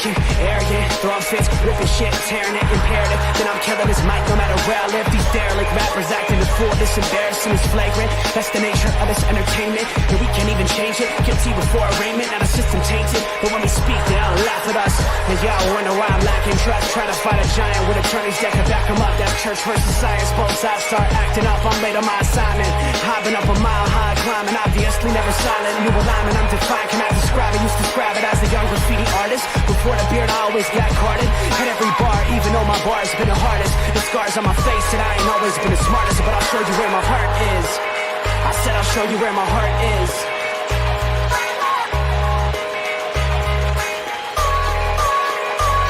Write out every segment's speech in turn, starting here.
lurking, arrogant, throwing fits, ripping shit, tearing it, imperative. Then I'm killing this mic no matter where I live. These derelict rappers acting the fool, this embarrassing is flagrant. That's the nature of this entertainment, and we can't even change it. Guilty before arraignment, now the system tainted. But when we speak, they all laugh at us. And y'all wonder why I'm lacking trust. Trying to fight a giant with attorneys that can back them up. That's church versus science, both sides start acting up. I'm late on my assignment, hopping up a mile high, climbing, obviously never silent. New alignment, I'm defiant, can I describe it? Used to describe it as a young graffiti artist. Before the beard, I always got carded. Hit every bar, even though my bar has been the hardest. The scars on my face, and I ain't always been the smartest. But I'll show you where my heart is. I said I'll show you where my heart is.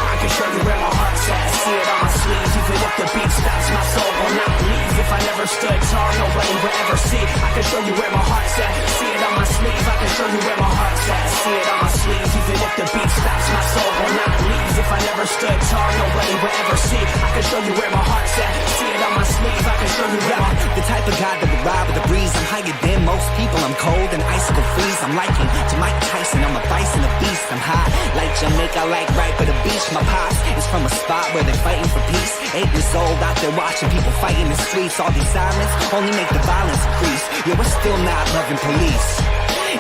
I can show you where my heart's at. See it on my sleeve. Even if the beat stops, my soul will not leave. If I never stood tall, nobody will ever see. I can show you where my heart's at. See it on my sleeve. I can show you where my heart's at. See it on my sleeve. Even if the beat stops, my soul will not leave. If I never stood tall, nobody will ever see. I can show you where my heart's at. See it on my sleeve. I can show you where the type of guy that would ride with the breeze. I'm higher than most people. I'm cold and icicle freeze. I'm liking to Mike Tyson. I'm a bison, a beast. I'm hot like Jamaica, like right by the beach. My pops is from a spot where they're fighting for peace. 8 years old, out there watching people fight in the streets. All these sirens only make the violence increase. Yeah, we're still not loving police.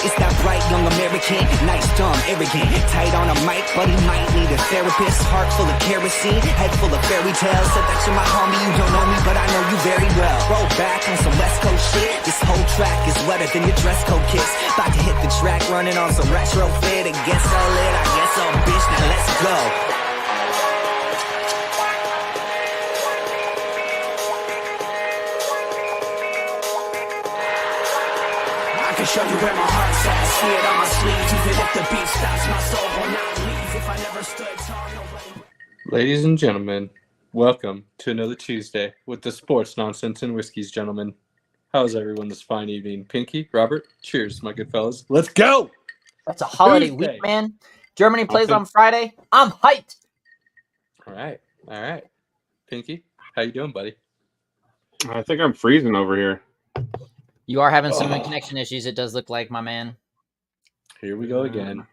It's that bright young American, nice, dumb, arrogant. Tight on a mic, but he might need a therapist. Heart full of kerosene, head full of fairy tales. Said that you're my homie, you don't know me, but I know you very well. Roll back on some West Coast shit. This whole track is wetter than your dress code kiss. About to hit the track, running on some retro fit. I guess so lit, I guess so bitch, now let's go. Show you where my heart's at. See it on my sleeve. Even if the beat stops, my soul will not leave. If I never stood tall, nobody. Ladies and gentlemen, welcome to another Tuesday with the Sports Nonsense and Whiskeys, gentlemen. How's everyone this fine evening? Pinky, Robert, cheers, my good fellas. Let's go! That's a holiday Tuesday. week, man. Germany plays on Friday. I'm hyped. All right. Pinky, how you doing, buddy? I think I'm freezing over here. You are having some connection issues, it does look like, my man. Here we go again.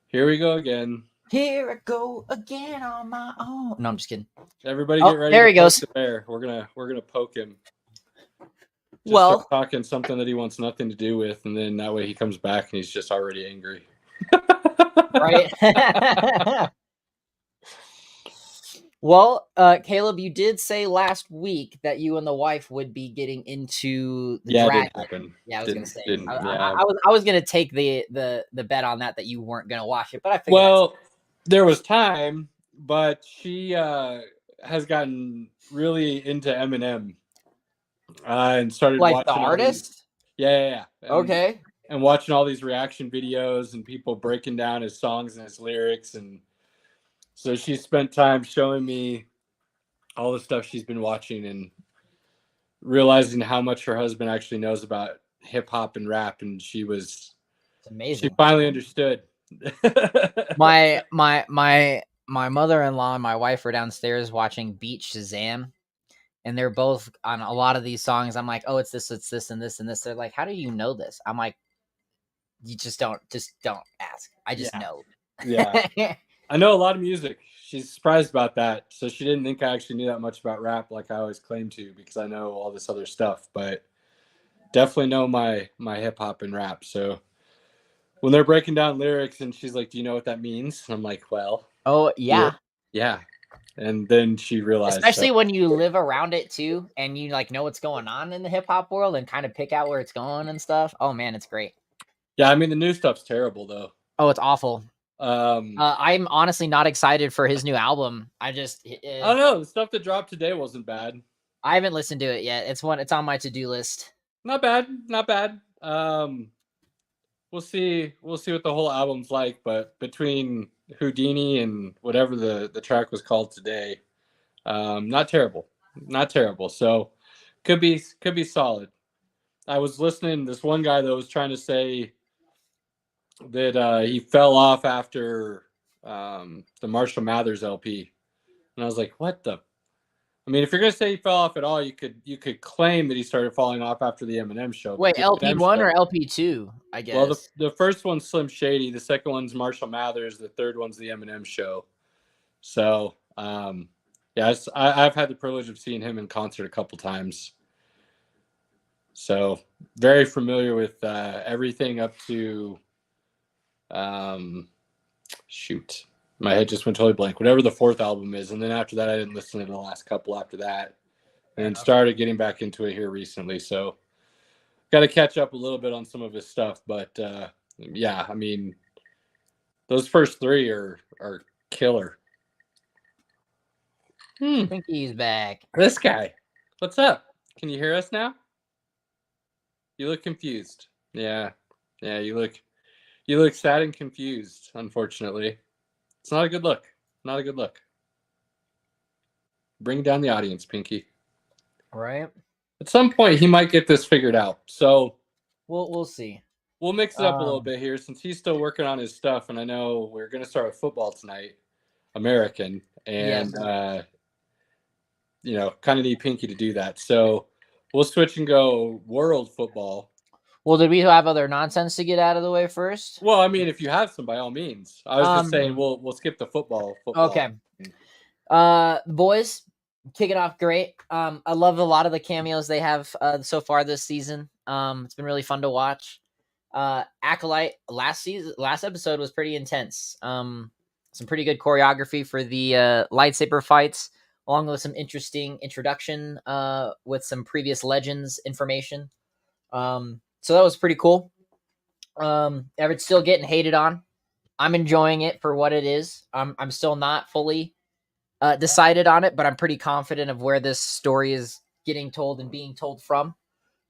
Here I go again on my own. No, I'm just kidding. Everybody get ready. There he to goes. poke the bear. We're gonna poke him. Just Well, start talking something that he wants nothing to do with, and then that way he comes back and he's just already angry. right. Well, Caleb, you did say last week that you and the wife would be getting into the Yeah, it dragon. didn't happen. Yeah, I was gonna say. Didn't, I was gonna take the bet on that you weren't gonna watch it, but I figured. Well, there was time, but she has gotten really into Eminem and started like watching the artist. Yeah. Okay. And watching all these reaction videos and people breaking down his songs and his lyrics, and so she spent time showing me all the stuff she's been watching and realizing how much her husband actually knows about hip hop and rap, and it's amazing. She finally understood. my mother-in-law and my wife are downstairs watching Beat Shazam, and they're both on a lot of these songs. I'm like, oh, it's this, and this, and this. They're like, how do you know this? I'm like, you just don't ask. I just know. Yeah. I know a lot of music. She's surprised about that. So she didn't think I actually knew that much about rap like I always claim to, because I know all this other stuff, but definitely know my hip hop and rap. So when they're breaking down lyrics and she's like, do you know what that means? And I'm like, well. Oh, yeah. Yeah. And then she realized. Especially when you live around it too, and you like know what's going on in the hip hop world and kind of pick out where it's going and stuff. Oh man, it's great. Yeah, I mean the new stuff's terrible though. Oh, it's awful. I'm honestly not excited for his new album. I don't know. The stuff that dropped today wasn't bad. I haven't listened to it yet. It's on my to-do list. Not bad. We'll see what the whole album's like, but between Houdini and whatever the track was called today, not terrible. So could be solid. I was listening. This one guy that was trying to say that he fell off after the Marshall Mathers LP, and I was like, what the? mean, if you're gonna say he fell off at all, you could claim that he started falling off after the Eminem show. Wait, The LP Eminem one show- or LP two? I guess. Well, the first one's Slim Shady, the second one's Marshall Mathers, the third one's the Eminem show. So, yeah, I've had the privilege of seeing him in concert a couple times. So, very familiar with everything up to, shoot, my head just went totally blank. Whatever the fourth album is, and then after that, I didn't listen to the last couple after that, and started getting back into it here recently. So, got to catch up a little bit on some of his stuff. But yeah, I mean, those first three are killer. Pinky's back. This guy, what's up? Can you hear us now? You look confused. Yeah, you look sad and confused. Unfortunately, it's not a good look. Not a good look. Bring down the audience, Pinky. Right. At some point, he might get this figured out. So we'll see. We'll mix it up a little bit here since he's still working on his stuff, and I know we're going to start with football tonight, American, and kind of need Pinky to do that. So we'll switch and go world football. Well, did we have other nonsense to get out of the way first? Well, I mean, if you have some, by all means. I was just saying we'll skip the football. Okay. Boys, kicking off great. I love a lot of the cameos they have so far this season. It's been really fun to watch. Acolyte last episode was pretty intense. Some pretty good choreography for the lightsaber fights, along with some interesting introduction with some previous Legends information. So that was pretty cool. Everett's still getting hated on. I'm enjoying it for what it is. I'm still not fully decided on it, but I'm pretty confident of where this story is getting told and being told from.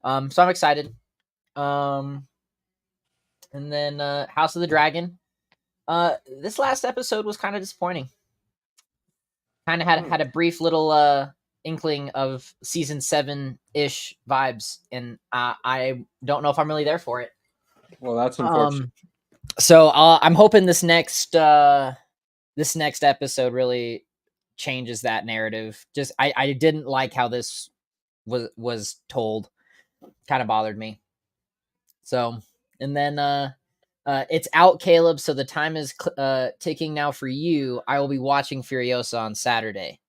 So I'm excited. And then House of the Dragon. This last episode was kind of disappointing. Kind of had a brief little inkling of season 7-ish vibes, and I don't know if I'm really there for it. Well, that's unfortunate. So I'm hoping this next episode really changes that narrative. Just I didn't like how this was told. Kind of bothered me. So, and then it's out, Caleb, so the time is ticking now for you. I will be watching Furiosa on Saturday.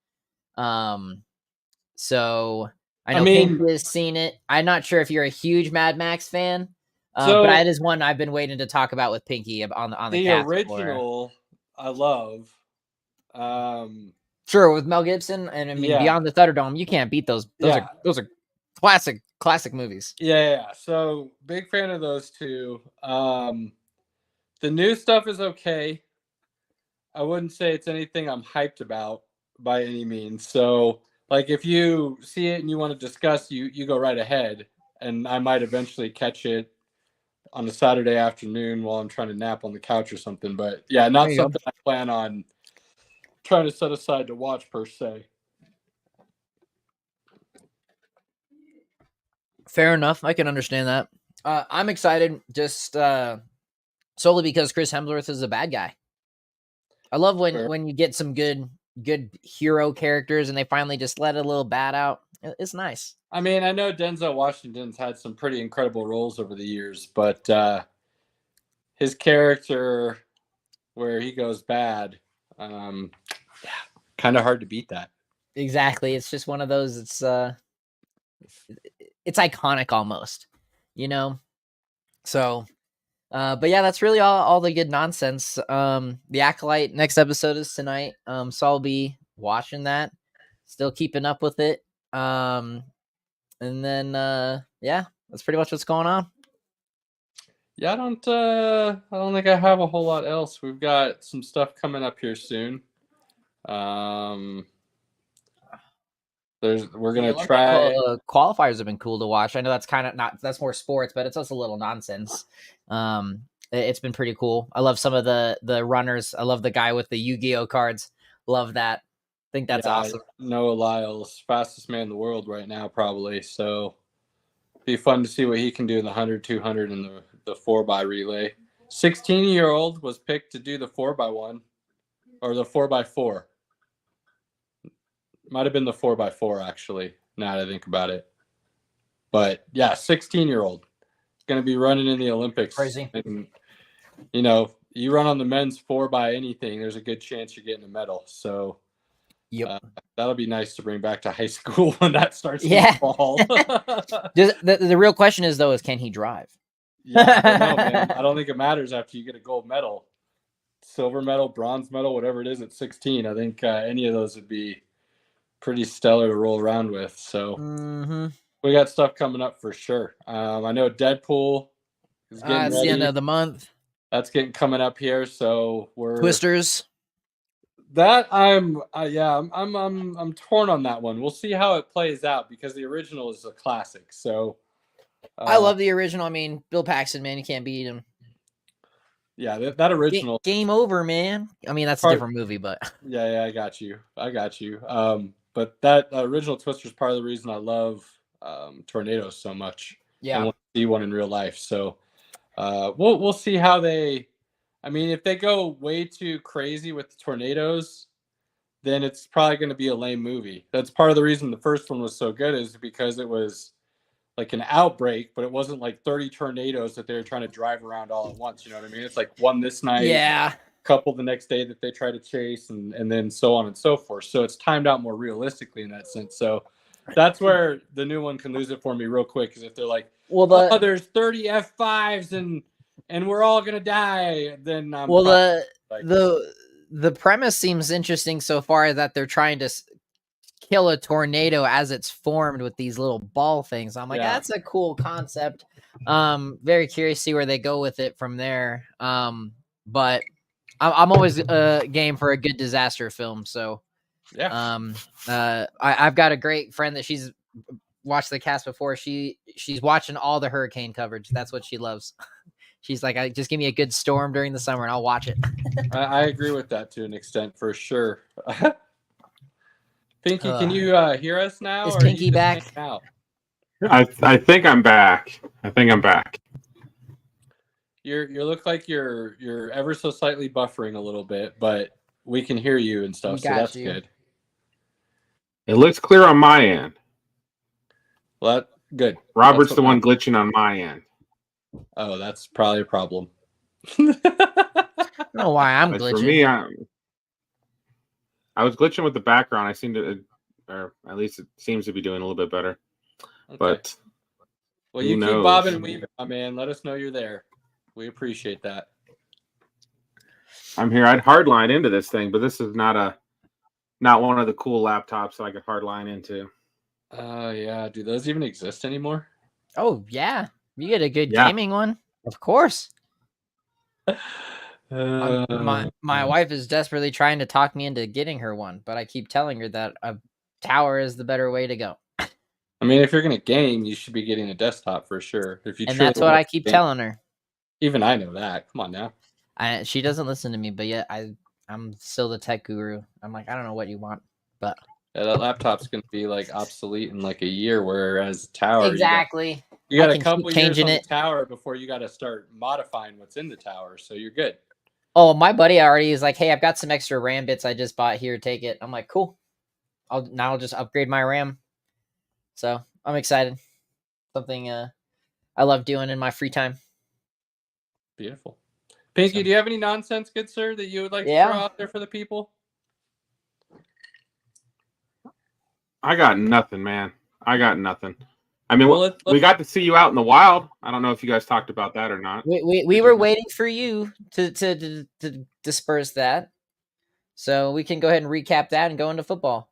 So I know Pinky has seen it. I'm not sure if you're a huge Mad Max fan, but that is one I've been waiting to talk about with Pinky on the cast original. I love. Sure, with Mel Gibson, and I mean Beyond the Thunderdome, you can't beat those. Those are classic movies. Yeah. So big fan of those two. The new stuff is okay. I wouldn't say it's anything I'm hyped about by any means. So, like, if you see it and you want to discuss, you go right ahead, and I might eventually catch it on a Saturday afternoon while I'm trying to nap on the couch or something. But yeah, not something I plan on trying to set aside to watch per se. Fair enough. I can understand that. I'm excited just solely because Chris Hemsworth is a bad guy. I love when you get some good hero characters and they finally just let a little bad out. It's nice. I mean, I know Denzel Washington's had some pretty incredible roles over the years, but his character where he goes bad, kind of hard to beat that. Exactly. It's just one of those. It's iconic almost, So, but yeah, that's really all the good nonsense. The Acolyte next episode is tonight. So I'll be watching that, still keeping up with it. And then yeah, that's pretty much what's going on. Yeah, I don't think I have a whole lot else. We've got some stuff coming up here soon. We're gonna try. Qualifiers have been cool to watch. I know that's kind of that's more sports, but it's also a little nonsense. It's been pretty cool. I love some of the runners. I love the guy with the Yu-Gi-Oh cards. Love that. I think that's awesome. Noah Lyles, fastest man in the world right now, probably. So be fun to see what he can do in the 100, 200, and the 4x relay. 16-year-old was picked to do the 4x1 or the 4x4. Might have been the 4x4 actually. Now that I think about it. But yeah, 16-year-old going to be running in the Olympics. Crazy. And you know, you run on the men's 4 by anything, there's a good chance you're getting a medal. So Yep. that'll be nice to bring back to high school when that starts Yeah. to fall. The real question is, though, is can he drive? Yeah, I don't know, man. I don't think it matters after you get a gold medal. Silver medal, bronze medal, whatever it is at 16. I think any of those would be pretty stellar to roll around with. So we got stuff coming up for sure. I know Deadpool is getting it's ready. the end of the month. That's getting coming up here, so we're Twisters. That I'm torn on that one. We'll see how it plays out because the original is a classic. So I love the original. I mean, Bill Paxton, man, you can't beat him. Yeah, that original game over, man. I mean, that's a different movie, but yeah, I got you. But that original Twister is part of the reason I love tornadoes so much. Yeah, I want to see one in real life. So we'll see how they. I mean, if they go way too crazy with the tornadoes, then it's probably going to be a lame movie. That's part of the reason the first one was so good, is because it was like an outbreak, but it wasn't like 30 tornadoes that they were trying to drive around all at once. You know what I mean? It's like one this night, yeah, couple the next day that they try to chase, and then so on and so forth. So it's timed out more realistically in that sense. So that's where the new one can lose it for me real quick, because if they're like, well, there's 30 F5s and we're all gonna die, then the premise seems interesting so far, that they're trying to kill a tornado as it's formed with these little ball things. I'm like, that's a cool concept. Very curious to see where they go with it from there. But I'm always game for a good disaster film. So yeah. I've got a great friend that she's watched the cast before. She's watching all the hurricane coverage. That's what she loves. She's like, just give me a good storm during the summer and I'll watch it. I agree with that to an extent, for sure. Pinky, can you hear us now? Is Pinky back? I think I'm back. You look like you're ever so slightly buffering a little bit, but we can hear you and stuff, so that's good. It looks clear on my end. Well, good. Robert's the one glitching on my end. Oh, that's probably a problem. I don't know why I'm glitching. For me, I was glitching with the background. I seem to, or at least it seems to be doing a little bit better. Okay. But well, you keep bobbing and weaving, my man. Let us know you're there. We appreciate that. I'm here. I'd hardline into this thing, but this is not one of the cool laptops that I could hardline into. Yeah. Do those even exist anymore? Oh yeah, you get a good gaming one, of course. My wife is desperately trying to talk me into getting her one, but I keep telling her that a tower is the better way to go. I mean, if you're gonna game, you should be getting a desktop for sure. And that's what I keep telling her. Even I know that. Come on now. She doesn't listen to me, but yet I'm still the tech guru. I'm like, I don't know what you want, but that laptop's gonna be like obsolete in like a year, whereas tower exactly. You got a couple years on the tower before you got to start modifying what's in the tower, so you're good. Oh, my buddy already is like, hey, I've got some extra RAM bits I just bought here. Take it. I'm like, cool. I'll just upgrade my RAM. So I'm excited. Something I love doing in my free time. Beautiful. Pinky, do you have any nonsense, good sir, that you would like to throw out there for the people? I got nothing, man. I got nothing. I mean, we got to see you out in the wild. I don't know if you guys talked about that or not. We were waiting for you to disperse that, so we can go ahead and recap that and go into football.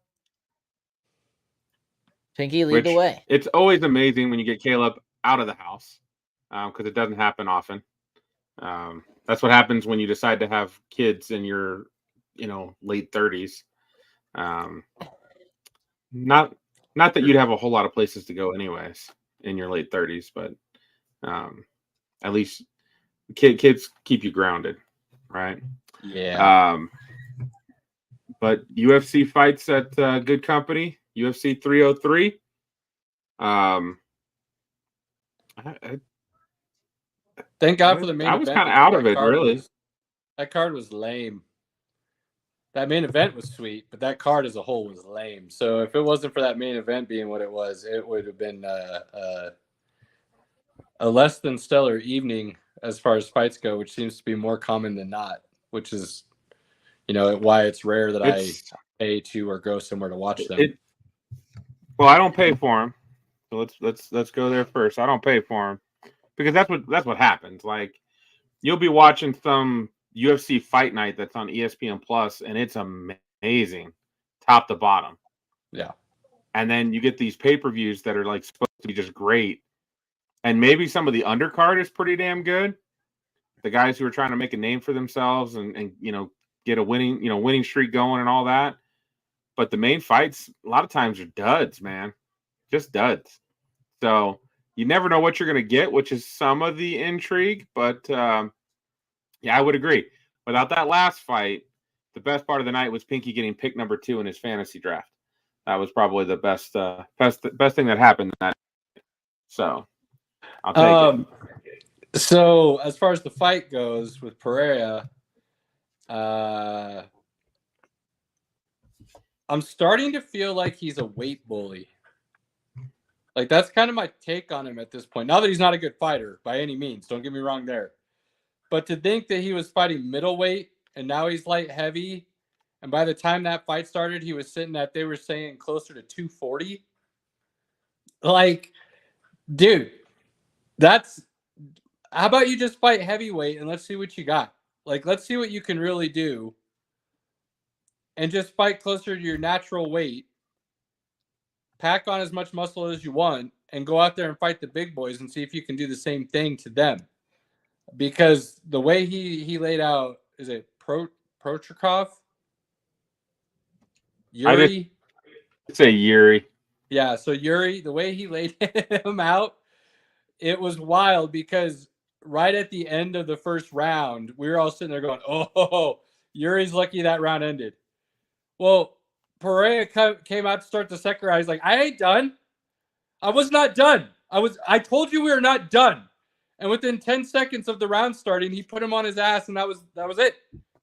Pinky, lead the way. It's always amazing when you get Caleb out of the house, because it doesn't happen often. That's what happens when you decide to have kids in your, late 30s. Not that you'd have a whole lot of places to go anyways in your late 30s, but at least kids keep you grounded, right? Yeah. But UFC fights at good company, UFC 303. Thank God for the main event. I was kind of out of it, really. That card was lame. that main event was sweet, but that card as a whole was lame. So if it wasn't for that main event being what it was, it would have been a less than stellar evening as far as fights go, which seems to be more common than not, which is, why it's rare that I pay to or go somewhere to watch them. Well, I don't pay for them. So let's go there first. I don't pay for them because that's what happens. Like, you'll be watching some UFC fight night that's on ESPN Plus, and it's amazing, top to bottom. Yeah. And then you get these pay-per-views that are like supposed to be just great, and maybe some of the undercard is pretty damn good. The guys who are trying to make a name for themselves and get a winning streak going and all that. But the main fights a lot of times are duds, man. Just duds. So you never know what you're going to get, which is some of the intrigue. But yeah, I would agree. Without that last fight, the best part of the night was Pinky getting pick number 2 in his fantasy draft. That was probably the best thing that happened that night. So I'll take it. So as far as the fight goes with Pereira, I'm starting to feel like he's a weight bully. Like, that's kind of my take on him at this point. Not that he's not a good fighter by any means. Don't get me wrong there. But to think that he was fighting middleweight and now he's light heavy, and by the time that fight started, he was sitting at, they were saying, closer to 240. Like, dude, how about you just fight heavyweight and let's see what you got? Like, let's see what you can really do. And just fight closer to your natural weight. Pack on as much muscle as you want and go out there and fight the big boys and see if you can do the same thing to them. Because the way he laid out, is it Prochorov? Yuri? I'd say Yuri. Yeah, so Yuri, the way he laid him out, it was wild because right at the end of the first round, we were all sitting there going, oh, Yuri's lucky that round ended. Well, Pereira came out to start the second round. He's like, I ain't done. I was not done. I told you we were not done. And within 10 seconds of the round starting, he put him on his ass, and that was it.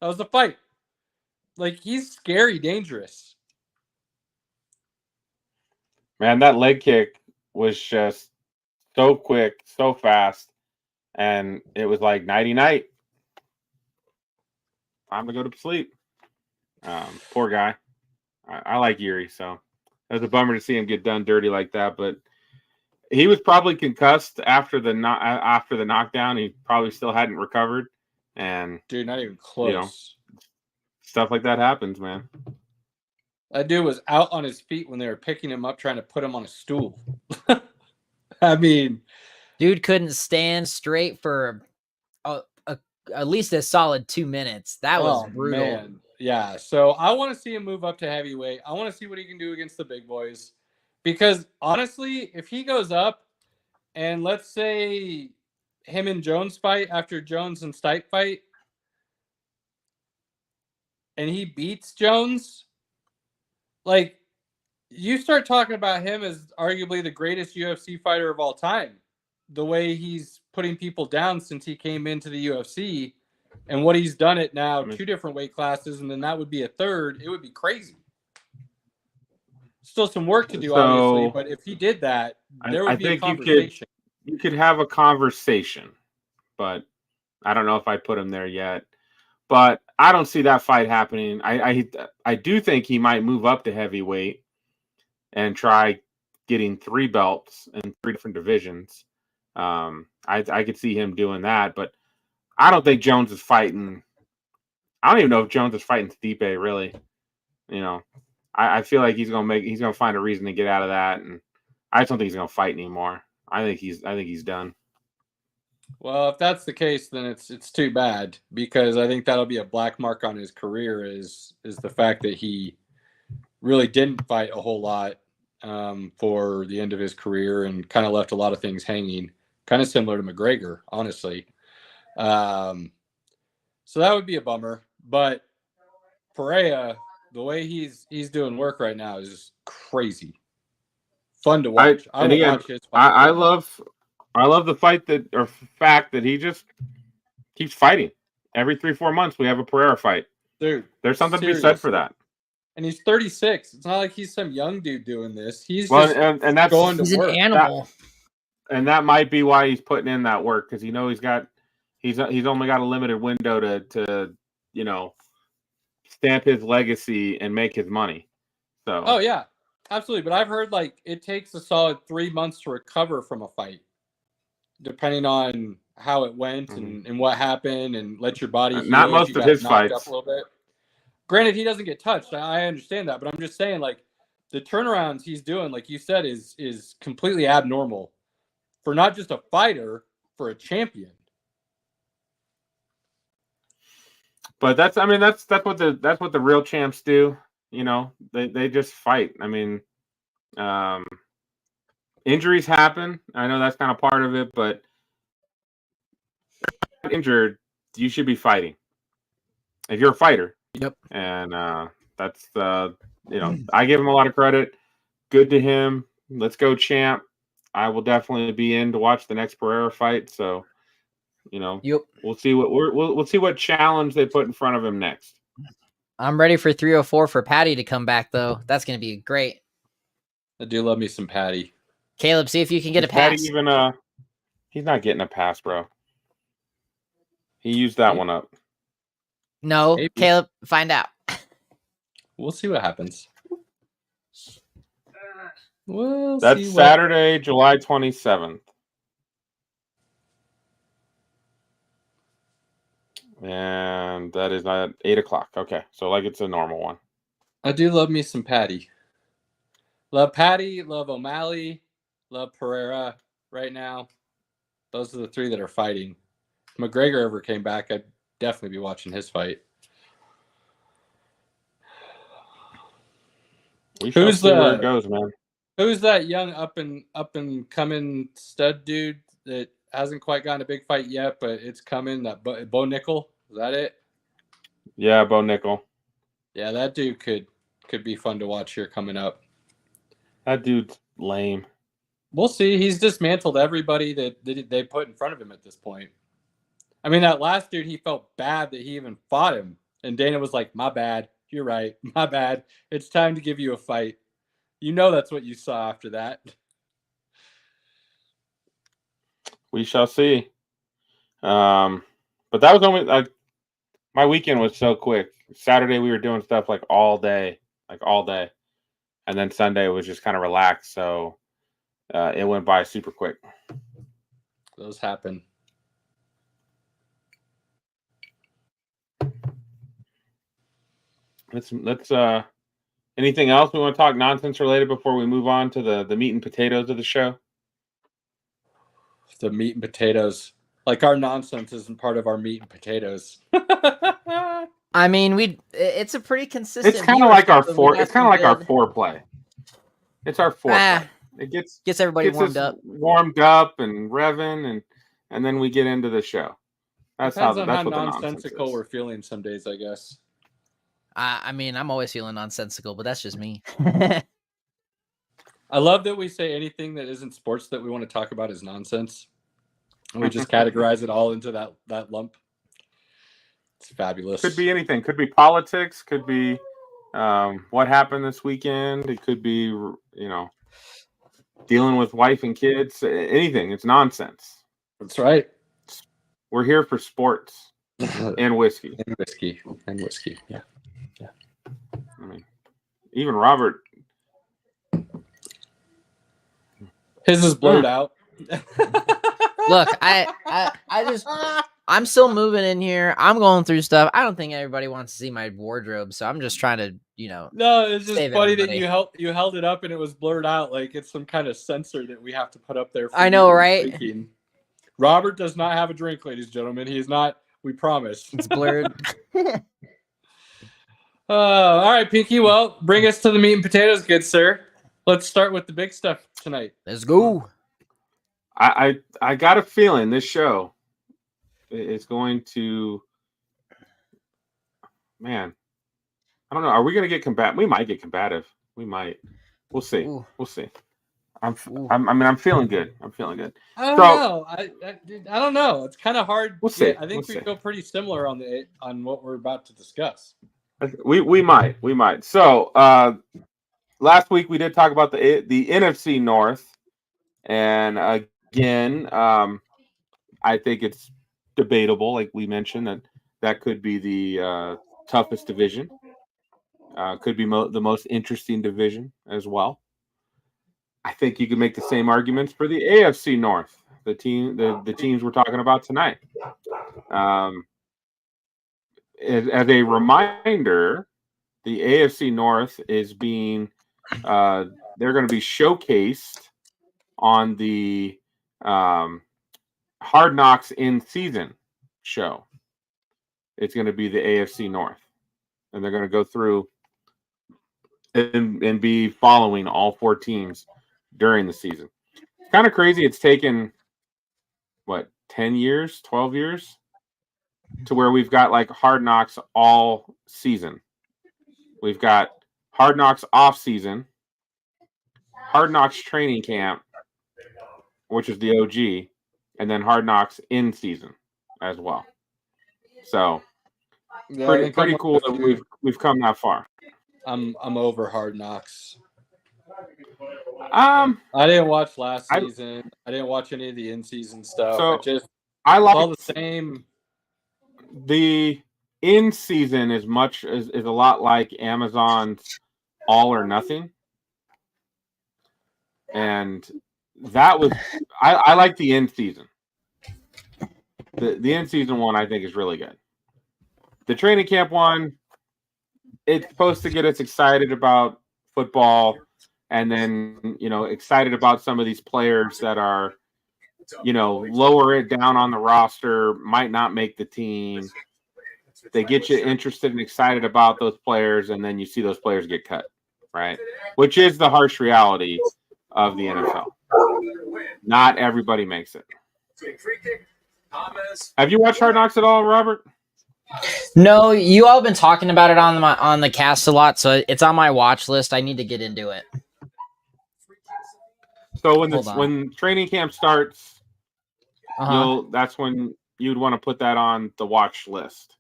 That was the fight. Like, he's scary, dangerous. Man, that leg kick was just so quick, so fast, and it was like nighty-night. Time to go to sleep. Poor guy. I like Yuri, so it was a bummer to see him get done dirty like that. But he was probably concussed after the knockdown. He probably still hadn't recovered, and dude, not even close. Stuff like that happens, man. That dude was out on his feet when they were picking him up, trying to put him on a stool. I mean, dude couldn't stand straight for at least a solid 2 minutes. That was brutal. Man. Yeah, so I want to see him move up to heavyweight. I want to see what he can do against the big boys. Because, honestly, if he goes up and let's say him and Jones fight after Jones and Stipe fight, and he beats Jones, like, you start talking about him as arguably the greatest UFC fighter of all time. The way he's putting people down since he came into the UFC. And what he's done it now, 2 different weight classes, and then that would be a third. It would be crazy. Still some work to do, obviously, but if he did that, there would be a conversation. You could have a conversation, but I don't know if I'd put him there yet. But I don't see that fight happening. I do think he might move up to heavyweight and try getting 3 belts in 3 different divisions. I could see him doing that, but I don't think Jones is fighting. I don't even know if Jones is fighting Stipe, really. I feel like he's gonna find a reason to get out of that, and I just don't think he's gonna fight anymore. I think he's done. Well, if that's the case, then it's too bad, because I think that'll be a black mark on his career is the fact that he really didn't fight a whole lot for the end of his career and kind of left a lot of things hanging, kind of similar to McGregor, honestly. So that would be a bummer, but Pereira, the way he's doing work right now is just crazy. Fun to watch. I love the fact that he just keeps fighting. Every 3-4 months we have a Pereira fight. Dude, There's something to be said for that. And he's 36. It's not like he's some young dude doing this. He's Well, just and that's going to He's an work. animal. And that might be why he's putting in that work, because he's only got a limited window to stamp his legacy and make his money. So Oh yeah, absolutely. But I've heard like it takes a solid 3 months to recover from a fight, depending on how it went and what happened, and let your body heal. Not most if you of got his knocked fights. up a little bit. Granted, he doesn't get touched. I understand that, but I'm just saying, like, the turnarounds he's doing, like you said, is completely abnormal for not just a fighter, for a champion. But that's what the real champs do. They just fight. I mean, injuries happen. I know that's kind of part of it, but if you're injured, you should be fighting. If you're a fighter. Yep. And that's I give him a lot of credit. Good to him. Let's go, champ. I will definitely be in to watch the next Pereira fight. So, Yep. we'll see we'll see what challenge they put in front of him next. I'm ready for 304 for Patty to come back, though. That's going to be great. I do love me some Patty. Caleb, see if you can get a Patty pass. even he's not getting a pass, bro. He used that one up. No, Maybe. Caleb, find out. We'll see what happens. That's Saturday, July 27th. And that is at 8 o'clock. Okay, so like it's a normal one. I do love me some Patty. Love Patty, love O'Malley, love Pereira right now. Those are the three that are fighting. If McGregor ever came back, I'd definitely be watching his fight. We shall see where it goes, man. Who's that young up and coming stud dude that hasn't quite gotten a big fight yet, but it's coming? That Bo Nickel, is that it? Yeah, Bo Nickel. Yeah, that dude could be fun to watch here coming up. That dude's lame. We'll see. He's dismantled everybody that they put in front of him at this point. I mean, that last dude, he felt bad that he even fought him, and Dana was like, "My bad. You're right. My bad. It's time to give you a fight." That's what you saw after that. We shall see. But that was only my weekend was so quick. Saturday we were doing stuff like all day, and then Sunday was just kind of relaxed. So it went by super quick. Those happen. Let's anything else we want to talk nonsense related before we move on to the meat and potatoes of the show? The meat and potatoes. Like, our nonsense isn't part of our meat and potatoes. I mean, it's a pretty consistent. It's kind of like our foreplay. It's our foreplay. It gets everybody warmed up and revving, and then we get into the show. That's Depends how on how what nonsensical we're feeling some days, I guess. I mean, I'm always feeling nonsensical, but that's just me. I love that we say anything that isn't sports that we want to talk about is nonsense. And we just categorize it all into that lump. It's fabulous. Could be anything. Could be politics. Could be what happened this weekend. It could be, dealing with wife and kids. Anything. It's nonsense. That's right. We're here for sports and whiskey. And whiskey. Yeah. I mean, even Robert. His is blurred out. Look, I'm still moving in here. I'm going through stuff. I don't think everybody wants to see my wardrobe, so I'm just trying to, No, it's just funny everybody. that you held it up and it was blurred out like it's some kind of sensor that we have to put up there. I know, right? Drinking. Robert does not have a drink, ladies and gentlemen. He is not. We promise. It's blurred. All right, Pinky. Well, bring us to the meat and potatoes, good sir. Let's start with the big stuff tonight. Let's go. I got a feeling this show is going to, man, I don't know. Are we going to get combative? We might get combative. We might. We'll see. Ooh. We'll see. I mean, I'm feeling good. I'm feeling good. I don't So- know. I don't know. It's kind of hard. We'll see. I think We'll we see. feel pretty similar on what we're about to discuss. We might. So last week we did talk about the NFC North, and again, I think it's debatable. Like we mentioned, that could be the toughest division. Could be the most interesting division as well. I think you could make the same arguments for the AFC North, the teams we're talking about tonight. As a reminder, the AFC North is being they're going to be showcased on the Hard Knocks in season show. It's going to be the AFC North, and they're going to go through and be following all 4 teams during the season. It's kind of crazy. It's taken 10 years, 12 years to where we've got like Hard Knocks all season. We've got Hard Knocks off season, Hard Knocks training camp, which is the OG, and then Hard Knocks in season as well. So Yeah, pretty cool that we've come that far. I'm over Hard Knocks. I didn't watch last season. I didn't watch any of the in-season stuff. So I like all the same. The in season is a lot like Amazon's All or Nothing, and that was I like the in season. The in season one I think is really good. The training camp one, it's supposed to get us excited about football, and then excited about some of these players that are lower it down on the roster, might not make the team. They get you interested and excited about those players, and then you see those players get cut, right? Which is the harsh reality of the NFL. Not everybody makes it. Have you watched Hard Knocks at all, Robert? No, you all have been talking about it on the cast a lot, so it's on my watch list. I need to get into it. So when training camp starts, that's when you'd want to put that on the watch list.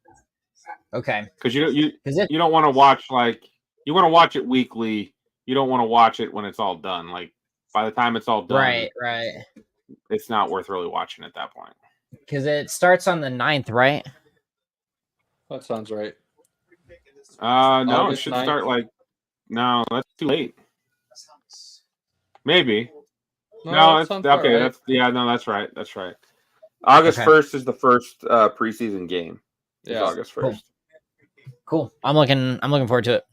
Okay. Because you don't want to watch you want to watch it weekly. You don't want to watch it when it's all done. Like by the time it's all done, right. It's not worth really watching at that point. Because it starts on the 9th, right? That sounds right. No, August it should 9th. start no, that's too late. Maybe. No, that's okay. Right. That's right. That's right. August 1st is the first preseason game. It's August 1st. Cool. I'm looking forward to it.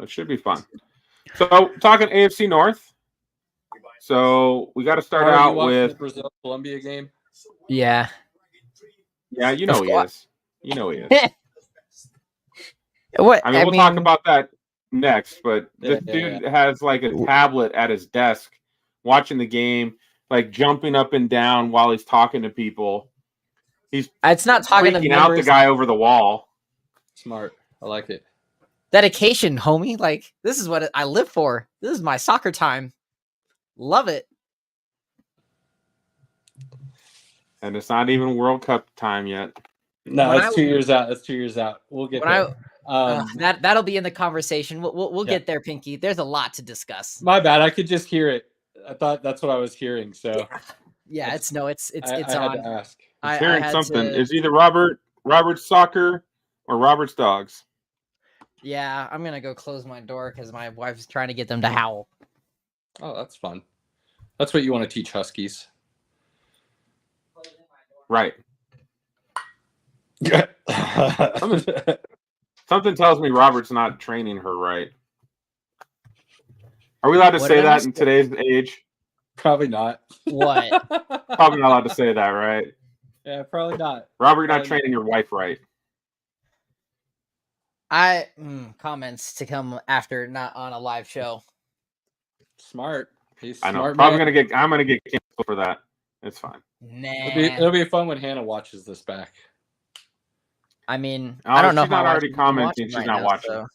It should be fun. So talking AFC North. So we got to start out with the Brazil Colombia game. Yeah. Yeah, he is. He is. What? I mean, we'll talk about that next, but this dude has like a tablet at his desk watching the game, like jumping up and down while he's talking to people. It's not talking to freaking out the guy over the wall. Smart. I like it. Dedication, homie. Like, this is what I live for. This is my soccer time. Love it. And it's not even World Cup time yet. No, it's 2 years out. That's 2 years out. We'll get there. That'll be in the conversation. We'll get there, Pinky. There's a lot to discuss. My bad. I could just hear it. I thought that's what I was hearing. So yeah, it's I on. had to ask. He's hearing something. It's either Robert's soccer or Robert's dogs. Yeah, I'm gonna go close my door because my wife's trying to get them to howl. Oh, that's fun. That's what you want to teach Huskies. Right. Yeah. Something tells me Robert's not training her right. Are we allowed to say that in today's age? Probably not. What? Probably not allowed to say that, right? Yeah, probably not. Robert, you're not training your wife right. Comments to come after, not on a live show. Smart. He's I know. smart. I'm gonna get canceled for that. It's fine. Nah. It'll be fun when Hannah watches this back. I mean, I don't know. She's not already commenting. She's not watching.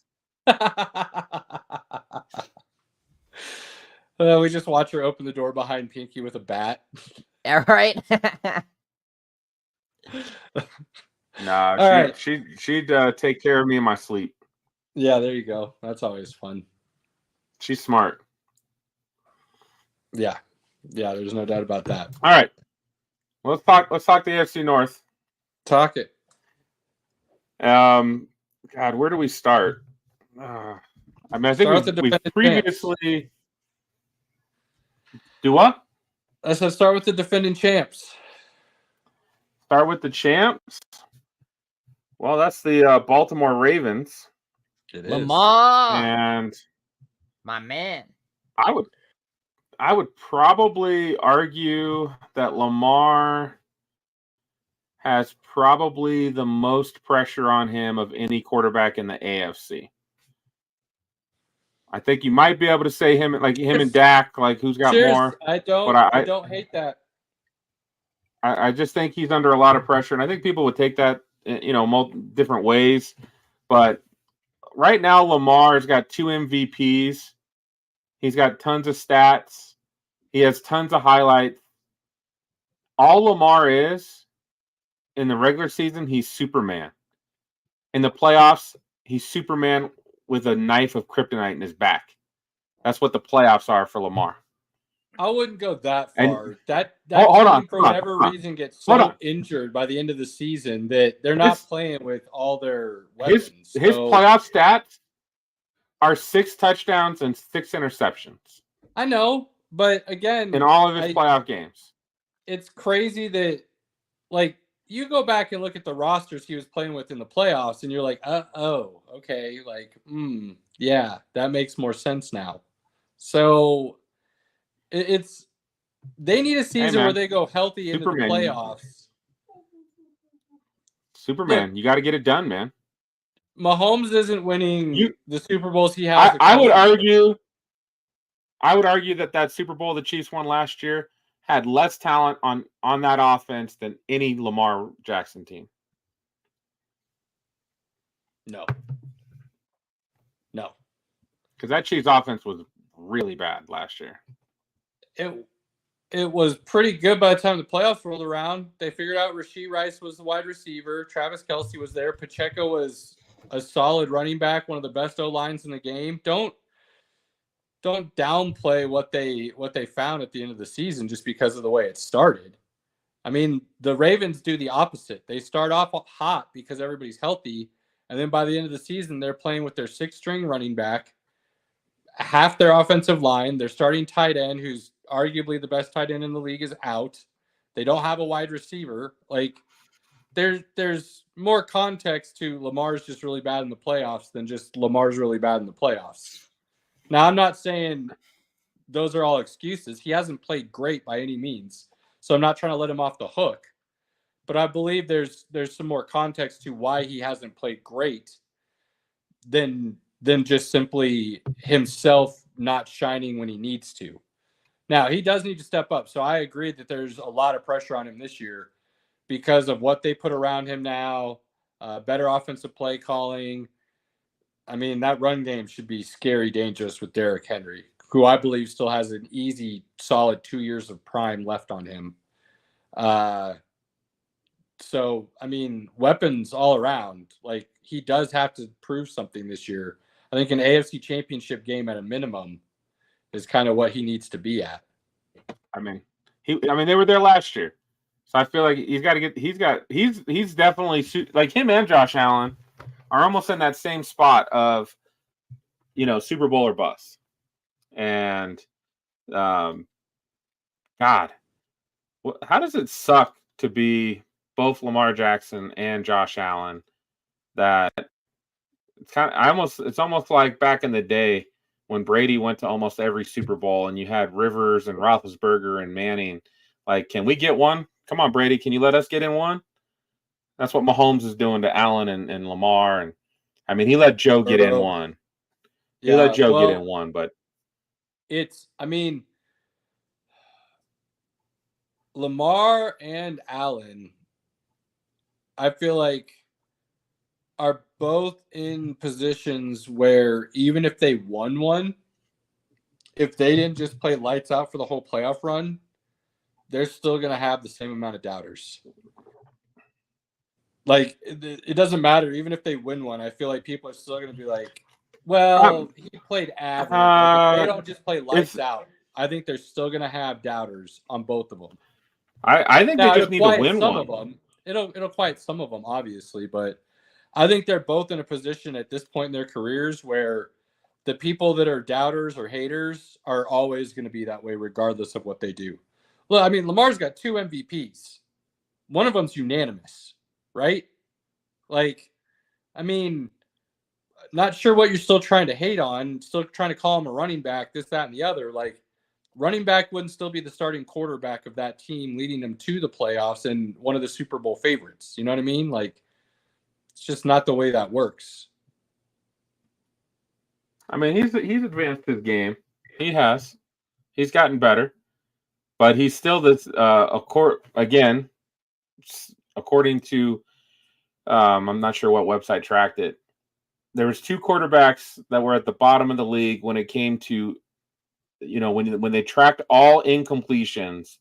We just watch her open the door behind Pinky with a bat. All right. Nah, All right. she'd take care of me in my sleep. Yeah, there you go. That's always fun. She's smart. Yeah, there's no doubt about that. All right, let's talk the AFC North. Talk it. God, where do we start? I think we previously do what? I said start with the defending champs. Start with the champs. Well, that's the Baltimore Ravens. It is. Lamar, And my man. I would probably argue that Lamar has probably the most pressure on him of any quarterback in the AFC. I think you might be able to say him and Dak, like who's got more. I don't hate that. I just think he's under a lot of pressure, and I think people would take that, different ways. But right now, Lamar's got 2 MVPs. He's got tons of stats. He has tons of highlights. All Lamar is in the regular season, he's Superman. In the playoffs, he's Superman with a knife of kryptonite in his back. That's what the playoffs are for Lamar. I wouldn't go that far. That for whatever reason gets so injured by the end of the season that they're not playing with all their weapons. His playoff stats are 6 touchdowns and 6 interceptions. I know, but again, in all of his playoff games. It's crazy that, like, you go back and look at the rosters he was playing with in the playoffs, and you're like, oh, okay, like, yeah, that makes more sense now. So they need a season where they go healthy into the playoffs. Superman, you got to get it done, man. Mahomes isn't winning the Super Bowls he has. I would argue that Super Bowl the Chiefs won last year had less talent on that offense than any Lamar Jackson team. No. Because that Chiefs offense was really bad last year. It was pretty good by the time the playoffs rolled around. They figured out Rashee Rice was the wide receiver. Travis Kelce was there. Pacheco was a solid running back, one of the best O-lines in the game. Don't downplay what they found at the end of the season just because of the way it started. I mean, the Ravens do the opposite. They start off hot because everybody's healthy, and then by the end of the season, they're playing with their 6th-string running back, half their offensive line. Their starting tight end, who's arguably the best tight end in the league, is out. They don't have a wide receiver. Like, there's more context to Lamar's just really bad in the playoffs than just Lamar's really bad in the playoffs. Now, I'm not saying those are all excuses. He hasn't played great by any means, so I'm not trying to let him off the hook. But I believe there's some more context to why he hasn't played great than just simply himself not shining when he needs to. Now, he does need to step up, so I agree that there's a lot of pressure on him this year because of what they put around him now, better offensive play calling. I mean, that run game should be scary dangerous with Derrick Henry, who I believe still has an easy, solid 2 years of prime left on him. So, I mean, weapons all around. Like, he does have to prove something this year. I think an AFC Championship game at a minimum is kind of what he needs to be at. I mean, they were there last year, so I feel like he's definitely, like, him and Josh Allen are almost in that same spot of, Super Bowl or bust. And, God, how does it suck to be both Lamar Jackson and Josh Allen? That it's almost like back in the day when Brady went to almost every Super Bowl and you had Rivers and Roethlisberger and Manning. Like, can we get one? Come on, Brady, can you let us get in one? That's what Mahomes is doing to Allen and Lamar. And I mean, he let Joe get in one. He let Joe get in one, but Lamar and Allen, I feel like, are both in positions where even if they won one, if they didn't just play lights out for the whole playoff run, they're still going to have the same amount of doubters. Like, it doesn't matter. Even if they win one, I feel like people are still going to be like, well, he played average. Like, if they don't just play lights out, I think they're still going to have doubters on both of them. I think Now, they just need to win some one. of them. It'll quiet some of them, obviously, but I think they're both in a position at this point in their careers where the people that are doubters or haters are always going to be that way, regardless of what they do. Well, I mean, Lamar's got 2 MVPs. One of them's unanimous, right? Like, I mean, not sure what you're still trying to hate on. Still trying to call him a running back, this, that, and the other. Like, running back wouldn't still be the starting quarterback of that team, leading them to the playoffs and one of the Super Bowl favorites. You know what I mean? Like, it's just not the way that works. I mean, he's advanced his game. He has. He's gotten better, but he's still this. Again, according to, I'm not sure what website tracked it. There was 2 quarterbacks that were at the bottom of the league when it came to, when they tracked all incompletions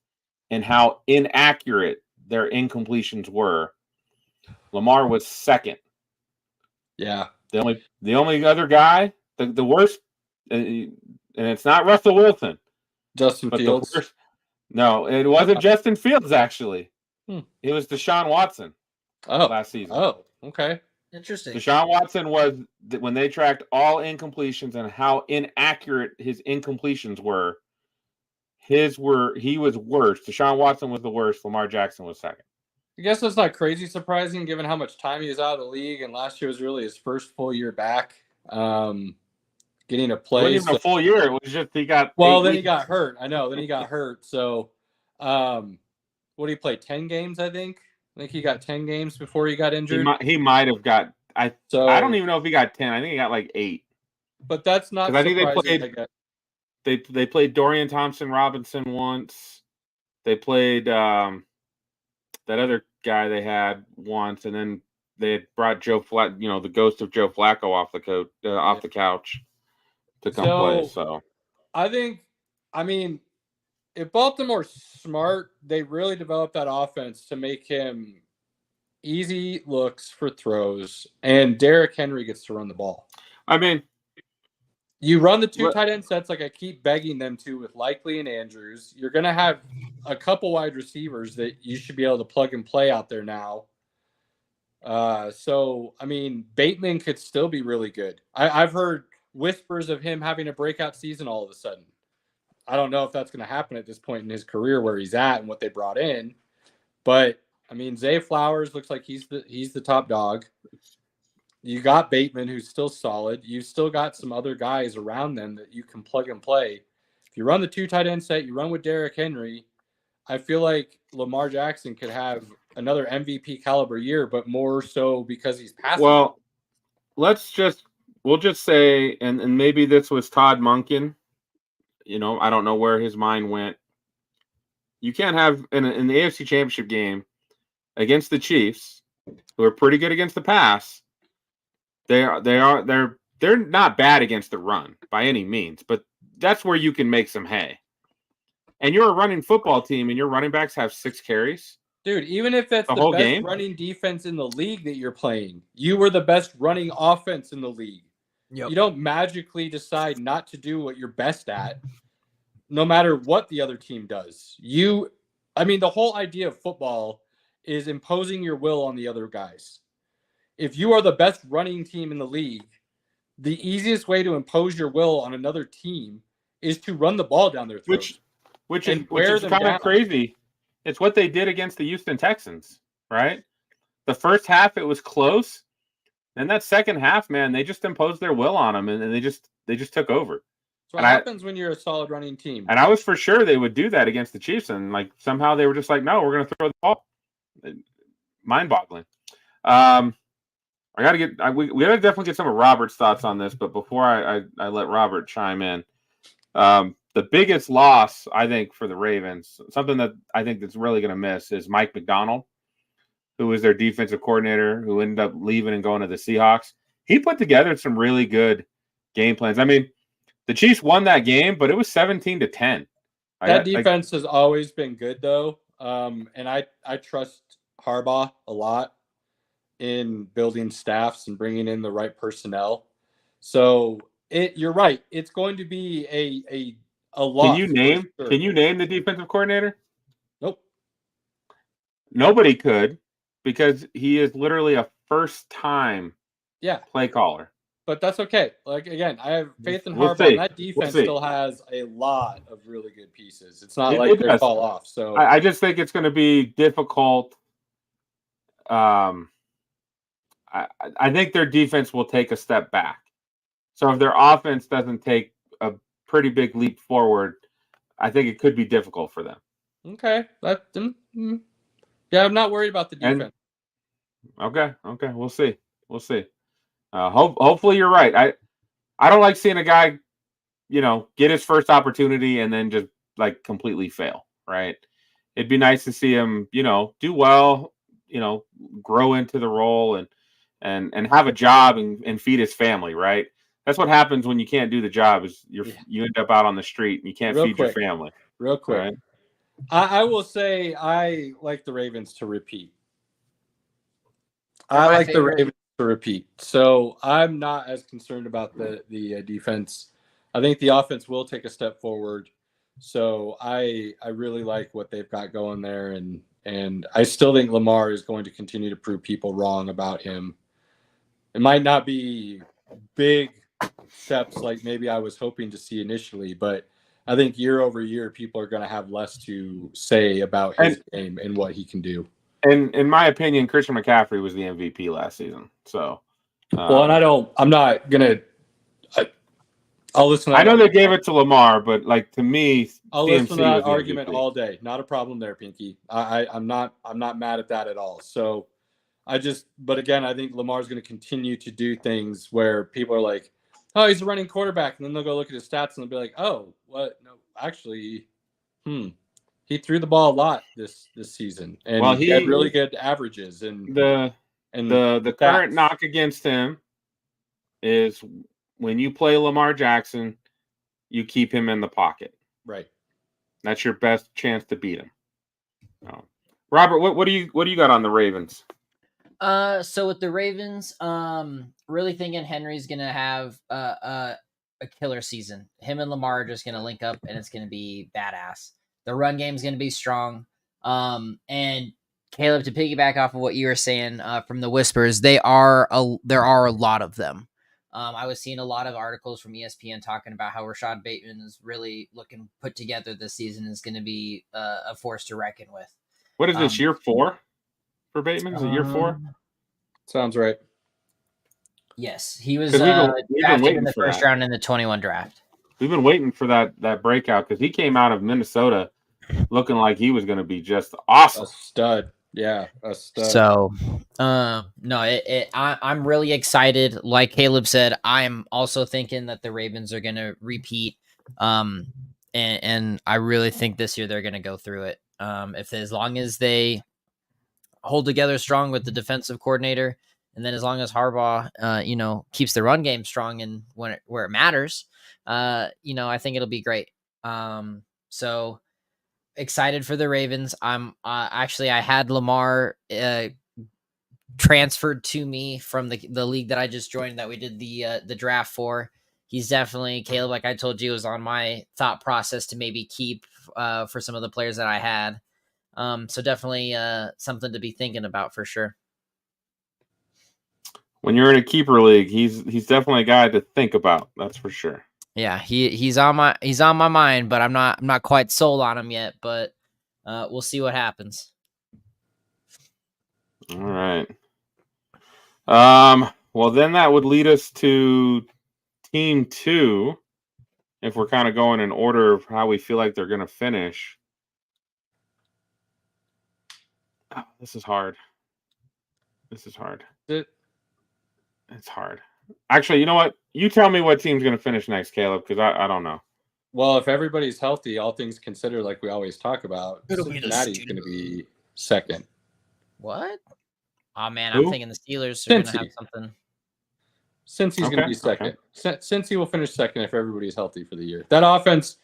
and how inaccurate their incompletions were. Lamar was second. Yeah. The only other guy, the worst, and it's not Russell Wilson. Justin Fields. No, it wasn't Justin Fields, actually. It was Deshaun Watson last season. Oh, okay. Interesting. Deshaun Watson was, when they tracked all incompletions and how inaccurate his incompletions were, he was worse. Deshaun Watson was the worst. Lamar Jackson was second. I guess that's not crazy surprising given how much time he was out of the league, and last year was really his first full year back. Getting a play. It wasn't even a full year. It was just he got. Well, then he got hurt. I know. Then he got hurt. So, what did he play? 10 games, I think. I think he got 10 games before he got injured. He might have got. I don't even know if he got 10. I think he got like 8. But that's not. I think they played Dorian Thompson-Robinson once. They played that other guy they had once, and then they had brought Joe the ghost of Joe Flacco off the couch to come play. So I mean, if Baltimore's smart, they really developed that offense to make him easy looks for throws, and Derrick Henry gets to run the ball. I mean, you run the 2 tight end sets like I keep begging them to with Likely and Andrews. You're going to have a couple wide receivers that you should be able to plug and play out there now. So, I mean, Bateman could still be really good. I've heard whispers of him having a breakout season all of a sudden. I don't know if that's going to happen at this point in his career where he's at and what they brought in. But, I mean, Zay Flowers looks like he's the top dog. You got Bateman, who's still solid. You've still got some other guys around them that you can plug and play. If you run the 2 tight end set, you run with Derrick Henry, I feel like Lamar Jackson could have another MVP caliber year, but more so because he's passing. Well, we'll just say, and maybe this was Todd Monken. I don't know where his mind went. You can't have in the AFC Championship game against the Chiefs, who are pretty good against the pass. They're not bad against the run by any means, but that's where you can make some hay. And you're a running football team, and your running backs have 6 carries. Dude, even if that's the whole best game? running defense in the league that you're playing, you were the best running offense in the league. Yep. You don't magically decide not to do what you're best at, no matter what the other team does. The whole idea of football is imposing your will on the other guys. If you are the best running team in the league, the easiest way to impose your will on another team is to run the ball down their throats. Which is kind of crazy. It's what they did against the Houston Texans, right? The first half, it was close. And that second half, man, they just imposed their will on them, and they just took over. So what happens when you're a solid running team? And I was for sure they would do that against the Chiefs, and somehow they were just like, no, we're going to throw the ball. Mind-boggling. We got to definitely get some of Robert's thoughts on this, but before I let Robert chime in, the biggest loss, I think, for the Ravens, something that I think that's really going to miss, is Mike McDonald, who was their defensive coordinator, who ended up leaving and going to the Seahawks. He put together some really good game plans. I mean, The Chiefs won that game, but it was 17-10. That defense has always been good, though. And I trust Harbaugh a lot in building staffs and bringing in the right personnel. So you're right. It's going to be a lot. Can you name the defensive coordinator? Nope. Nobody could, because he is literally a first-time play caller. But that's okay. Like, again, I have faith in Harbaugh. And that defense still has a lot of really good pieces. It's not like they fall off. So I just think it's going to be difficult. I think their defense will take a step back. So if their offense doesn't take a pretty big leap forward, I think it could be difficult for them. Okay. Yeah, I'm not worried about the defense. Okay. We'll see. Hopefully you're right. I don't like seeing a guy, get his first opportunity and then just like completely fail, right? It'd be nice to see him, do well, grow into the role and have a job and feed his family, right? That's what happens when you can't do the job is you end up out on the street and you can't feed your family. Real quick. Right? I will say I like the Ravens to repeat. I like the Ravens to repeat. So I'm not as concerned about the defense. I think the offense will take a step forward. So I really like what they've got going there. And I still think Lamar is going to continue to prove people wrong about him. It might not be big steps like maybe I was hoping to see initially, but I think year over year, people are going to have less to say about his game and what he can do. And in my opinion, Christian McCaffrey was the MVP last season. So, and I'm not going to, I'll listen. I know they gave it to Lamar, but like to me, I'll listen to that argument all day. Not a problem there, Pinky. I'm not mad at that at all. So but again, I think Lamar's going to continue to do things where people are like, oh, he's a running quarterback. And then they'll go look at his stats and they'll be like, oh, what? No, actually, he threw the ball a lot this season. And he had really good averages. And the current knock against him is when you play Lamar Jackson, you keep him in the pocket. Right. That's your best chance to beat him. Robert, what do you got on the Ravens? So with the Ravens, really thinking Henry's gonna have a killer season. Him and Lamar are just gonna link up, and it's gonna be badass. The run game's gonna be strong. And Caleb, to piggyback off of what you were saying from the whispers, there are a lot of them. I was seeing a lot of articles from ESPN talking about how Rashad Bateman is really looking put together this season, is going to be a force to reckon with. What is this, year 4 for Bateman? Is it year 4? Sounds right. Yes, he was drafted in the first round in the 21 draft. We've been waiting for that breakout because he came out of Minnesota looking like he was going to be just awesome. A stud. Yeah, a stud. So, I'm really excited. Like Caleb said, I'm also thinking that the Ravens are going to repeat. And I really think this year they're going to go through it. As long as they hold together strong with the defensive coordinator, and then as long as Harbaugh, keeps the run game strong and where it matters, I think it'll be great. So excited for the Ravens. I'm I had Lamar transferred to me from the league that I just joined that we did the draft for. He's definitely, Caleb, like I told you, was on my thought process to maybe keep for some of the players that I had. So definitely something to be thinking about for sure. When you're in a keeper league, he's definitely a guy to think about. That's for sure. Yeah, he's on my mind, but I'm not quite sold on him yet. But we'll see what happens. All right. Well, then that would lead us to Team 2, if we're kind of going in order of how we feel like they're going to finish. Oh, this is hard. It's hard. Actually, you know what? You tell me what team's going to finish next, Caleb, because I don't know. Well, if everybody's healthy, all things considered, like we always talk about, Cincinnati's going to be second. What? Oh, man, I'm thinking the Steelers are going to have something. Cincy's going to be second. Okay. Cincy will finish second if everybody's healthy for the year. That offense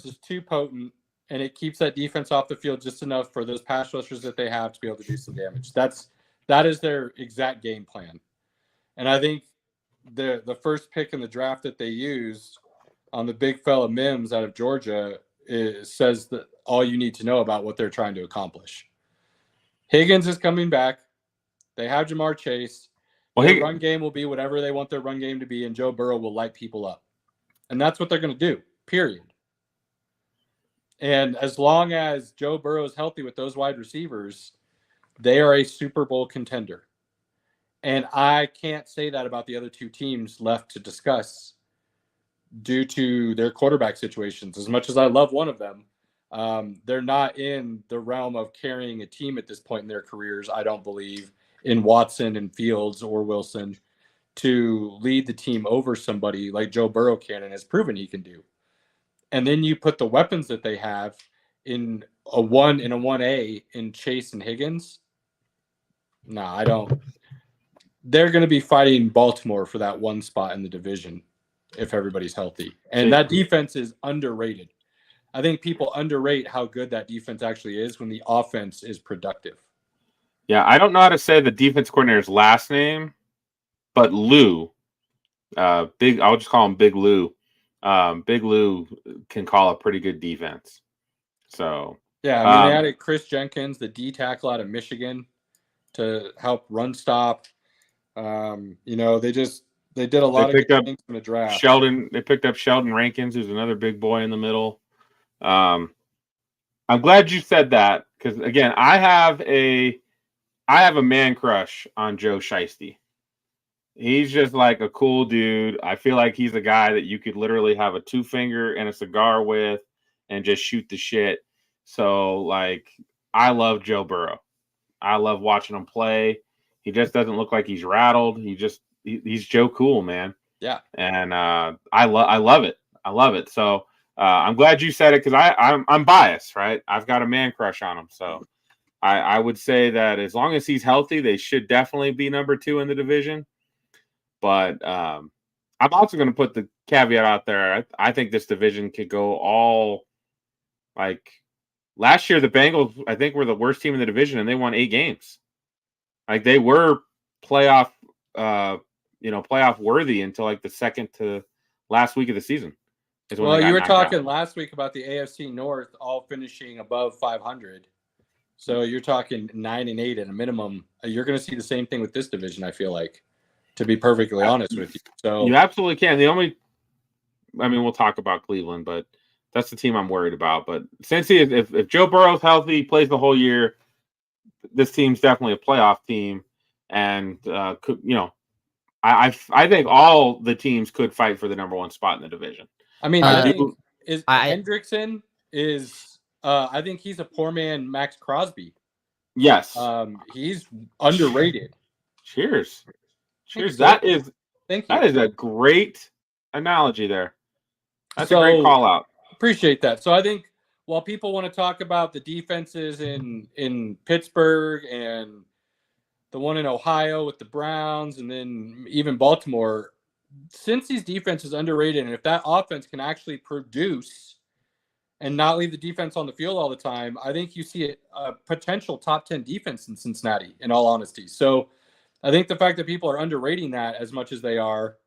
is too potent, and it keeps that defense off the field just enough for those pass rushers that they have to be able to do some damage. That is their exact game plan. And I think the first pick in the draft that they use on the big fella Mims out of Georgia says that all you need to know about what they're trying to accomplish. Higgins is coming back. They have Jamar Chase. Their run game will be whatever they want their run game to be, and Joe Burrow will light people up. And that's what they're going to do, period. And as long as Joe Burrow is healthy with those wide receivers, they are a Super Bowl contender. And I can't say that about the other two teams left to discuss due to their quarterback situations. As much as I love one of them, they're not in the realm of carrying a team at this point in their careers, I don't believe, in Watson and Fields or Wilson to lead the team over somebody like Joe Burrow can and has proven he can do. And then you put the weapons that they have in a 1A in Chase and Higgins. No, I don't. They're going to be fighting Baltimore for that one spot in the division if everybody's healthy. And that defense is underrated. I think people underrate how good that defense actually is when the offense is productive. Yeah, I don't know how to say the defense coordinator's last name, but Lou, I'll just call him Big Lou. Big Lou can call a pretty good defense. So yeah, I mean they added Chris Jenkins, the D tackle out of Michigan, to help run stop. They did a lot of good things in the draft. They picked up Sheldon Rankins, who's another big boy in the middle. I'm glad you said that because again, I have a man crush on Joe Shiesty. He's just like a cool dude. I feel like he's a guy that you could literally have a 2-finger and a cigar with and just shoot the shit. So, like, I love Joe Burrow. I love watching him play. He just doesn't look like he's rattled. He's Joe Cool, man. Yeah. And I love it. I love it. So I'm glad you said it because I'm biased, right? I've got a man crush on him. So I would say that as long as he's healthy, they should definitely be number 2 in the division. But I'm also going to put the caveat out there. I think this division could go all like last year. The Bengals, I think, were the worst team in the division, and they won 8 games. Like they were playoff worthy until like the second to last week of the season. Well, you were talking last week about the AFC North all finishing above 500. So you're talking 9-8 at a minimum. You're going to see the same thing with this division, I feel like, to be perfectly honest with you. So you absolutely can. We'll talk about Cleveland, but that's the team I'm worried about. But since if Joe Burrow's healthy, plays the whole year, this team's definitely a playoff team. And, I think all the teams could fight for the number 1 spot in the division. I mean, Hendrickson is I think he's a poor man Max Crosby. Yes. He's underrated. Cheers. That is a great analogy there. That's a great call out. Appreciate that. So I think while people want to talk about the defenses in Pittsburgh and the one in Ohio with the Browns and then even Baltimore, Cincy's defense is underrated. And if that offense can actually produce and not leave the defense on the field all the time, I think you see a potential top 10 defense in Cincinnati, in all honesty. So I think the fact that people are underrating that as much as they are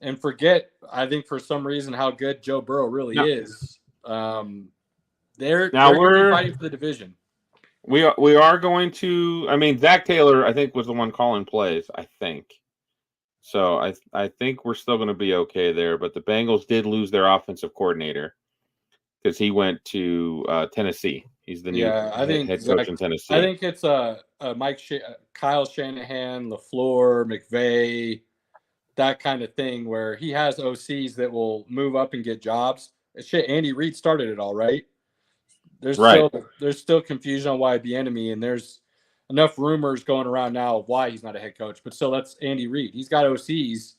and forget, I think for some reason, how good Joe Burrow really is. They're going to be fighting for the division. We are going to, Zach Taylor, I think, was the one calling plays, I think. So I think we're still going to be okay there. But the Bengals did lose their offensive coordinator because he went to Tennessee. He's the new head coach in Tennessee. I think it's Kyle Shanahan, LaFleur, McVay, that kind of thing where he has OCs that will move up and get jobs. Andy Reid started it all, right? There's still confusion on why Bieniemy, and there's enough rumors going around now of why he's not a head coach. But still, that's Andy Reid. He's got OCs,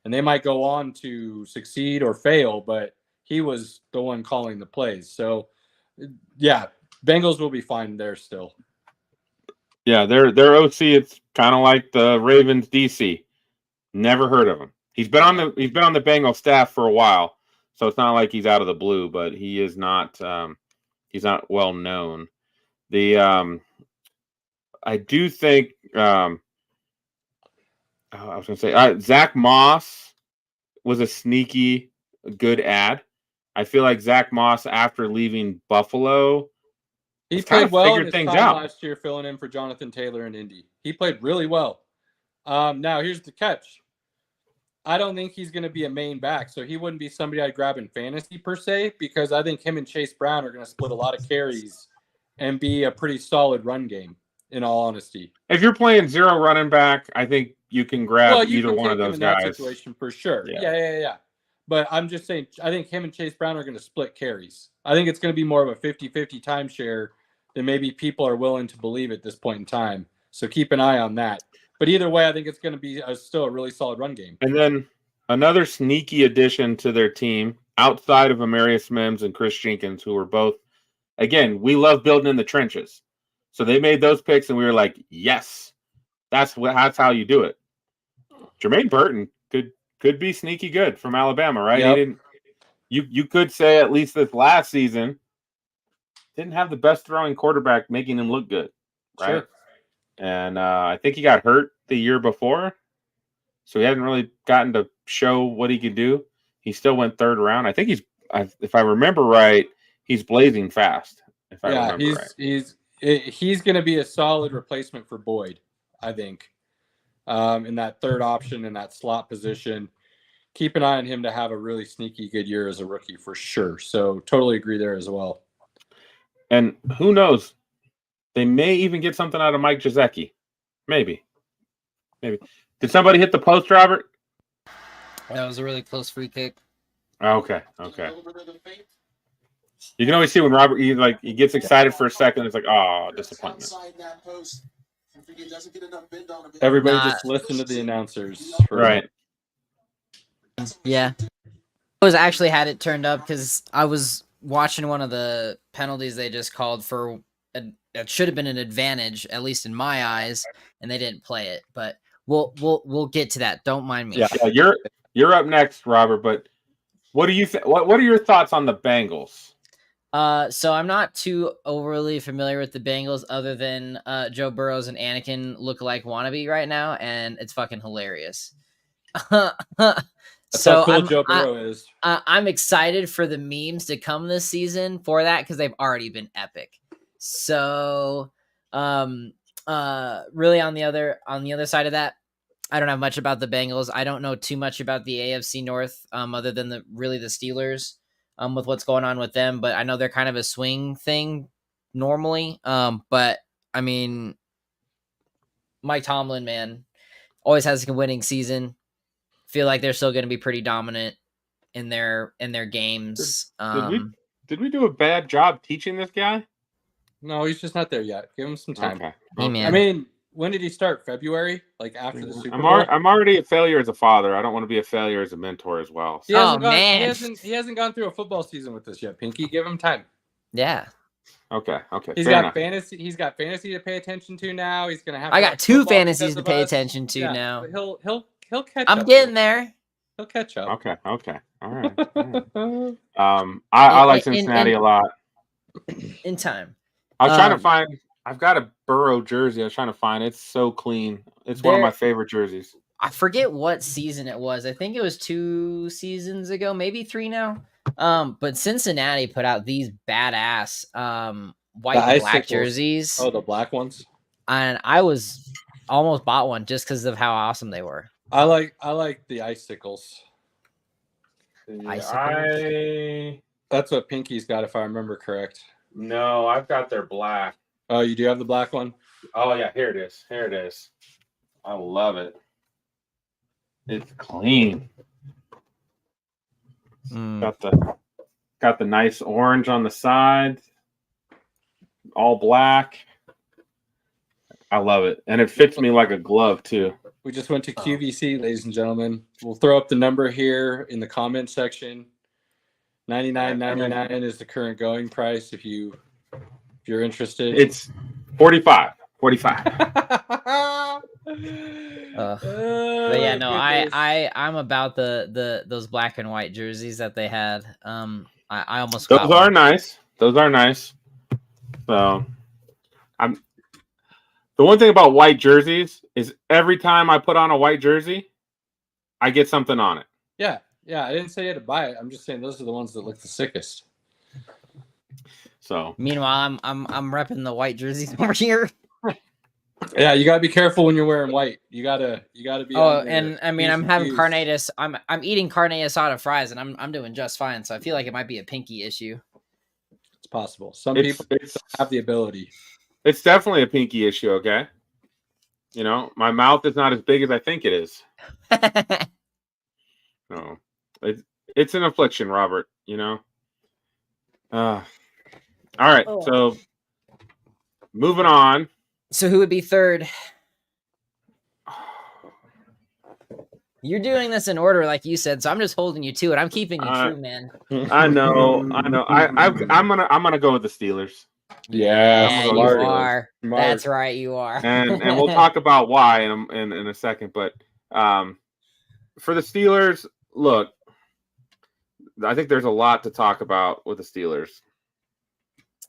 and they might go on to succeed or fail, but he was the one calling the plays. So, yeah, Bengals will be fine there still. Yeah, their OC, it's kind of like the Ravens DC. Never heard of him. He's been on the Bengals staff for a while, so it's not like he's out of the blue, but he is not he's not well known. I do think I was going to say Zach Moss was a sneaky good ad. I feel like Zach Moss, after leaving Buffalo, he played well in his things time out last year, filling in for Jonathan Taylor in Indy. He played really well. Now, here's the catch. I don't think he's going to be a main back, so he wouldn't be somebody I'd grab in fantasy per se, because I think him and Chase Brown are going to split a lot of carries and be a pretty solid run game, in all honesty. If you're playing zero running back, I think you can grab either one of those guys. That situation for sure. Yeah. But I'm just saying, I think him and Chase Brown are going to split carries. I think it's going to be more of a 50-50 timeshare than maybe people are willing to believe at this point in time. So keep an eye on that. But either way, I think it's going to be still a really solid run game. And then another sneaky addition to their team, outside of Amarius Mims and Chris Jenkins, who were both, again, we love building in the trenches. So they made those picks, and we were like, yes, that's how you do it. Jermaine Burton could be sneaky good from Alabama, right? Yep. You could say at least this last season didn't have the best throwing quarterback making him look good, right? Sure. And I think he got hurt the year before, so he hadn't really gotten to show what he could do. He still went third round. I think if I remember right, he's blazing fast. He's going to be a solid replacement for Boyd, I think, in that third option in that slot position. Keep an eye on him to have a really sneaky good year as a rookie for sure. So totally agree there as well. And who knows? They may even get something out of Mike Gesicki. Maybe. Did somebody hit the post, Robert? That was a really close free kick. Okay. You can always see when Robert he gets excited for a second. It's like, oh, disappointment. Everybody just listen to the announcers. Right. Yeah. I was actually had it turned up because I was watching one of the penalties they just called for. It should have been an advantage, at least in my eyes, and they didn't play it. But we'll get to that. Don't mind me. Yeah. You're up next, Robert. But what do you what are your thoughts on the Bengals? So I'm not too overly familiar with the Bengals, other than Joe Burrows and Anakin look like wannabe right now, and it's fucking hilarious. That's how cool Joe Burrow is. I'm excited for the memes to come this season for that, because they've already been epic. So, really on the other side of that, I don't have much about the Bengals. I don't know too much about the AFC North, other than the Steelers, with what's going on with them. But I know they're kind of a swing thing normally. But I mean, Mike Tomlin, man, always has a winning season. Feel like they're still going to be pretty dominant in their games. Did we do a bad job teaching this guy? No, he's just not there yet. Give him some time. Okay. Hey, man. I mean, when did he start? February? Like after the Super Bowl? I'm already a failure as a father. I don't want to be a failure as a mentor as well. So. He He hasn't gone through a football season with us yet, Pinky. Give him time. Yeah. Okay. He's got fantasy. He's got fantasy to pay attention to now. He's gonna have. I got two fantasies to pay attention to now. He'll catch up. I'm getting there. He'll catch up. Okay. All right. I like Cincinnati a lot. In time. I was trying to find. I've got a Burrow jersey. I was trying to find. It's so clean. It's one of my favorite jerseys. I forget what season it was. I think it was 2 seasons ago, maybe 3 now. But Cincinnati put out these badass white and black jerseys. Oh, the black ones. And I was almost bought one just because of how awesome they were. I like the icicles. That's what Pinky's got, if I remember correct. No, I've got their black. Oh, you do have the black one? Oh yeah, here it is. I love it. It's clean. Got the nice orange on the side. All black. I love it. And it fits me like a glove too. We just went to QVC, ladies and gentlemen. We'll throw up the number here in the comment section. $99.99 is the current going price if you're interested. It's $45. 45. But yeah, no, I'm about the those black and white jerseys that they had. I almost got Those are one. nice. Those are nice. So, the one thing about white jerseys is every time I put on a white jersey, I get something on it. Yeah. I didn't say you had to buy it. I'm just saying those are the ones that look the sickest. So, Meanwhile, I'm repping the white jerseys over here. Yeah, you gotta be careful when you're wearing white. You gotta be. Oh, and I mean, I'm having carnitas. I'm eating carne asada fries, and I'm doing just fine. So I feel like it might be a pinky issue. It's possible. Some people have the ability. It's definitely a pinky issue. Okay, you know, my mouth is not as big as I think it is. No, it's an affliction, Robert. You know. All right, so moving on. So who would be third? You're doing this in order, like you said, so I'm just holding you to it. I'm keeping you true, man. I know. I'm gonna go with the Steelers. Yeah, you are. Smart. That's right, you are. and we'll talk about why in a second. But for the Steelers, look, I think there's a lot to talk about with the Steelers,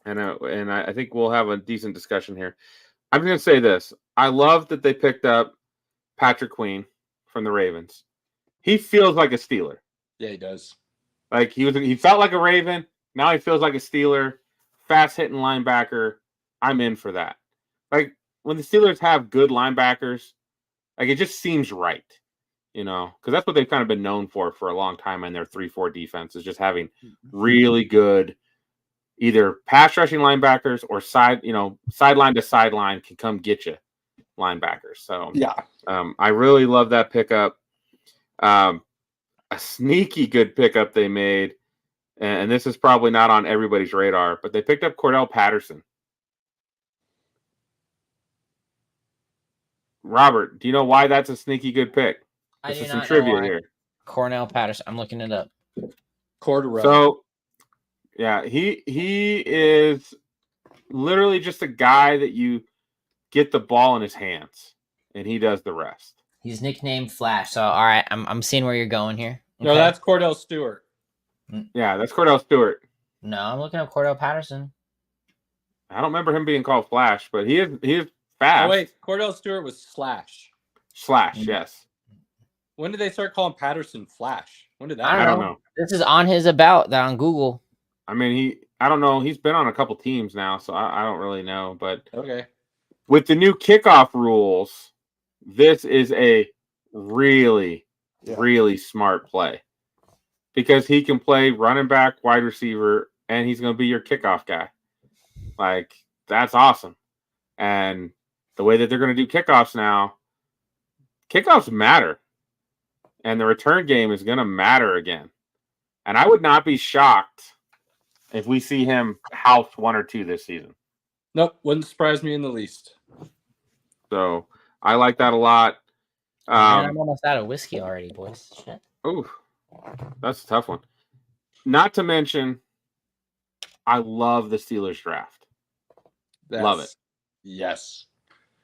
and I think we'll have a decent discussion here. I'm going to say this. I love that they picked up Patrick Queen from the Ravens. He feels like a Steeler. Yeah, he does. Like he felt like a Raven. Now he feels like a Steeler. Fast hitting linebacker. I'm in for that. Like when the Steelers have good linebackers, like it just seems right, you know, because that's what they've kind of been known for a long time in their 3-4 defense is just having really good either pass rushing linebackers or sideline to sideline can come get you linebackers. So yeah, I really love that pickup. A sneaky good pickup they made, and this is probably not on everybody's radar, but they picked up Cordell Patterson. Robert, do you know why that's a sneaky good pick? This is some trivia here. Cornell Patterson. I'm looking it up. Corduroy. So yeah, he is literally just a guy that you get the ball in his hands, and he does the rest. He's nicknamed Flash. So, all right, I'm seeing where you're going here. Okay. No, that's Cordell Stewart. Yeah, that's Cordell Stewart. No, I'm looking up Cordell Patterson. I don't remember him being called Flash, but he is fast. Oh, wait, Cordell Stewart was Slash. Slash, yes. When did they start calling Patterson Flash? When did that I don't know. This is on his about on Google. I mean, I don't know. He's been on a couple teams now, so I don't really know. But okay, with the new kickoff rules, this is a really, really smart play because he can play running back, wide receiver, and he's going to be your kickoff guy. Like, that's awesome. And the way that they're going to do kickoffs now, kickoffs matter. And the return game is going to matter again. And I would not be shocked if we see him house 1 or 2 this season. Nope, wouldn't surprise me in the least. So I like that a lot. Man, I'm almost out of whiskey already, boys. Shit. Ooh, that's a tough one. Not to mention, I love the Steelers draft. Love it. Yes.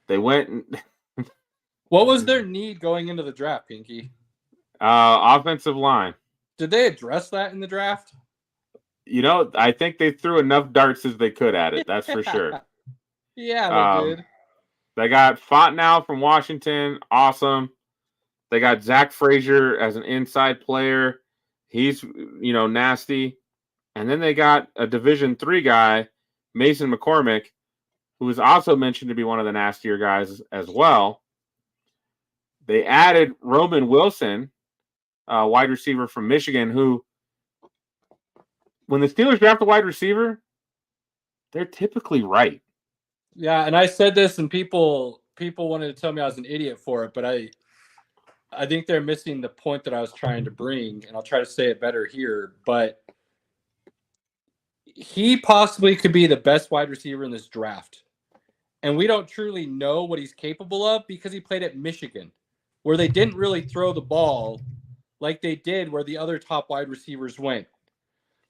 They went. And what was their need going into the draft, Pinky? Offensive line. Did they address that in the draft? You know, I think they threw enough darts as they could at it. That's for sure. Yeah, they did. They got Fontenot from Washington. Awesome. They got Zach Frazier as an inside player. He's, nasty. And then they got a Division III guy, Mason McCormick, who is also mentioned to be one of the nastier guys as well. They added Roman Wilson, wide receiver from Michigan, who, when the Steelers draft a wide receiver, they're typically right. Yeah, and I said this, and people wanted to tell me I was an idiot for it, but I think they're missing the point that I was trying to bring, and I'll try to say it better here. But he possibly could be the best wide receiver in this draft, and we don't truly know what he's capable of because he played at Michigan, where they didn't really throw the ball like they did where the other top wide receivers went.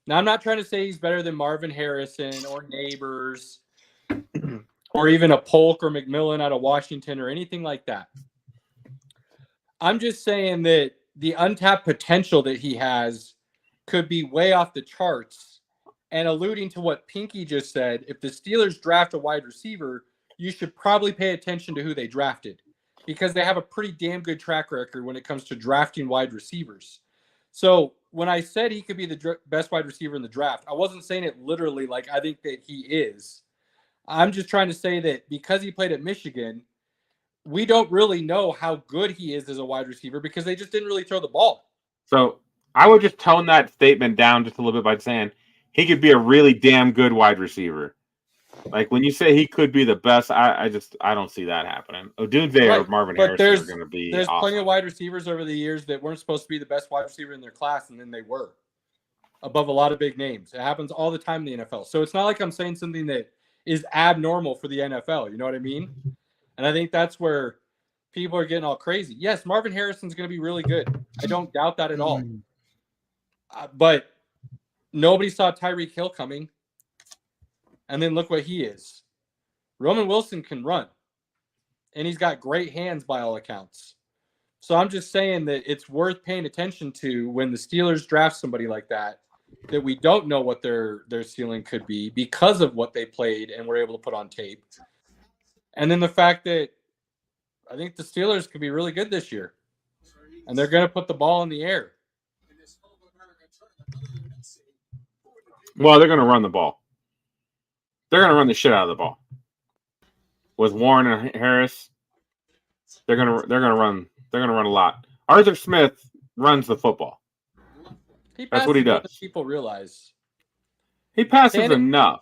Now, I'm not trying to say he's better than Marvin Harrison or Neighbors or even a Polk or McMillan out of Washington or anything like that. I'm just saying that the untapped potential that he has could be way off the charts. And alluding to what Pinky just said, if the Steelers draft a wide receiver, you should probably pay attention to who they drafted, because they have a pretty damn good track record when it comes to drafting wide receivers. So when I said he could be the best wide receiver in the draft, I wasn't saying it literally like I think that he is. I'm just trying to say that because he played at Michigan, we don't really know how good he is as a wide receiver because they just didn't really throw the ball. So I would just tone that statement down just a little bit by saying he could be a really damn good wide receiver. Like when you say he could be the best, I don't see that happening. Odunze or Marvin Harrison are going to be There's awesome. plenty of wide receivers over the years that weren't supposed to be the best wide receiver in their class, and then they were above a lot of big names. It happens all the time in the NFL. So it's not like I'm saying something that is abnormal for the NFL. You know what I mean? And I think that's where people are getting all crazy. Yes, Marvin Harrison's going to be really good. I don't doubt that at all. But nobody saw Tyreek Hill coming. And then look what he is. Roman Wilson can run. And he's got great hands by all accounts. So I'm just saying that it's worth paying attention to when the Steelers draft somebody like that we don't know what their ceiling could be because of what they played and were able to put on tape. And then the fact that I think the Steelers could be really good this year. And they're going to put the ball in the air. Well, they're going to run the ball. They're going to run the shit out of the ball. With Warren and Harris, they're going to run a lot. Arthur Smith runs the football. That's what he does. People realize. He passes enough.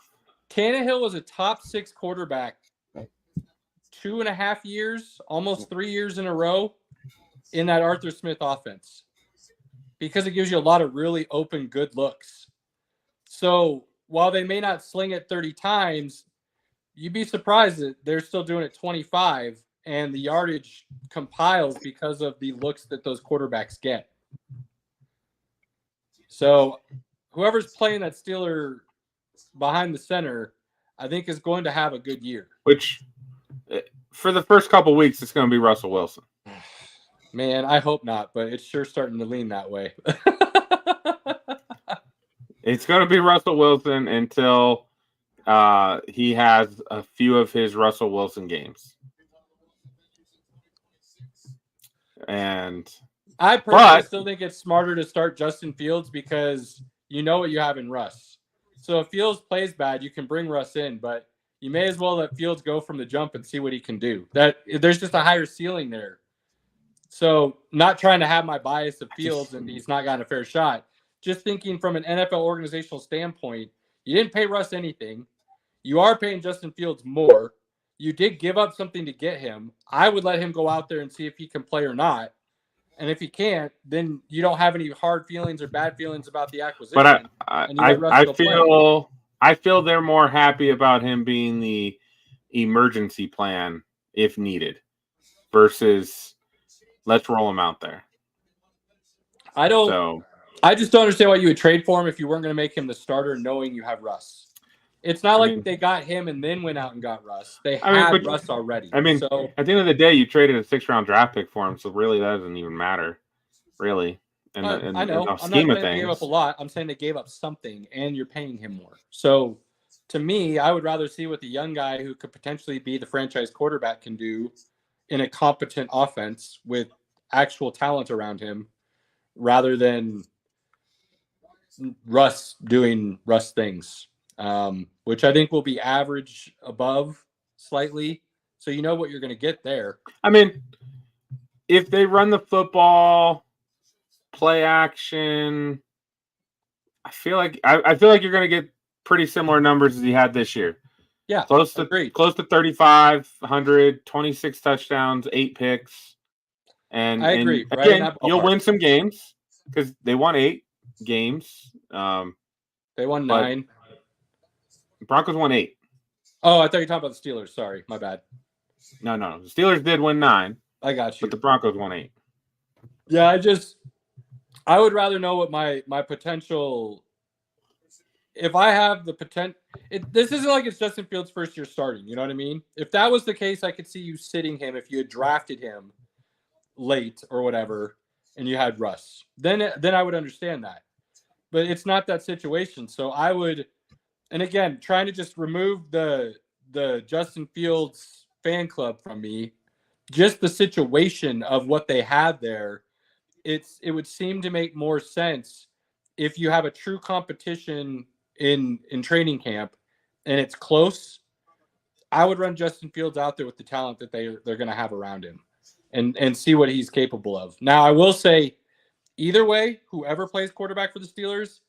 Tannehill was a top 6 quarterback 2.5 years, almost 3 years in a row in that Arthur Smith offense, because it gives you a lot of really open, good looks. So while they may not sling it 30 times, you'd be surprised that they're still doing it 25, and the yardage compiles because of the looks that those quarterbacks get. So whoever's playing that Steeler behind the center, I think is going to have a good year. Which, for the first couple of weeks, it's going to be Russell Wilson. Man, I hope not, but it's sure starting to lean that way. It's going to be Russell Wilson until he has a few of his Russell Wilson games. And I personally still think it's smarter to start Justin Fields because you know what you have in Russ. So if Fields plays bad, you can bring Russ in, but you may as well let Fields go from the jump and see what he can do. There's just a higher ceiling there. So not trying to have my bias of Fields and he's not gotten a fair shot. Just thinking from an NFL organizational standpoint, you didn't pay Russ anything. You are paying Justin Fields more. You did give up something to get him. I would let him go out there and see if he can play or not. And if he can't, then you don't have any hard feelings or bad feelings about the acquisition. But I feel they're more happy about him being the emergency plan if needed versus let's roll him out there. I just don't understand why you would trade for him if you weren't going to make him the starter knowing you have Russ. It's not like they got him and then went out and got Russ. They had Russ already. I mean, so, at the end of the day, you traded a 6th-round draft pick for him, so really that doesn't even matter, really. I know. I'm not saying they gave up a lot. I'm saying they gave up something, and you're paying him more. So, to me, I would rather see what the young guy who could potentially be the franchise quarterback can do in a competent offense with actual talent around him rather than Russ doing Russ things. Which I think will be average above slightly. So you know what you're going to get there. I mean, if they run the football, play action, I feel like you're going to get pretty similar numbers as he had this year. Yeah, close to 3,500, 26 touchdowns, 8 picks. And I agree. And again, you'll win some games because they won 8 games. They won 9. Broncos won 8. Oh, I thought you were talking about the Steelers. Sorry, my bad. No. The Steelers did win 9. I got you. But the Broncos won 8. Yeah, I would rather know what my potential if I have the potential, this isn't like it's Justin Fields' first year starting. You know what I mean? If that was the case, I could see you sitting him if you had drafted him late or whatever, and you had Russ. Then I would understand that. But it's not that situation. So I would, and again, trying to just remove the Justin Fields fan club from me, just the situation of what they had there. It would seem to make more sense if you have a true competition in training camp and it's close. I would run Justin Fields out there with the talent that they're going to have around him and see what he's capable of. Now, I will say, either way, whoever plays quarterback for the Steelers,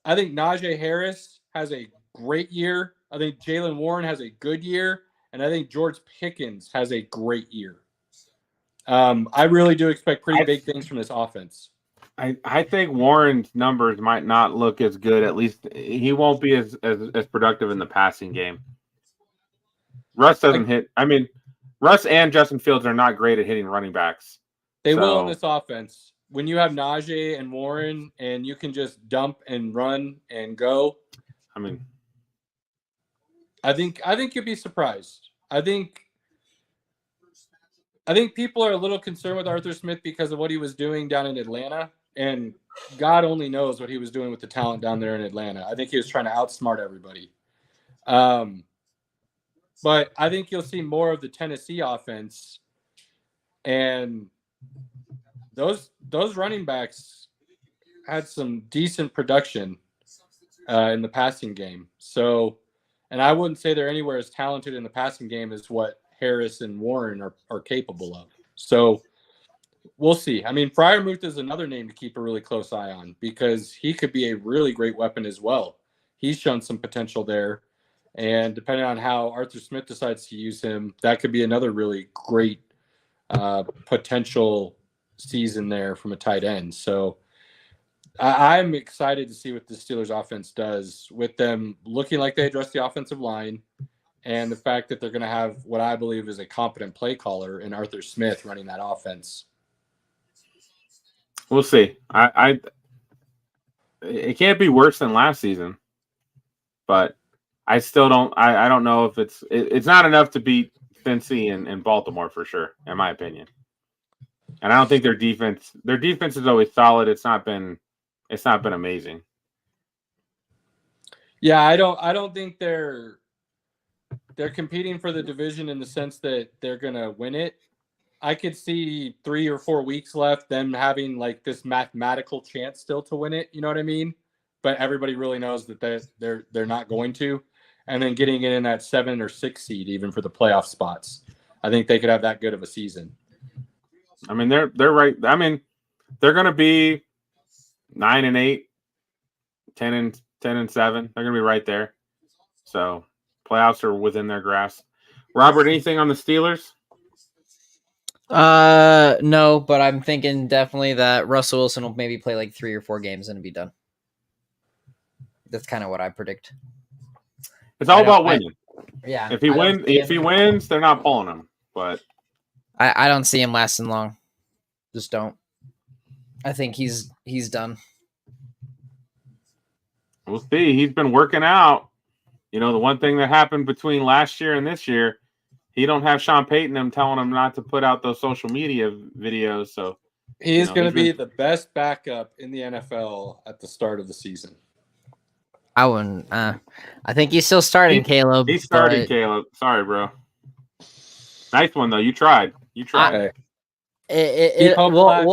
I think Najee Harris has a great year. I think Jalen Warren has a good year. And I think George Pickens has a great year. I really do expect pretty big things from this offense. I think Warren's numbers might not look as good. At least he won't be as productive in the passing game. Russ doesn't hit. I mean, Russ and Justin Fields are not great at hitting running backs. They will in this offense. When you have Najee and Warren and you can just dump and run and go. I mean, I think you'd be surprised. I think people are a little concerned with Arthur Smith because of what he was doing down in Atlanta, and God only knows what he was doing with the talent down there in Atlanta. I think he was trying to outsmart everybody. But I think you'll see more of the Tennessee offense, and those running backs had some decent production in the passing game. So, and I wouldn't say they're anywhere as talented in the passing game as what Harris and Warren are capable of. So we'll see. I mean, Freiermuth is another name to keep a really close eye on because he could be a really great weapon as well. He's shown some potential there. And depending on how Arthur Smith decides to use him, that could be another really great potential season there from a tight end. So I'm excited to see what the Steelers offense does with them looking like they address the offensive line and the fact that they're going to have what I believe is a competent play caller in Arthur Smith running that offense. We'll see. It can't be worse than last season, but I still don't. I don't know if it's not enough to beat Cincy and Baltimore for sure, in my opinion. And I don't think their defense is always solid. It's not been amazing. Yeah, I don't think they're competing for the division in the sense that they're going to win it. I could see 3 or 4 weeks left, them having like this mathematical chance still to win it. You know what I mean? But everybody really knows that they're not going to. And then getting it in that 7 or 6 seed, even for the playoff spots. I think they could have that good of a season. I mean, they're right. I mean, they're going to be 9-8, 10-7. They're going to be right there. So playoffs are within their grasp. Robert, anything on the Steelers? No, but I'm thinking definitely that Russell Wilson will maybe play like 3 or 4 games and be done. That's kind of what I predict. It's all about winning. Yeah. If he wins, they're not pulling him. But I don't see him lasting long. Just don't. I think he's done. We'll see. He's been working out. You know, the one thing that happened between last year and this year, he don't have Sean Payton telling him not to put out those social media videos. So he is going to be the best backup in the NFL at the start of the season. I wouldn't. I think he's still starting, Caleb. He's starting, Caleb. Sorry, bro. Nice one though. You tried. We'll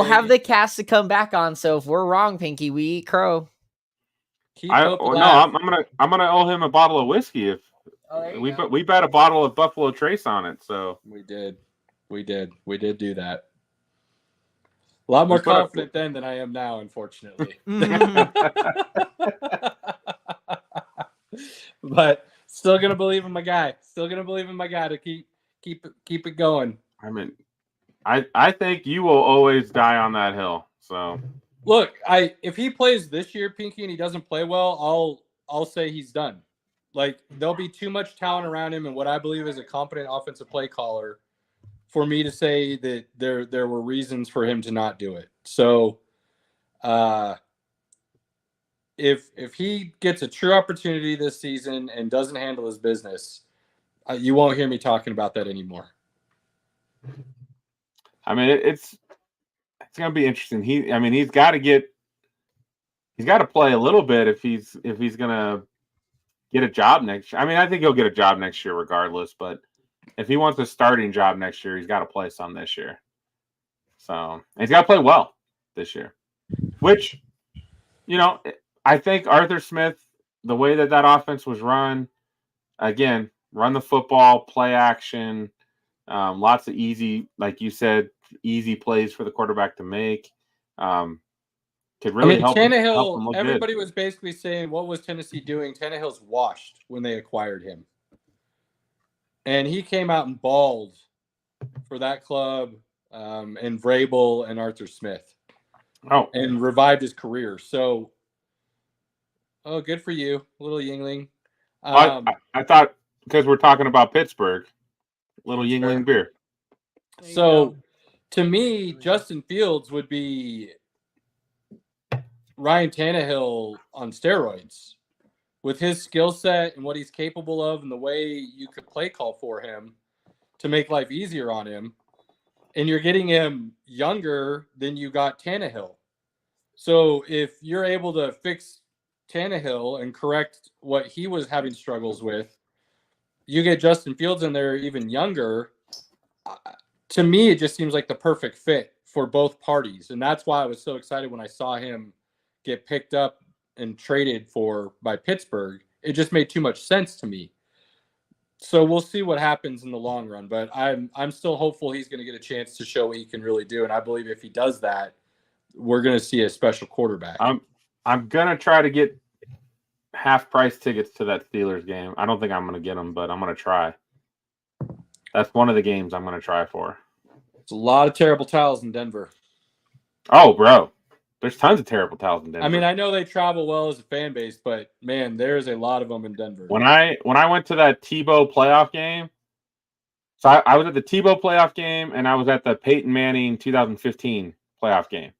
have the cast to come back on. So if we're wrong, Pinky, we eat crow. I'm gonna owe him a bottle of whiskey if we bet a bottle of Buffalo Trace on it. So we did do that. A lot more confident then than I am now, unfortunately. But still gonna believe in my guy. To keep it going. I mean, I think you will always die on that hill. So look, if he plays this year, Pinky, and he doesn't play well, I'll say he's done. Like, there'll be too much talent around him and what I believe is a competent offensive play caller for me to say that there were reasons for him to not do it. So if he gets a true opportunity this season and doesn't handle his business, you won't hear me talking about that anymore. I mean, it's going to be interesting. He's got to play a little bit if he's going to get a job next year. I mean, I think he'll get a job next year regardless, but if he wants a starting job next year, he's got to play some this year. So he's got to play well this year, which, I think Arthur Smith, the way that offense was run, again, run the football, play action, lots of easy, like you said, easy plays for the quarterback to make. Could really help Tannehill, him look everybody good. was basically saying, what was Tennessee doing? Tannehill's washed when they acquired him. And he came out and balled for that club and Vrabel and Arthur Smith. Oh. And revived his career. So, good for you, little Yingling. I thought, because we're talking about Pittsburgh, little Yingling beer. So, to me, Justin Fields would be Ryan Tannehill on steroids with his skill set and what he's capable of and the way you could play call for him to make life easier on him. And you're getting him younger than you got Tannehill. So if you're able to fix Tannehill and correct what he was having struggles with, you get Justin Fields in there even younger. To me, it just seems like the perfect fit for both parties. And that's why I was so excited when I saw him get picked up and traded for by Pittsburgh. It just made too much sense to me. So we'll see what happens in the long run, but I'm still hopeful he's going to get a chance to show what he can really do. And I believe if he does that, we're going to see a special quarterback. I'm going to try to get half price tickets to that Steelers game. I don't think I'm going to get them, but I'm going to try. That's one of the games I'm going to try for. It's a lot of terrible towels in Denver. Oh, bro. There's tons of terrible towels in Denver. I mean, I know they travel well as a fan base, but man, there's a lot of them in Denver. When I went to that Tebow playoff game, so I was at the Tebow playoff game and I was at the Peyton Manning 2015 playoff game.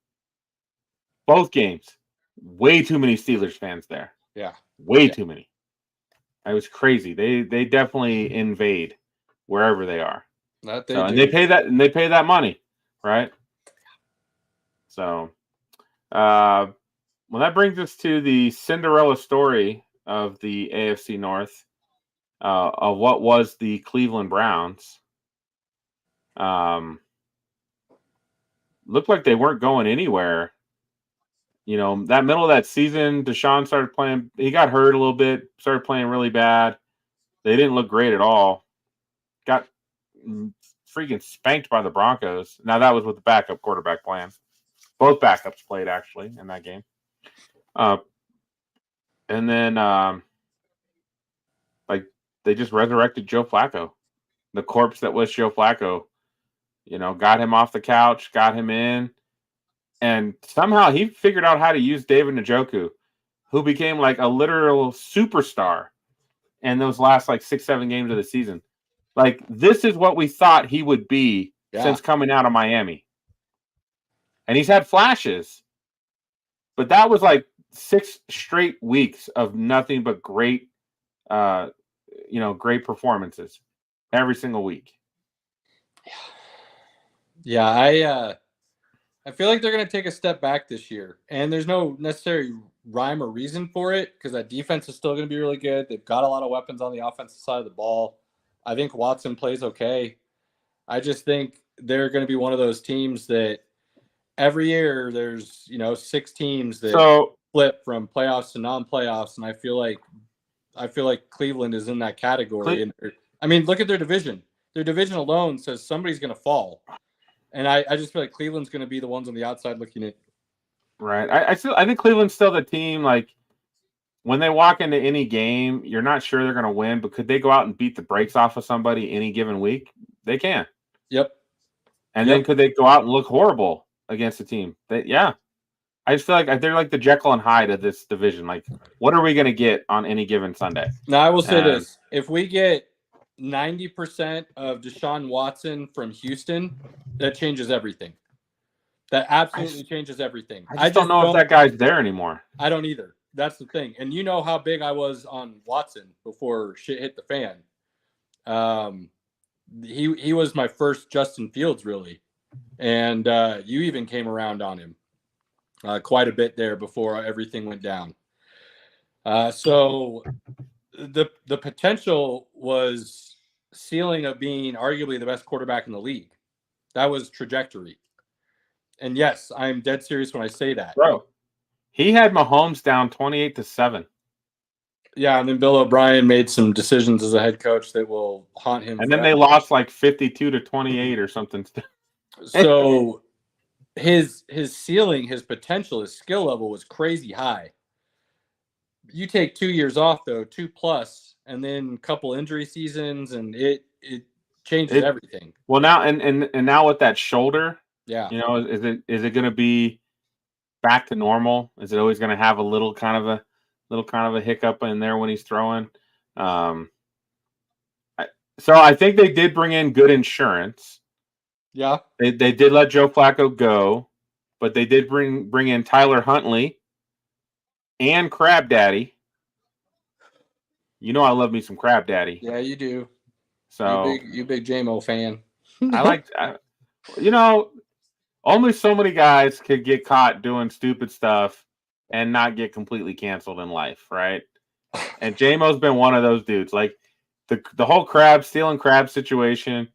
Both games, way too many Steelers fans there. Yeah, way too many. It was crazy. They definitely invade wherever they are. And they pay that money, right? So. Well, that brings us to the Cinderella story of the AFC North, of what was the Cleveland Browns. Looked like they weren't going anywhere. That middle of that season, Deshaun started playing. He got hurt a little bit, started playing really bad. They didn't look great at all. Got freaking spanked by the Broncos. Now, that was with the backup quarterback plan. Both backups played, actually, in that game. And then, they just resurrected Joe Flacco. The corpse that was Joe Flacco. Got him off the couch, got him in. And somehow he figured out how to use David Njoku, who became like a literal superstar in those last 6-7 games of the season. This is what we thought he would be since coming out of Miami. And he's had flashes, but that was 6 straight weeks of nothing but great, great performances every single week. Yeah, I feel like they're going to take a step back this year, and there's no necessary rhyme or reason for it because that defense is still going to be really good. They've got a lot of weapons on the offensive side of the ball. I think Watson plays okay. I just think they're going to be one of those teams that every year there's 6 teams that flip from playoffs to non-playoffs, and I feel like Cleveland is in that category. And look at their division. Their division alone says somebody's going to fall, and I just feel like Cleveland's going to be the ones on the outside looking in. Right. I think Cleveland's still the team. When they walk into any game, you're not sure they're going to win, but could they go out and beat the brakes off of somebody any given week? They can. Yep. And then could they go out and look horrible against a team? I just feel like they're like the Jekyll and Hyde of this division. What are we going to get on any given Sunday? Now, I will say this. If we get 90% of Deshaun Watson from Houston, that changes everything. That absolutely changes everything. I just don't know if that guy's there anymore. I don't either. That's the thing. And you know how big I was on Watson before shit hit the fan. He was my first Justin Fields, really. And you even came around on him quite a bit there before everything went down. So the potential was ceiling of being arguably the best quarterback in the league. That was trajectory. And yes, I'm dead serious when I say that. Bro, he had Mahomes down 28-7. Yeah, and then Bill O'Brien made some decisions as a head coach that will haunt him. And then they lost like 52-28 or something. So his ceiling, his potential, his skill level was crazy high. You take 2 years off though, 2+, and then a couple injury seasons, and it changes everything. Well, now and now with that shoulder, yeah, you know, is it going to be back to normal? Is it always going to have a little kind of a hiccup in there when he's throwing? So I think they did bring in good insurance. Yeah, they did let Joe Flacco go, but they did bring in Tyler Huntley and Crab Daddy. You know I love me some Crab Daddy. Yeah, you do. So you big J-Mo fan. I like, only so many guys could get caught doing stupid stuff and not get completely canceled in life, right? And J-Mo's been one of those dudes. Like the whole stealing crab situation,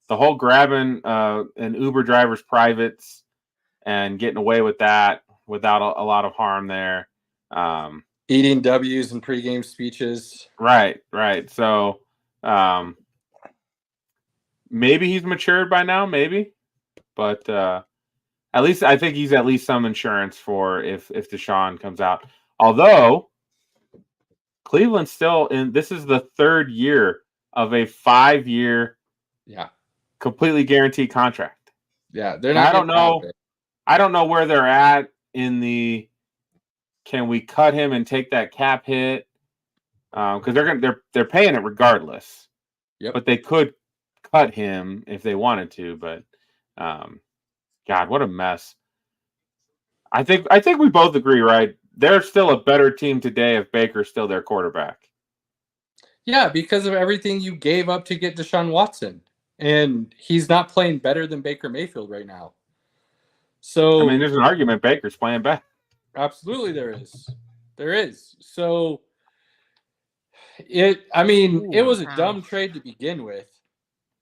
the whole grabbing an Uber driver's privates and getting away with that without a lot of harm there. Eating W's in pregame speeches. Right. So maybe he's matured by now, maybe. But at least I think he's at least some insurance for if Deshaun comes out. Although Cleveland's still in, this is the third year of a 5-year, completely guaranteed contract. Yeah, they're not. I don't know where they're at in the. Can we cut him and take that cap hit? Because they're paying it regardless. Yep. But they could cut him if they wanted to. But God, what a mess! I think we both agree, right? They're still a better team today if Baker's still their quarterback. Yeah, because of everything you gave up to get Deshaun Watson, and he's not playing better than Baker Mayfield right now. So I mean, there's an argument Baker's playing better. Absolutely, there is. So it was a dumb trade to begin with.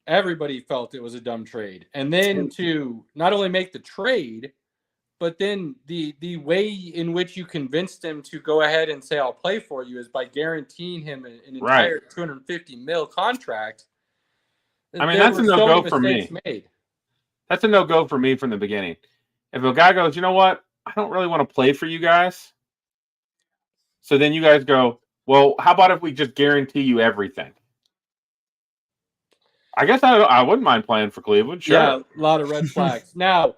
Everybody felt it was a dumb trade, and then to not only make the trade, but then the way in which you convinced him to go ahead and say I'll play for you is by guaranteeing him an entire $250 million contract. I mean, that's a no-go for me. That's a no-go for me from the beginning. If a guy goes, you know what? I don't really want to play for you guys. So then you guys go, well, how about if we just guarantee you everything? I guess I wouldn't mind playing for Cleveland. Sure. Yeah, a lot of red flags. Now,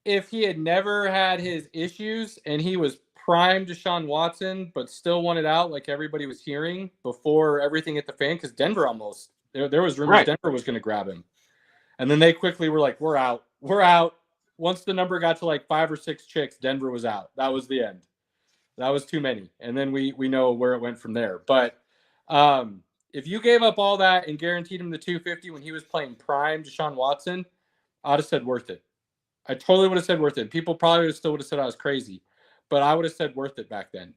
if he had never had his issues and he was prime Deshaun Watson, but still wanted out like everybody was hearing before everything hit the fan, because Denver almost, there was rumors Denver was going to grab him. And then they quickly were like, we're out. Once the number got to like 5 or 6 chicks, Denver was out. That was the end. That was too many. And then we know where it went from there. But if you gave up all that and guaranteed him the $250 when he was playing prime Deshaun Watson, I'd have said worth it. I totally would have said worth it. People probably still would have said I was crazy, but I would have said worth it back then.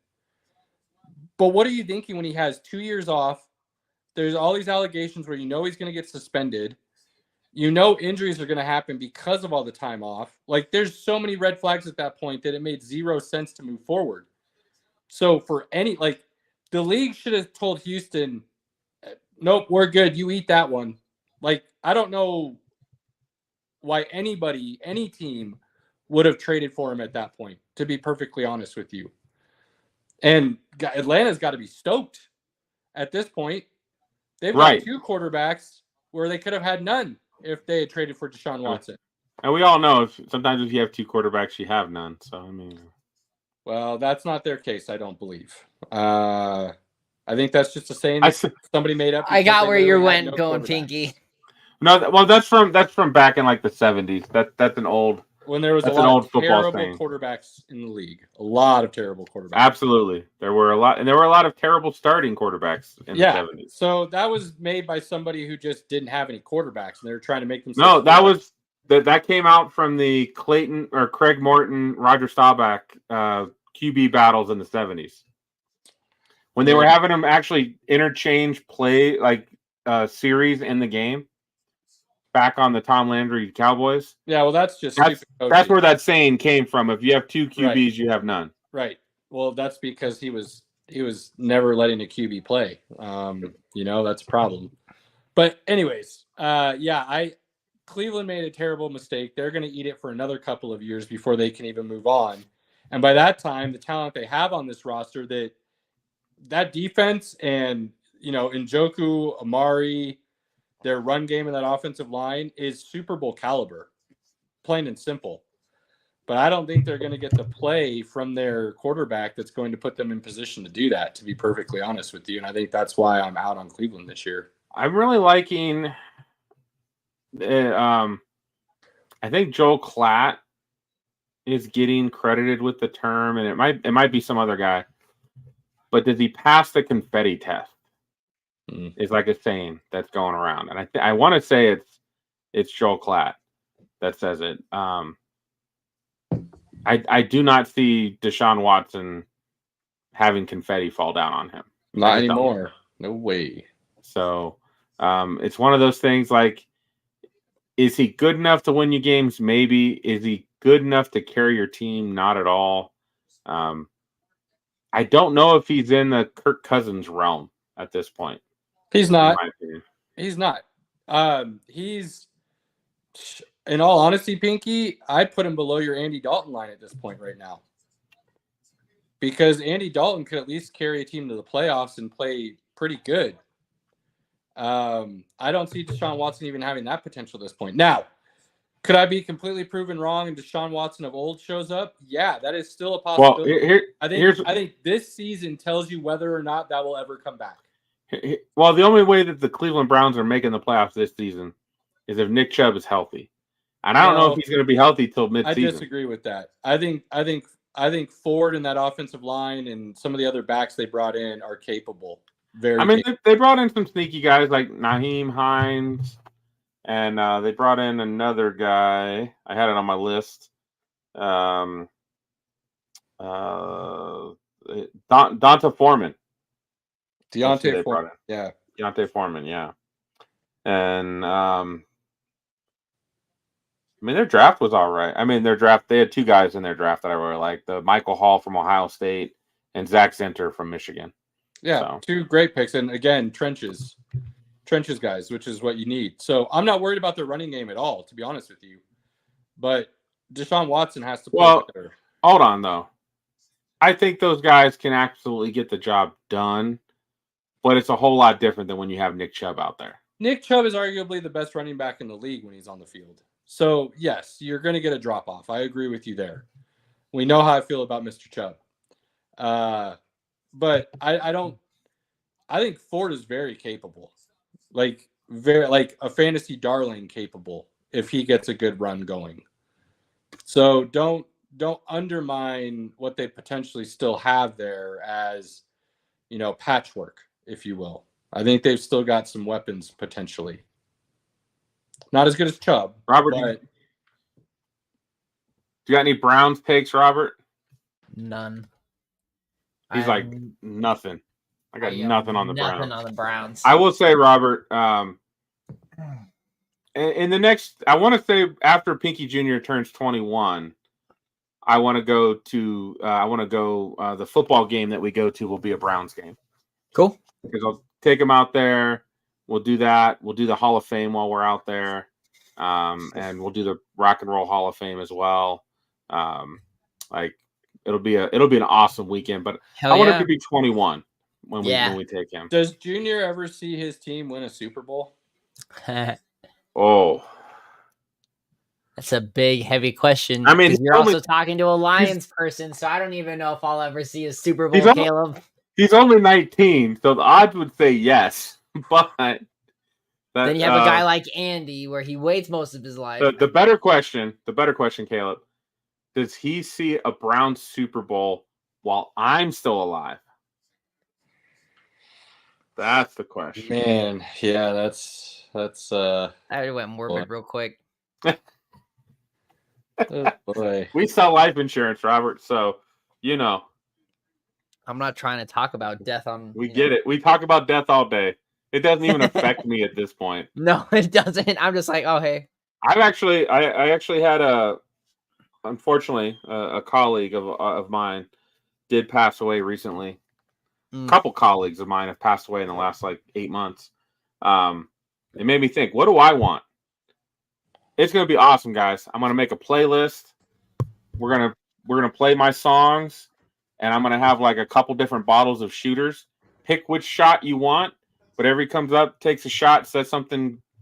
But what are you thinking when he has 2 years off? There's all these allegations where you know he's going to get suspended. You know injuries are going to happen because of all the time off. Like, there's so many red flags at that point that it made zero sense to move forward. So for the league should have told Houston, nope, we're good. You eat that one. Like, I don't know why any team would have traded for him at that point, to be perfectly honest with you. And Atlanta's got to be stoked at this point. They've got 2 quarterbacks where they could have had none if they had traded for Deshaun Watson. And we all know sometimes if you have 2 quarterbacks, you have none. So, I mean. Well, that's not their case, I don't believe. I think that's just a saying that somebody made up. I got where you went going, Pinky. No, well, that's from back in like the 70s. That's an old when there was That's a an lot old of football terrible saying. quarterbacks in the league. A lot of terrible quarterbacks. Absolutely. There were a lot of terrible starting quarterbacks in the 70s. So that was made by somebody who just didn't have any quarterbacks, and they were trying to make No, themselves. that came out from the Clayton or Craig Morton, Roger Staubach QB battles in the 70s. When they were having them actually interchange play like series in the game back on the Tom Landry Cowboys. Yeah, well, that's where that saying came from. If you have two QBs, Right. you have none. Right. Well, that's because he was never letting a QB play. That's a problem. But anyways, Cleveland made a terrible mistake. They're going to eat it for another couple of years before they can even move on. And by that time, the talent they have on this roster, that defense and, Njoku, Amari, their run game and that offensive line is Super Bowl caliber, plain and simple. But I don't think they're going to get the play from their quarterback that's going to put them in position to do that, to be perfectly honest with you. And I think that's why I'm out on Cleveland this year. I'm really liking I think Joel Klatt is getting credited with the term, and it might be some other guy. But does he pass the confetti test? Is like a saying that's going around. And I want to say it's Joel Klatt that says it. I do not see Deshaun Watson having confetti fall down on him. Not anymore. No way. So it's one of those things like, is he good enough to win you games? Maybe. Is he good enough to carry your team? Not at all. I don't know if he's in the Kirk Cousins realm at this point. He's not. He's not. He's, in all honesty, Pinky, I'd put him below your Andy Dalton line at this point right now. Because Andy Dalton could at least carry a team to the playoffs and play pretty good. I don't see Deshaun Watson even having that potential at this point. Now, could I be completely proven wrong and Deshaun Watson of old shows up? Yeah, that is still a possibility. Well, I think this season tells you whether or not that will ever come back. Well, the only way that the Cleveland Browns are making the playoffs this season is if Nick Chubb is healthy. And I don't know if he's going to be healthy till midseason. I disagree with that. I think Ford and that offensive line and some of the other backs they brought in are capable. They brought in some sneaky guys like Naheem Hines, and they brought in another guy. I had it on my list. Donta Foreman. Deontay Foreman. Yeah. Deontay Foreman, yeah. And their draft was all right. They had two guys in their draft that I really liked. The Michael Hall from Ohio State and Zach Zinter from Michigan. Yeah, two great picks. And again, trenches guys, which is what you need. So I'm not worried about their running game at all, to be honest with you. But Deshaun Watson has to play better. Hold on, though. I think those guys can absolutely get the job done, but it's a whole lot different than when you have Nick Chubb out there. Nick Chubb is arguably the best running back in the league when he's on the field. So, yes, you're going to get a drop-off. I agree with you there. We know how I feel about Mr. Chubb. But I think Ford is very capable. Like a fantasy darling capable if he gets a good run going. So don't undermine what they potentially still have there as, patchwork, if you will. I think they've still got some weapons potentially. Not as good as Chubb. Robert, but... do you got any Browns takes, Robert? None. He's like, nothing. I got nothing on the Browns. Nothing on the Browns. I will say, Robert, in the next, I want to say after Pinky Jr. turns 21, I want to go to, the football game that we go to will be a Browns game. Cool. Because I'll take him out there. We'll do that. We'll do the Hall of Fame while we're out there. And we'll do the Rock and Roll Hall of Fame as well. It'll be an awesome weekend, but I want him to be 21 when we take him. Does Junior ever see his team win a Super Bowl? Oh, that's a big, heavy question. You're also talking to a Lions person, so I don't even know if I'll ever see a Super Bowl, Caleb. He's only 19, so the odds would say yes, but Then you have a guy like Andy where he waits most of his life. The better question, Caleb. Does he see a Browns Super Bowl while I'm still alive? That's the question. Man, yeah, that's I went morbid real quick. oh boy. We sell life insurance, Robert, so you know. I'm not trying to talk about death on. We get it. We talk about death all day. It doesn't even affect me at this point. No, it doesn't. I'm just like, oh hey. I actually had unfortunately a colleague of mine did pass away recently. A couple colleagues of mine have passed away in the last like 8 months. It made me think, what do I want? It's gonna be awesome, guys. I'm gonna make a playlist. We're gonna play my songs, and I'm gonna have like a couple different bottles of shooters. Pick which shot you want. Whatever comes up, takes a shot,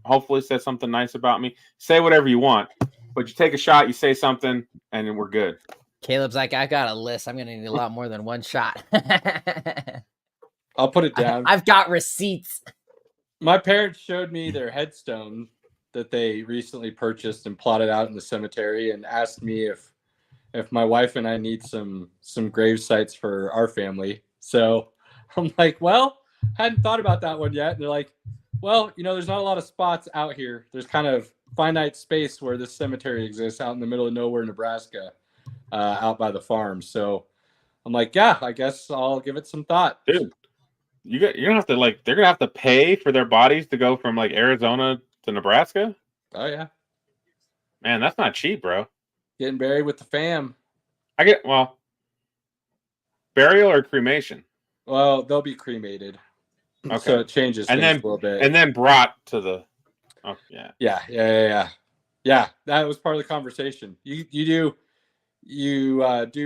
hopefully says something nice about me. Say whatever you want, but you take a shot, you say something, and then we're good. Caleb's like, I got a list. I'm going to need a lot more than one shot. I'll put it down. I've got receipts. My parents showed me their headstone that they recently purchased and plotted out in the cemetery, and asked me if my wife and I need some grave sites for our family. So I'm like, well, hadn't thought about that one yet. And they're like, well, there's not a lot of spots out here. There's kind of finite space where this cemetery exists out in the middle of nowhere, Nebraska, out by the farm. So I'm like, yeah, I guess I'll give it some thought. Dude, you're gonna have to they're gonna have to pay for their bodies to go from like Arizona to Nebraska. Oh yeah, man, that's not cheap, bro. Getting buried with the fam. Burial or cremation? Well, they'll be cremated. Okay. So it changes things a little bit. And then brought to the Yeah. That was part of the conversation. You do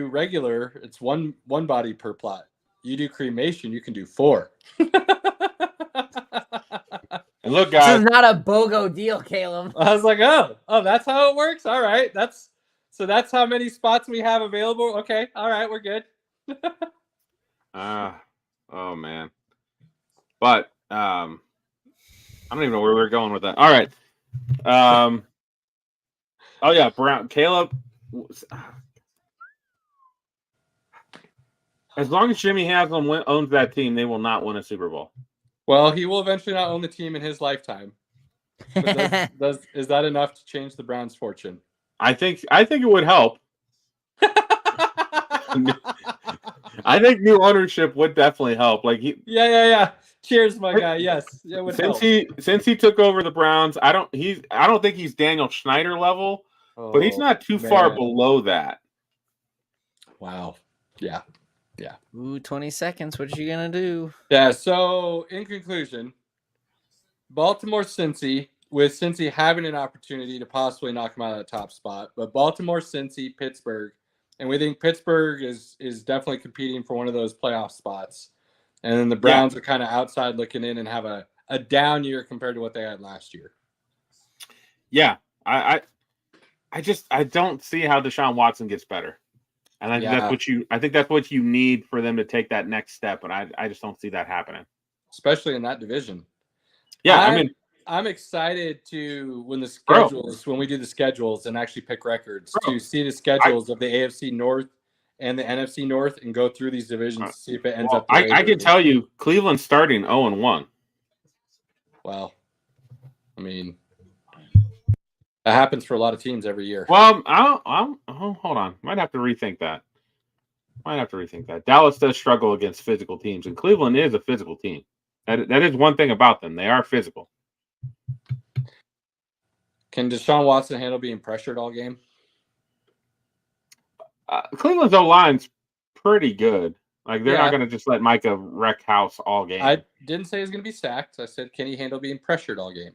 regular, it's one body per plot. You do cremation, you can do 4. And look, guys, this is not a BOGO deal, Caleb. I was like, oh, that's how it works. All right, that's how many spots we have available. Okay, all right, we're good. Oh man. But I don't even know where we're going with that. All right. Oh yeah, Caleb. As long as Jimmy Haslam owns that team, they will not win a Super Bowl. Well, he will eventually not own the team in his lifetime. Is that enough to change the Browns' fortune? I think it would help. I think new ownership would definitely help. Yeah. Cheers, my guy. Yes, it would help. Since he took over the Browns, I don't think he's Daniel Schneider level, but he's not too far below that. Wow. Yeah. Ooh, 20 seconds. What are you gonna do? Yeah. So, in conclusion, Baltimore, Cincy, with Cincy having an opportunity to possibly knock him out of the top spot, but Baltimore, Cincy, Pittsburgh, and we think Pittsburgh is definitely competing for one of those playoff spots. And then the Browns are kind of outside looking in and have a down year compared to what they had last year. Yeah, I don't see how Deshaun Watson gets better. And I think that's what you need for them to take that next step. But I just don't see that happening, especially in that division. Yeah, I'm excited to when we do the schedules and actually pick records to see the schedules of the AFC North and the NFC North and go through these divisions to see if it ends up. I can tell you, Cleveland's starting 0-1. Well, I mean, that happens for a lot of teams every year. Well, hold on. Might have to rethink that. Dallas does struggle against physical teams, and Cleveland is a physical team. That is one thing about them. They are physical. Can Deshaun Watson handle being pressured all game? Cleveland's O-line's pretty good. Like, they're not going to just let Micah wreck house all game. I didn't say he's going to be sacked. I said, can he handle being pressured all game?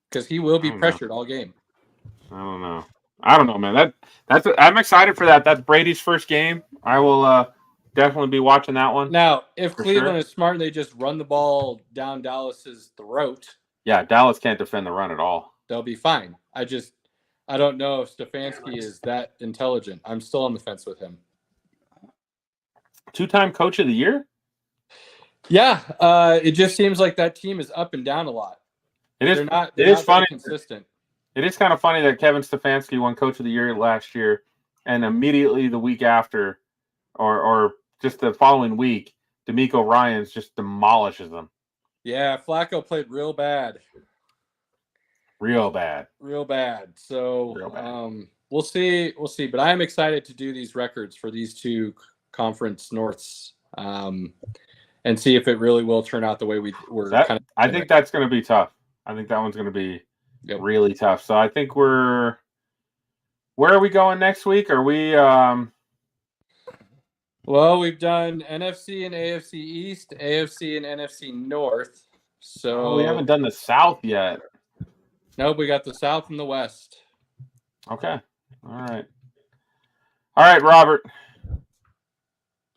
Because he will be pressured all game. I don't know, man. I'm excited for that. That's Brady's first game. I will definitely be watching that one. Now, if Cleveland is smart and they just run the ball down Dallas's throat. Yeah, Dallas can't defend the run at all. They'll be fine. I don't know if Stefanski is that intelligent. I'm still on the fence with him. 2-time coach of the year? Yeah, it just seems like that team is up and down a lot. It is. They're not Funny. consistent. It is kind of funny that Kevin Stefanski won Coach of the Year last year, and immediately the week after, or just the following week, D'Amico Ryans just demolishes them. Yeah, Flacco played real bad. Real bad. So Real bad. We'll see. But I am excited to do these records for these two conference Norths, and see if it really will turn out the way we're kind of. I think that's going to be tough. I think that one's going to be really tough. So I think where are we going next week? Are we? Well, we've done NFC and AFC East, AFC and NFC North. So we haven't done the South yet. Nope, we got the South and the West. Okay. All right, Robert.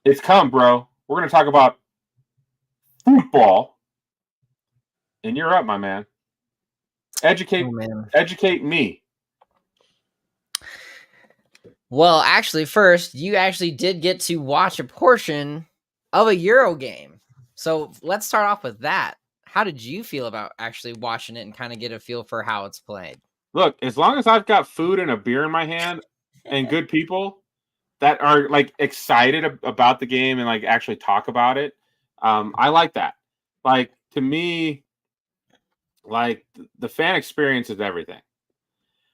It's come, bro. We're going to talk about football. And you're up, my man. Educate me. Well, actually, first, you actually did get to watch a portion of a Euro game. So let's start off with that. How did you feel about actually watching it and kind of get a feel for how it's played? Look, as long as I've got food and a beer in my hand and good people that are like excited about the game and like actually talk about it, I like that. Like, to me, like, the fan experience is everything.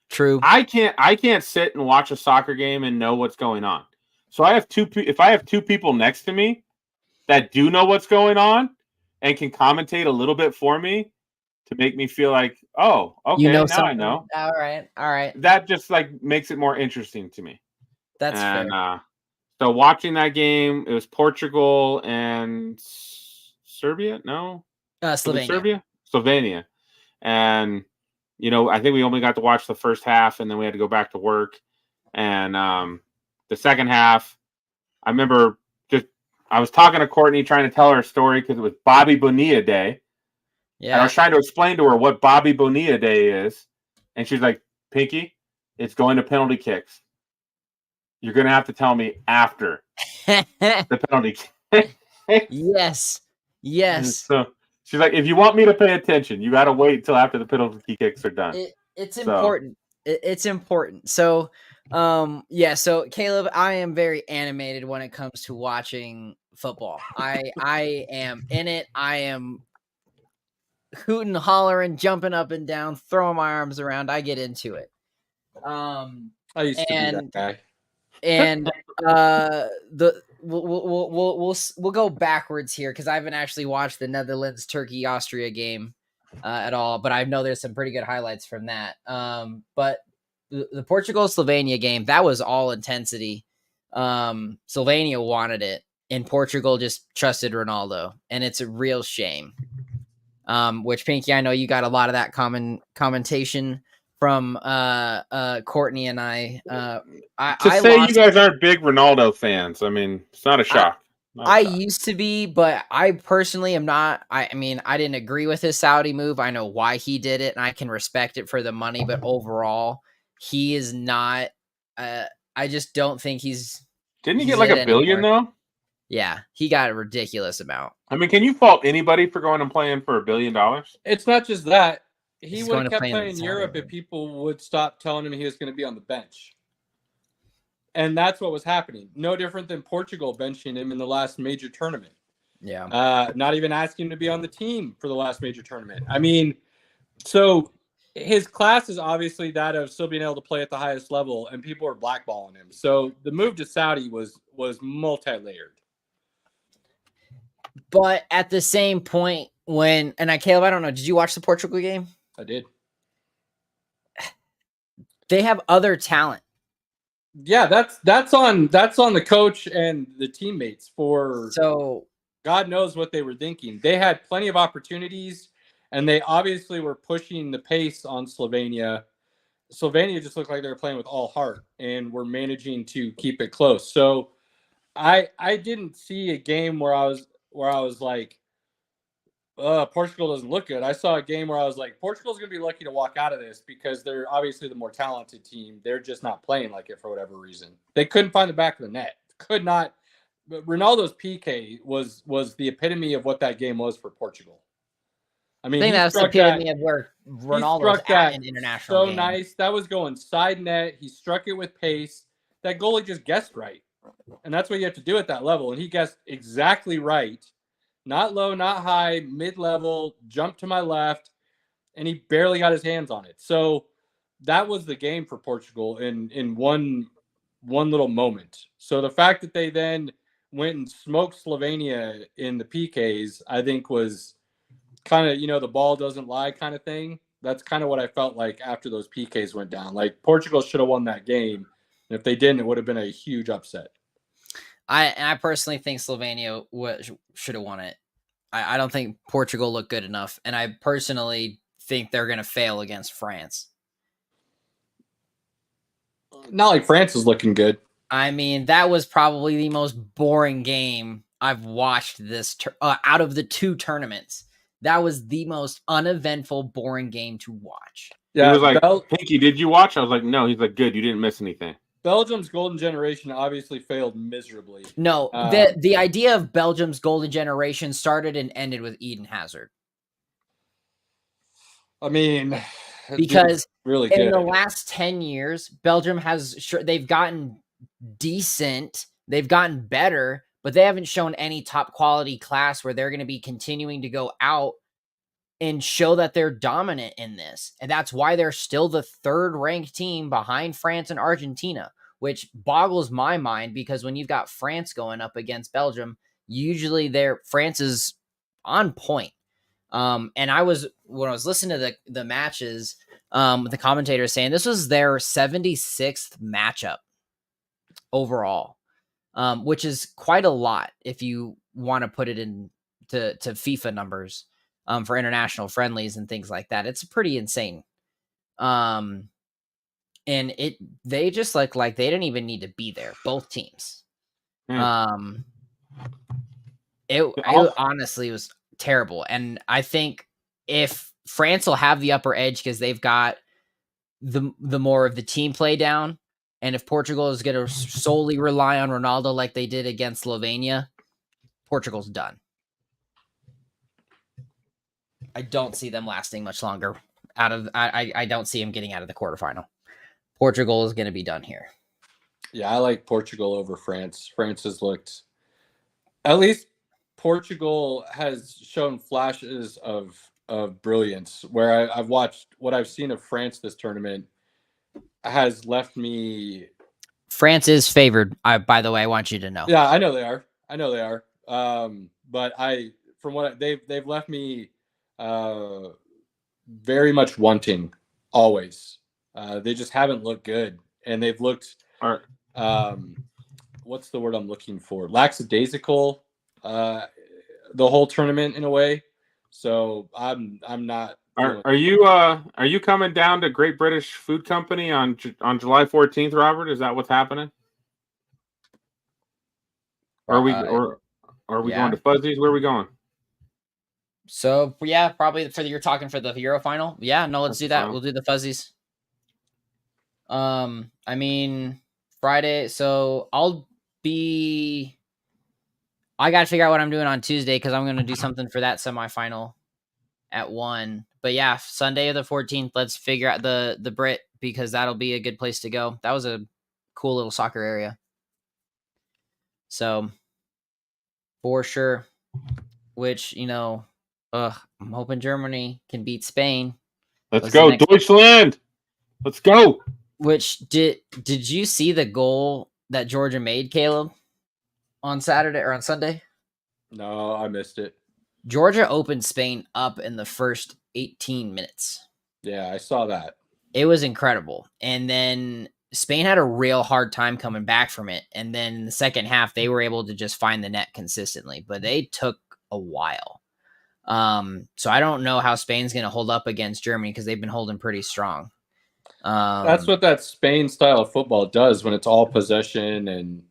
True. I can't sit and watch a soccer game and know what's going on. So if I have two people next to me that do know what's going on and can commentate a little bit for me to make me feel like, oh, okay, now I know. All right. That just like makes it more interesting to me. That's fair. So watching that game, it was Portugal and Serbia. No, Slovenia, and I think we only got to watch the first half, and then we had to go back to work. And the second half, I remember I was talking to Courtney, trying to tell her a story because it was Bobby Bonilla Day. Yeah. And I was trying to explain to her what Bobby Bonilla Day is. And she's like, Pinky, it's going to penalty kicks. You're going to have to tell me after the penalty kick. Yes. So she's like, if you want me to pay attention, you got to wait until after the penalty kicks are done. It's important. It's important. So, so Caleb, I am very animated when it comes to watching football. I am in it. I am hooting, hollering, jumping up and down, throwing my arms around. I get into it. I used to be that guy. And we'll go backwards here because I haven't actually watched the Netherlands Turkey Austria game at all, but I know there's some pretty good highlights from that. But the Portugal Slovenia game, that was all intensity. Slovenia wanted it, and Portugal just trusted Ronaldo, and it's a real shame. Which, Pinky, I know you got a lot of that commentation from Courtney and I. You guys aren't big Ronaldo fans, I mean, it's not a shock. I used to be, but I personally am not. I mean, I didn't agree with his Saudi move. I know why he did it, and I can respect it for the money, but overall, he is not. I just don't think he's. Didn't he get like $1 billion though? Yeah, he got a ridiculous amount. I mean, can you fault anybody for going and playing for $1 billion? It's not just that. He would have kept playing in Europe if people would stop telling him he was going to be on the bench. And that's what was happening. No different than Portugal benching him in the last major tournament. Yeah. Not even asking him to be on the team for the last major tournament. I mean, so his class is obviously that of still being able to play at the highest level, and people are blackballing him. So the move to Saudi was multi-layered. But at the same point, Caleb, I don't know, did you watch the Portugal game? I did. They have other talent. Yeah, that's on the coach and the teammates so God knows what they were thinking. They had plenty of opportunities, and they obviously were pushing the pace on Slovenia. Slovenia just looked like they were playing with all heart and were managing to keep it close. So I didn't see a game where I was like, Portugal doesn't look good. I saw a game where I was like, Portugal's going to be lucky to walk out of this because they're obviously the more talented team. They're just not playing like it for whatever reason. They couldn't find the back of the net. Could not. Ronaldo's PK was the epitome of what that game was for Portugal. I mean, I think he that's the struck that. epitome of where He Ronaldo's struck at that in international so game. nice. That was going side net. He struck it with pace. That goalie just guessed right. And that's what you have to do at that level. And he guessed exactly right. Not low, not high, mid-level, jumped to my left, and he barely got his hands on it. So that was the game for Portugal in one little moment. So the fact that they then went and smoked Slovenia in the PKs, I think was kind of, the ball doesn't lie kind of thing. That's kind of what I felt like after those PKs went down. Like Portugal should have won that game. And if they didn't, it would have been a huge upset. I personally think Slovenia should have won it. I don't think Portugal looked good enough. And I personally think they're going to fail against France. Not like France is looking good. I mean, that was probably the most boring game I've watched this out of the two tournaments. That was the most uneventful, boring game to watch. Yeah, he was like, Pinky, did you watch? I was like, no. He's like, good. You didn't miss anything. Belgium's golden generation obviously failed miserably. No, the idea of Belgium's golden generation started and ended with Eden Hazard. I mean, because really in good. the last 10 years, Belgium they've gotten decent, they've gotten better, but they haven't shown any top quality class where they're going to be continuing to go out and show that they're dominant in this. And that's why they're still the third ranked team behind France and Argentina, which boggles my mind because when you've got France going up against Belgium, usually France is on point. And when I was listening to the matches, the commentator saying this was their 76th matchup overall, which is quite a lot if you want to put it in to FIFA numbers. For international friendlies and things like that. It's pretty insane. And they just like they didn't even need to be there, both teams. It honestly was terrible. And I think if France will have the upper edge because they've got the more of the team play down, and if Portugal is going to solely rely on Ronaldo like they did against Slovenia, Portugal's done. I don't see them lasting much longer. I don't see them getting out of the quarterfinal. Portugal is going to be done here. Yeah, I like Portugal over France. France has looked, at least Portugal has shown flashes of brilliance. Where I've watched what I've seen of France this tournament has left me. France is favored. By the way, I want you to know. Yeah, I know they are. But from what they've left me. Very much wanting always. They just haven't looked good, and they've looked what's the word I'm looking for? Lackadaisical the whole tournament in a way. So I'm not. Are you coming down to Great British Food Company on July 14th, Robert? Is that what's happening? Or are we going to Fuzzies? Where are we going? So yeah, probably you're talking for the Euro final. Yeah, no, let's do that. We'll do the Fuzzies. I mean Friday. So I gotta figure out what I'm doing on Tuesday because I'm gonna do something for that semifinal at 1. But yeah, Sunday of the 14th. Let's figure out the Brit because that'll be a good place to go. That was a cool little soccer area. So for sure, which I'm hoping Germany can beat Spain. Let's go, Deutschland! Let's go. Which did you see the goal that Georgia made, Caleb, on Saturday or on Sunday? No, I missed it. Georgia opened Spain up in the first 18 minutes. Yeah, I saw that. It was incredible. And then Spain had a real hard time coming back from it. And then in the second half, they were able to just find the net consistently, but they took a while. So I don't know how Spain's going to hold up against Germany because they've been holding pretty strong. That's what that Spain style of football does when it's all possession. And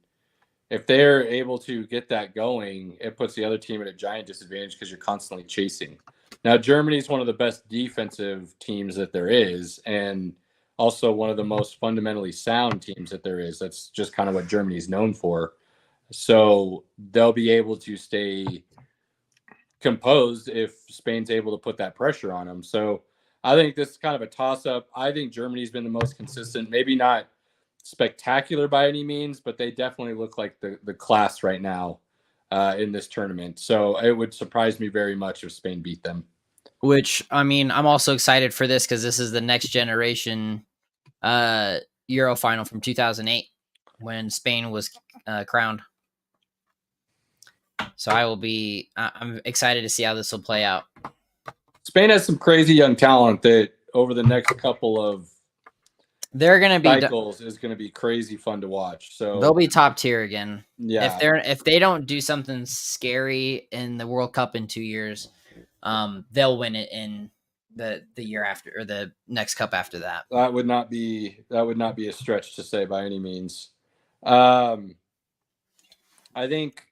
if they're able to get that going, it puts the other team at a giant disadvantage because you're constantly chasing. Now, Germany is one of the best defensive teams that there is, and also one of the most fundamentally sound teams that there is. That's just kind of what Germany is known for. So they'll be able to stay composed if Spain's able to put that pressure on them. So I think this is kind of a toss-up. I think Germany's been the most consistent, maybe not spectacular by any means, but they definitely look like the class right now in this tournament. So it would surprise me very much if Spain beat them. Which, I mean, I'm also excited for this because this is the next generation Euro final from 2008 when Spain was crowned. So I'm excited to see how this will play out. Spain has some crazy young talent that over the next couple of they're going to be cycles is going to be crazy fun to watch. So they'll be top tier again. Yeah. If they don't do something scary in the World Cup in 2 years, they'll win it in the year after or the next cup after that. That would not be a stretch to say by any means. I think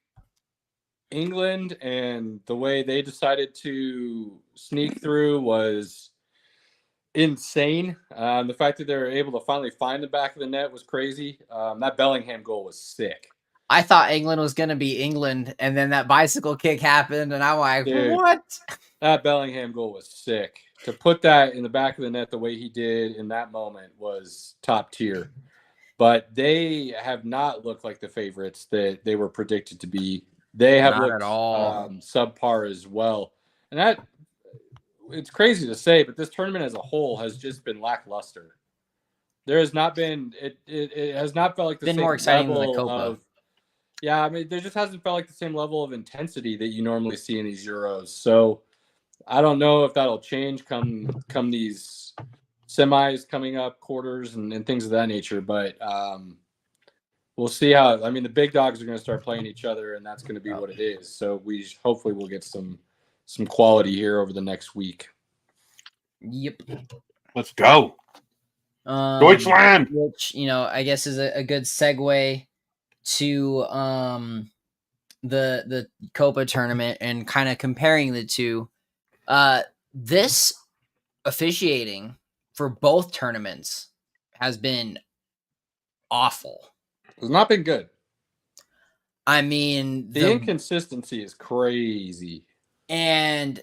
England and the way they decided to sneak through was insane. The fact that they were able to finally find the back of the net was crazy. That Bellingham goal was sick. I thought England was going to be England, and then that bicycle kick happened, and I'm like, Dude, what? That Bellingham goal was sick. To put that in the back of the net the way he did in that moment was top tier. But they have not looked like the favorites that they were predicted to be. They have Not looked at all. subpar as well. And that it's crazy to say, but this tournament as a whole has just been lackluster. There has not been it has not felt like the Been same more exciting than the level Copa. of yeah, I mean there just hasn't felt like the same level of intensity that you normally see in these Euros. So I don't know if that'll change come these semis coming up, quarters and things of that nature, but we'll see how. I mean, the big dogs are going to start playing each other, and that's going to be what it is. So we hopefully will get some quality here over the next week. Yep. Let's go. Deutschland. Which, I guess is a good segue to the Copa tournament and kind of comparing the two. This officiating for both tournaments has been awful. It's not been good. I mean, the inconsistency is crazy. And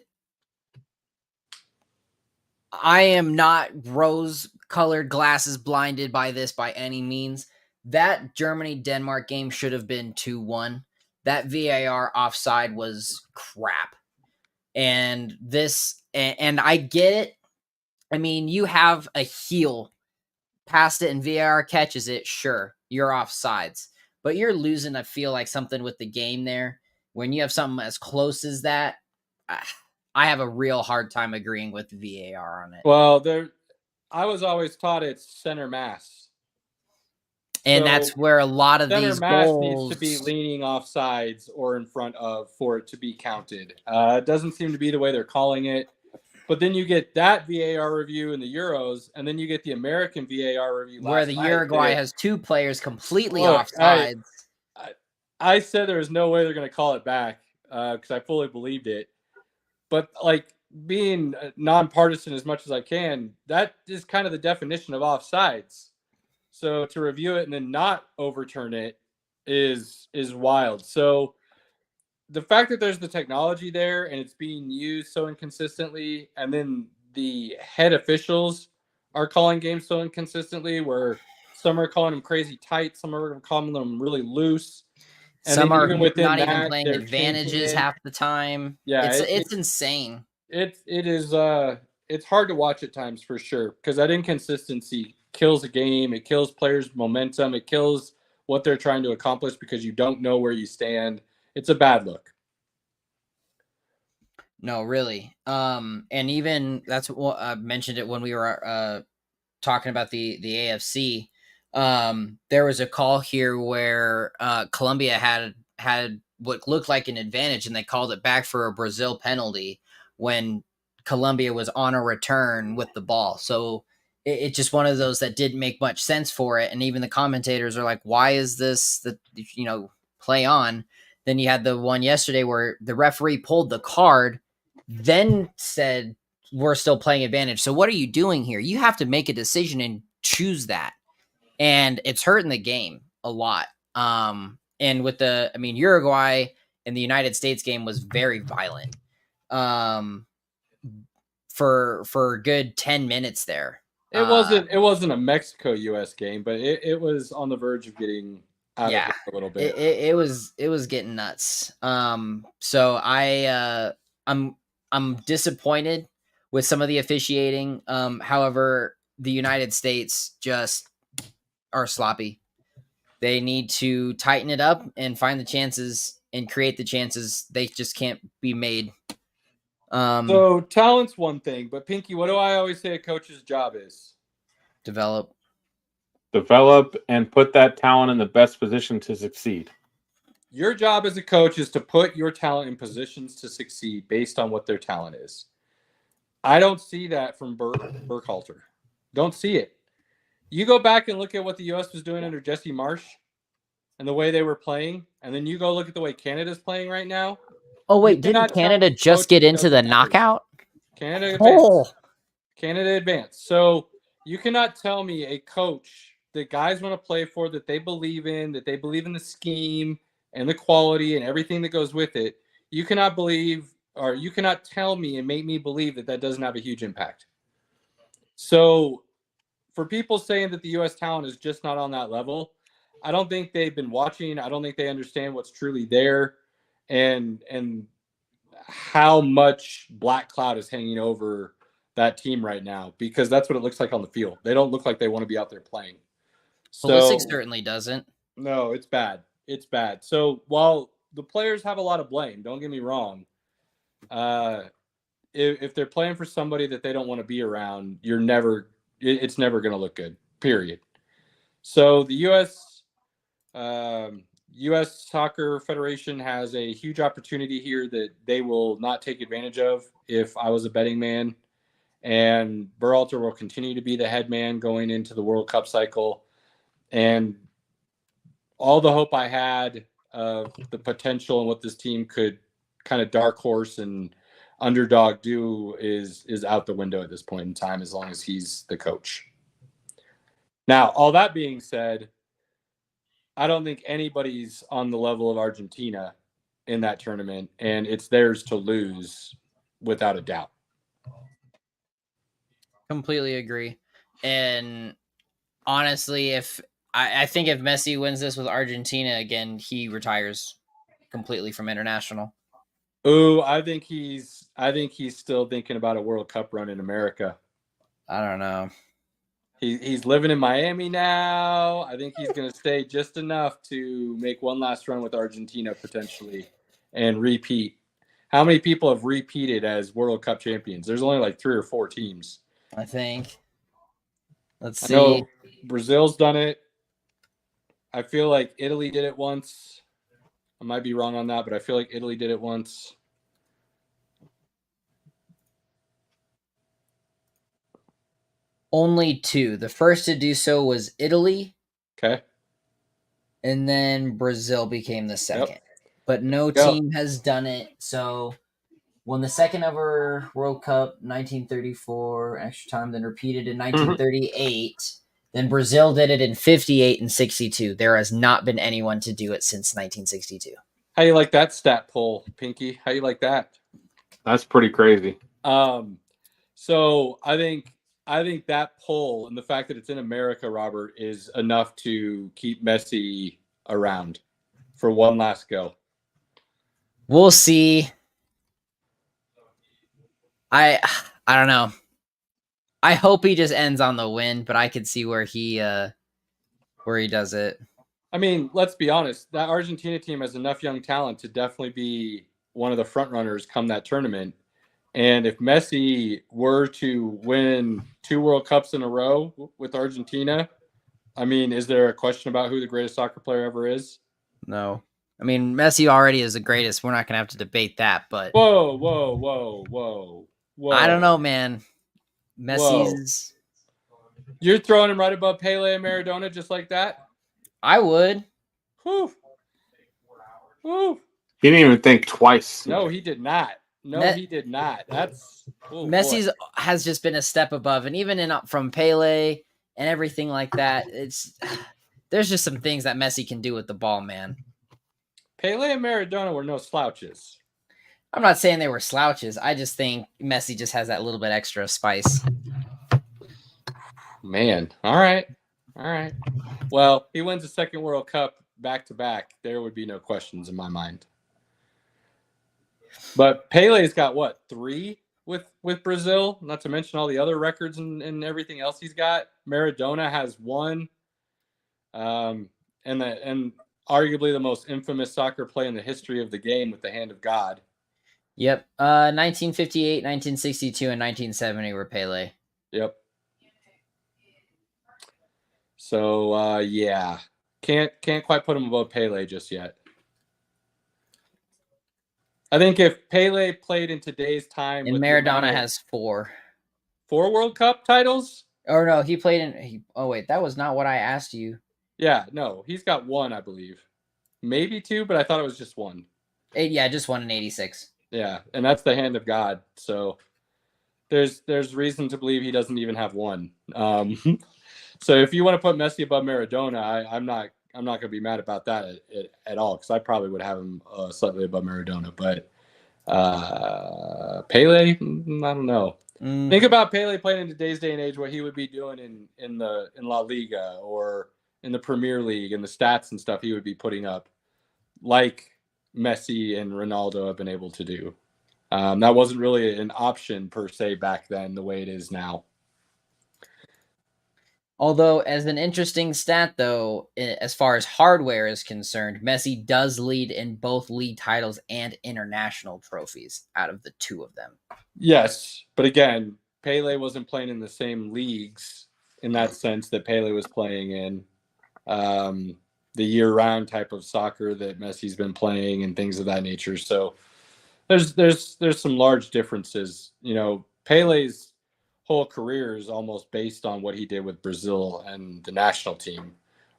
I am not rose-colored glasses blinded by this by any means. That Germany-Denmark game should have been 2-1. That VAR offside was crap. And I get it. I mean, you have a heel past it and VAR catches it, sure, you're offsides. But you're losing, I feel like, something with the game there. When you have something as close as that, I have a real hard time agreeing with VAR on it. Well, I was always taught it's center mass. And so that's where a lot of these mass goals needs to be leaning off sides or in front of for it to be counted. It doesn't seem to be the way they're calling it. But then you get that VAR review in the Euros, and then you get the American VAR review where the Uruguay has two players completely offsides. I said there was no way they're going to call it back because I fully believed it. But like being nonpartisan as much as I can, that is kind of the definition of offsides. So to review it and then not overturn it is wild. So the fact that there's the technology there and it's being used so inconsistently, and then the head officials are calling games so inconsistently, where some are calling them crazy tight, some are calling them really loose. And some are not even playing advantages half the time. Yeah, it's insane. It is it's hard to watch at times for sure, because that inconsistency kills a game. It kills players' momentum. It kills what they're trying to accomplish because you don't know where you stand. It's a bad look. No, really. And even that's what I mentioned it when we were talking about the AFC. There was a call here where Colombia had what looked like an advantage, and they called it back for a Brazil penalty when Colombia was on a return with the ball. So it's just one of those that didn't make much sense for it. And even the commentators are like, why is this play on? Then you had the one yesterday where the referee pulled the card, then said, we're still playing advantage. So what are you doing here? You have to make a decision and choose that. And it's hurting the game a lot. and with Uruguay and the United States game was very violent. For a good 10 minutes there. It wasn't a Mexico US game, but it was on the verge of getting out of hand a little bit. It was getting nuts. So I'm disappointed with some of the officiating. However, the United States just are sloppy. They need to tighten it up and find the chances and create the chances. They just can't be made. So talent's one thing, but Pinky, what do I always say a coach's job is? Develop and put that talent in the best position to succeed. Your job as a coach is to put your talent in positions to succeed based on what their talent is. I don't see that from Burkhalter. Don't see it. You go back and look at what the U.S. was doing under Jesse Marsh and the way they were playing, and then you go look at the way Canada's playing right now. Oh, wait, didn't Canada just get into the knockout? Canada advanced. Canada advanced. So you cannot tell me a coach that guys want to play for, that they believe in the scheme and the quality and everything that goes with it. You cannot tell me and make me believe that doesn't have a huge impact. So for people saying that the U.S. talent is just not on that level, I don't think they've been watching. I don't think they understand what's truly there and how much black cloud is hanging over that team right now, because that's what it looks like on the field. They don't look like they want to be out there playing. Pulisic certainly doesn't. No, it's bad. It's bad. So while the players have a lot of blame, don't get me wrong, if they're playing for somebody that they don't want to be around, it's never going to look good, period. So the U.S. Soccer Federation has a huge opportunity here that they will not take advantage of if I was a betting man. And Berhalter will continue to be the head man going into the World Cup cycle. And all the hope I had of the potential and what this team could kind of dark horse and underdog do is out the window at this point in time, as long as he's the coach. Now, all that being said, I don't think anybody's on the level of Argentina in that tournament, and it's theirs to lose without a doubt. Completely agree. And honestly, I think if Messi wins this with Argentina again, he retires completely from international. Ooh, I think he's still thinking about a World Cup run in America. I don't know. He's living in Miami now. I think he's going to stay just enough to make one last run with Argentina potentially and repeat. How many people have repeated as World Cup champions? There's only like 3 or 4 teams, I think. Let's see. I know Brazil's done it. I feel like Italy did it once. I might be wrong on that, but I feel like Italy did it once. Only 2. The first to do so was Italy. Okay. And then Brazil became the second. Yep. But no team has done it. So won the second ever World Cup, 1934, extra time, then repeated in 1938. Then Brazil did it in 58 and 62. There has not been anyone to do it since 1962. How you like that stat poll, Pinky? How you like that? That's pretty crazy. So I think that poll and the fact that it's in America, Robert, is enough to keep Messi around for one last go. We'll see. I don't know. I hope he just ends on the win, but I could see where he does it. I mean, let's be honest. That Argentina team has enough young talent to definitely be one of the front runners come that tournament. And if Messi were to win 2 World Cups in a row with Argentina, I mean, is there a question about who the greatest soccer player ever is? No. I mean, Messi already is the greatest. We're not going to have to debate that, but... Whoa. I don't know, man. Messi's... You're throwing him right above Pele and Maradona just like that? I would. Whew. He didn't even think twice. No, he did not. He did not. Messi's has just been a step above, and even from Pele and everything like that, there's just some things that Messi can do with the ball, man. Pele and Maradona were no slouches. I'm not saying they were slouches. I just think Messi just has that little bit extra spice. Man, all right. Well, he wins the second World Cup back to back. There would be no questions in my mind. But Pele's got what, 3 with Brazil? Not to mention all the other records and everything else he's got. Maradona has 1, and arguably the most infamous soccer play in the history of the game with the hand of God. Yep. 1958, 1962, and 1970 were Pele. Yep. So yeah, can't quite put him above Pele just yet. I think if Pele played in today's time, And Maradona has 4 World Cup titles. Or no, he played in. Oh wait, that was not what I asked you. Yeah, no, he's got 1, I believe, maybe 2, but I thought it was just 1. Yeah, just 1 in '86. Yeah, and that's the hand of God. So there's reason to believe he doesn't even have 1. So if you want to put Messi above Maradona, I'm not going to be mad about that at all, because I probably would have him slightly above Maradona. But Pele, I don't know. Think about Pele playing in today's day and age, what he would be doing in La Liga or in the Premier League, and the stats and stuff he would be putting up, like Messi and Ronaldo have been able to do. That wasn't really an option per se back then, the way it is now. Although, as an interesting stat, though, as far as hardware is concerned, Messi does lead in both league titles and international trophies out of the 2 of them. Yes, but again, Pele wasn't playing in the same leagues in that sense that Pele was playing in. The year-round type of soccer that Messi's been playing and things of that nature. So there's some large differences. You know, Pele's whole career is almost based on what he did with Brazil and the national team,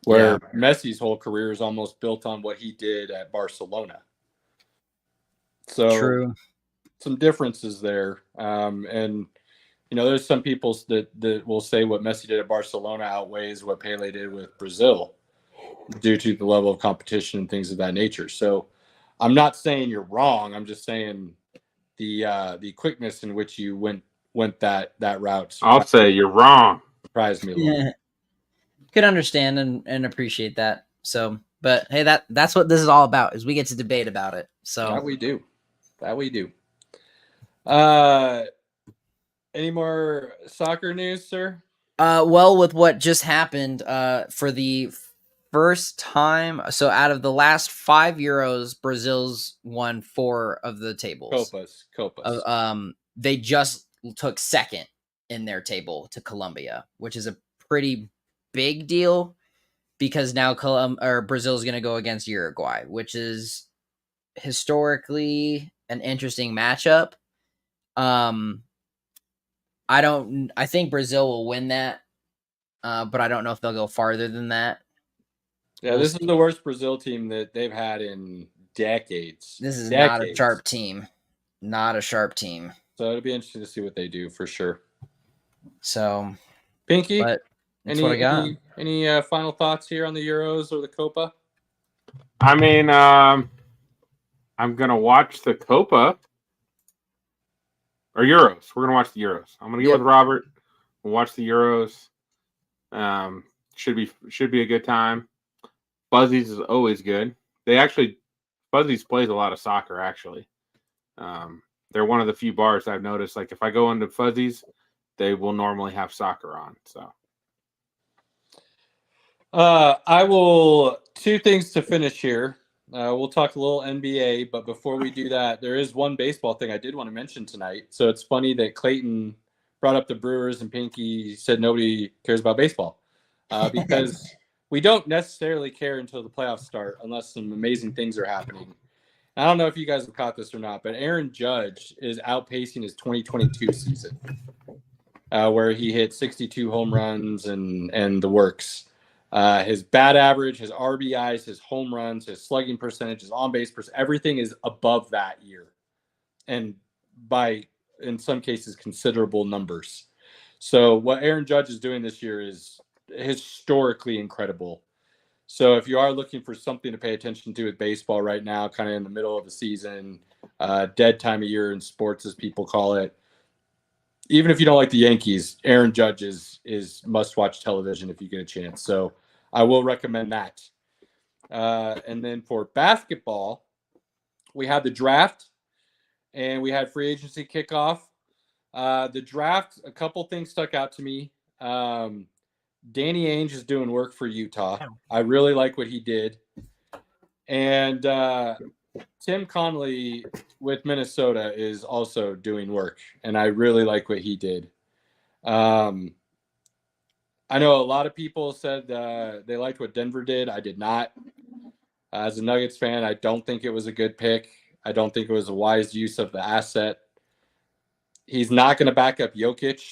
where Messi's whole career is almost built on what he did at Barcelona. So True. Some differences there. And, you know, there's some people that will say what Messi did at Barcelona outweighs what Pele did with Brazil due to the level of competition and things of that nature. So I'm not saying you're wrong. I'm just saying the quickness in which you went that route. I'll say you're wrong. Surprised me a little. Yeah. Could understand and appreciate that. So, but hey, that's what this is all about, is we get to debate about it. So That we do. Any more soccer news, sir? Well, with what just happened, for the first time, so out of the last 5 Euros, Brazil's won 4 of the tables. Copas. They just took second in their table to Colombia, which is a pretty big deal, because now Brazil is going to go against Uruguay, which is historically an interesting matchup. I think Brazil will win that, but I don't know if they'll go farther than that. Yeah, this is the worst Brazil team that they've had in decades. This is not a sharp team. Not a sharp team. So it'll be interesting to see what they do for sure. So, Pinky, but that's what I got. Any final thoughts here on the Euros or the Copa? I mean, I'm going to watch the Copa or Euros. We're going to watch the Euros. I'm going to get with Robert. We'll watch the Euros. Should be a good time. Fuzzies is always good. Fuzzies plays a lot of soccer, actually. They're one of the few bars I've noticed. Like, if I go into Fuzzies, they will normally have soccer on. So, I will 2 things to finish here. We'll talk a little NBA, but before we do that, there is one baseball thing I did want to mention tonight. So it's funny that Clayton brought up the Brewers and Pinky said nobody cares about baseball, because we don't necessarily care until the playoffs start unless some amazing things are happening. I don't know if you guys have caught this or not, but Aaron Judge is outpacing his 2022 season, where he hit 62 home runs and the works. His bat average, his RBIs, his home runs, his slugging percentage, his on-base percentage, everything is above that year. And by, in some cases, considerable numbers. So what Aaron Judge is doing this year is historically incredible. So if you are looking for something to pay attention to with baseball right now, kind of in the middle of the season, dead time of year in sports, as people call it, even if you don't like the Yankees, Aaron Judge is must-watch television if you get a chance. So I will recommend that. And then for basketball, we had the draft and we had free agency kickoff. The draft, a couple things stuck out to me. Danny Ainge is doing work for Utah. I really like what he did. And Tim Connolly with Minnesota is also doing work, and I really like what he did. I know a lot of people said they liked what Denver did. I did not. As a Nuggets fan, I don't think it was a good pick. I don't think it was a wise use of the asset. He's not going to back up Jokic.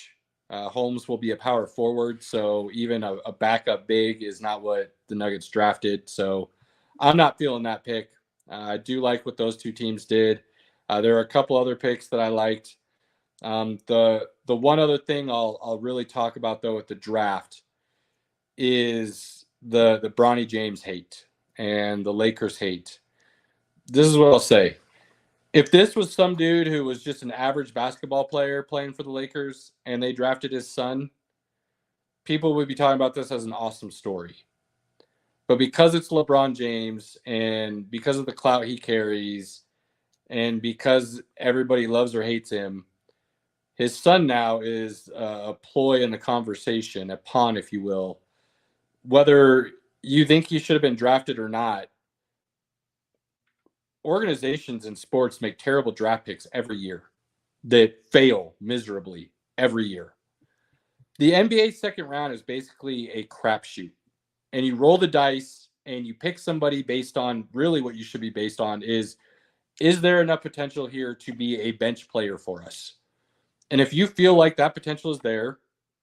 Holmes will be a power forward, so even a backup big is not what the Nuggets drafted. So I'm not feeling that pick. I do like what those two teams did. There are a couple other picks that I liked. The one other thing I'll really talk about though with the draft is the Bronny James hate and the Lakers hate. This is what I'll say. If this was some dude who was just an average basketball player playing for the Lakers and they drafted his son, people would be talking about this as an awesome story. But because it's LeBron James and because of the clout he carries and because everybody loves or hates him, his son now is a ploy in the conversation, a pawn, if you will. Whether you think he should have been drafted or not, organizations in sports make terrible draft picks every year that fail miserably every year. The NBA second round is basically a crapshoot. And you roll the dice and you pick somebody based on really what you should be based on is there enough potential here to be a bench player for us? And if you feel like that potential is there,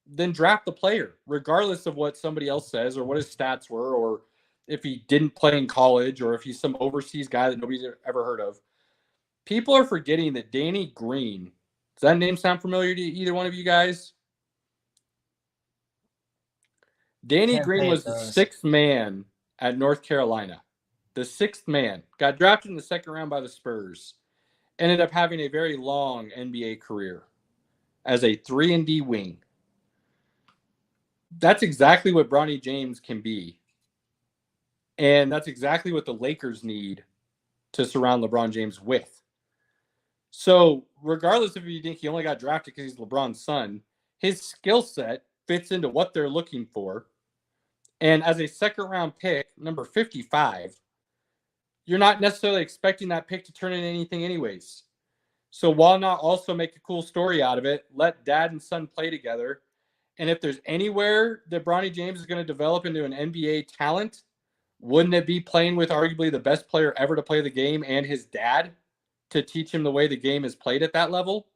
then draft the player, regardless of what somebody else says or what his stats were, or if he didn't play in college, or if he's some overseas guy that nobody's ever heard of. People are forgetting that Danny Green, does that name sound familiar to either one of you guys? Danny Green was the sixth man at North Carolina. The sixth man. Got drafted in the second round by the Spurs. Ended up having a very long NBA career as a 3-and-D wing. That's exactly what Bronny James can be. And that's exactly what the Lakers need to surround LeBron James with. So regardless if you think he only got drafted because he's LeBron's son, his skill set fits into what they're looking for. And as a second-round pick, number 55, you're not necessarily expecting that pick to turn into anything anyways. So why not also make a cool story out of it, let dad and son play together, and if there's anywhere that Bronny James is going to develop into an NBA talent, wouldn't it be playing with arguably the best player ever to play the game and his dad to teach him the way the game is played at that level?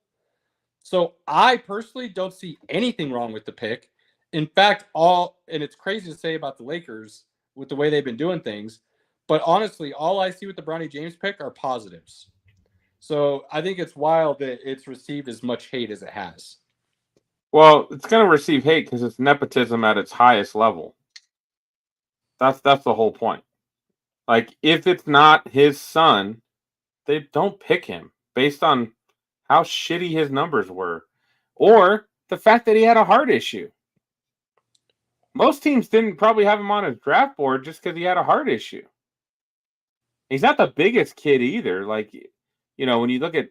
So I personally don't see anything wrong with the pick. In fact, and it's crazy to say about the Lakers with the way they've been doing things, but honestly, all I see with the Bronny James pick are positives. So I think it's wild that it's received as much hate as it has. Well, it's going to receive hate because it's nepotism at its highest level. That's the whole point. Like, if it's not his son, they don't pick him based on how shitty his numbers were, or the fact that he had a heart issue. Most teams didn't probably have him on his draft board just because he had a heart issue. He's not the biggest kid either. Like, when you look at,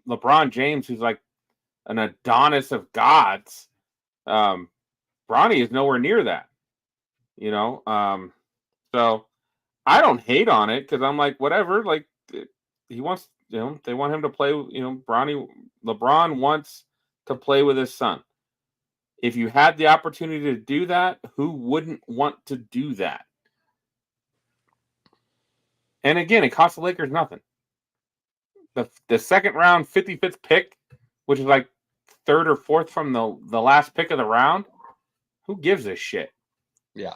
LeBron James, who's like an Adonis of gods, Bronny is nowhere near that. So I don't hate on it because I'm like, whatever. Like, he wants, they want him to play. LeBron wants to play with his son. If you had the opportunity to do that, who wouldn't want to do that? And again, it cost the Lakers nothing. The second round 55th pick, which is like third or fourth from the last pick of the round, who gives a shit? Yeah.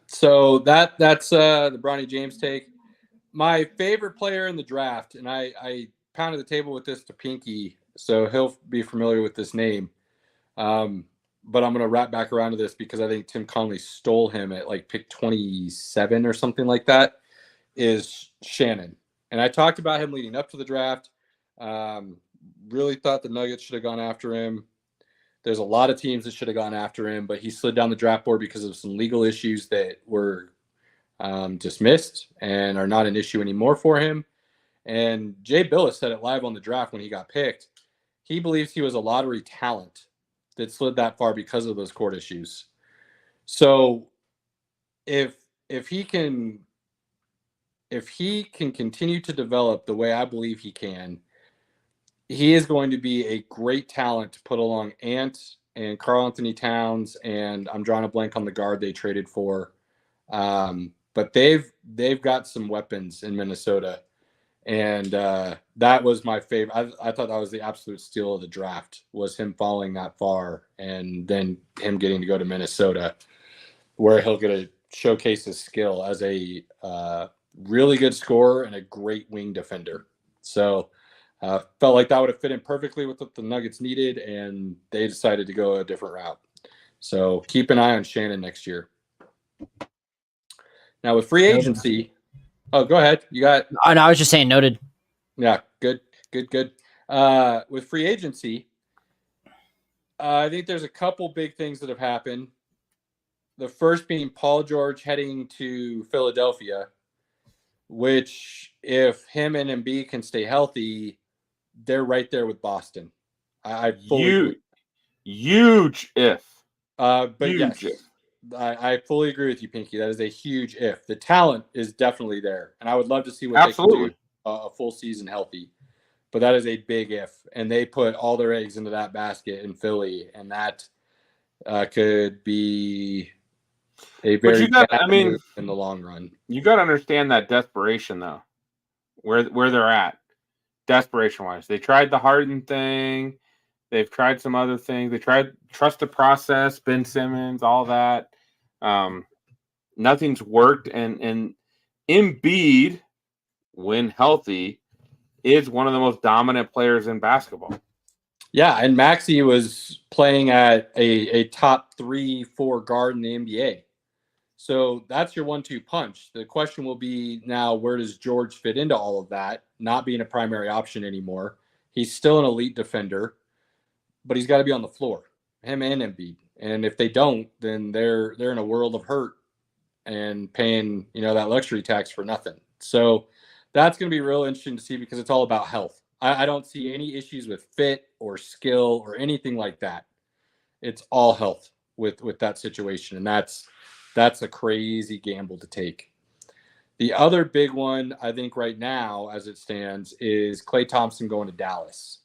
So that's the Bronny James take. My favorite player in the draft, and I pounded the table with this to Pinky, so he'll be familiar with this name. but I'm going to wrap back around to this because I think Tim Connolly stole him at like pick 27 or something like that, is Shannon. And I talked about him leading up to the draft. Really thought the Nuggets should have gone after him. There's a lot of teams that should have gone after him, but he slid down the draft board because of some legal issues that were dismissed and are not an issue anymore for him. And Jay Billis said it live on the draft when he got picked. He believes he was a lottery talent that slid that far because of those court issues. So if he can continue to develop the way I believe he can, he is going to be a great talent to put along Ant and Karl Anthony Towns, and I'm drawing a blank on the guard they traded for. But they've got some weapons in Minnesota, and that was my favorite. I thought that was the absolute steal of the draft, was him falling that far and then him getting to go to Minnesota, where he'll get to showcase his skill as a really good scorer and a great wing defender. So felt like that would have fit in perfectly with what the Nuggets needed, and they decided to go a different route. So keep an eye on Shannon next year. Now with free agency, oh, go ahead. You got? Oh no, I was just saying noted. Yeah, good. With free agency, I think there's a couple big things that have happened. The first being Paul George heading to Philadelphia, which if him and Embiid can stay healthy, they're right there with Boston. I fully agree. Huge if. But huge yes, if. I fully agree with you, Pinky. That is a huge if. The talent is definitely there, and I would love to see what they can do a full season healthy. But that is a big if, and they put all their eggs into that basket in Philly, and that could be a very bad move in the long run. You got to understand that desperation, though, where they're at, desperation-wise. They tried the Harden thing. They've tried some other things. They tried trust the process, Ben Simmons, all that. Nothing's worked, and Embiid, when healthy, is one of the most dominant players in basketball. Yeah, and Maxey was playing at a top 3-4 guard in the NBA. So that's your 1-2 punch. The question will be now, where does George fit into all of that, not being a primary option anymore? He's still an elite defender, but he's got to be on the floor, him and Embiid. And if they don't, then they're in a world of hurt and paying, that luxury tax for nothing. So that's going to be real interesting to see because it's all about health. I don't see any issues with fit or skill or anything like that. It's all health with that situation, and that's a crazy gamble to take. The other big one, I think, right now, as it stands, is Klay Thompson going to Dallas.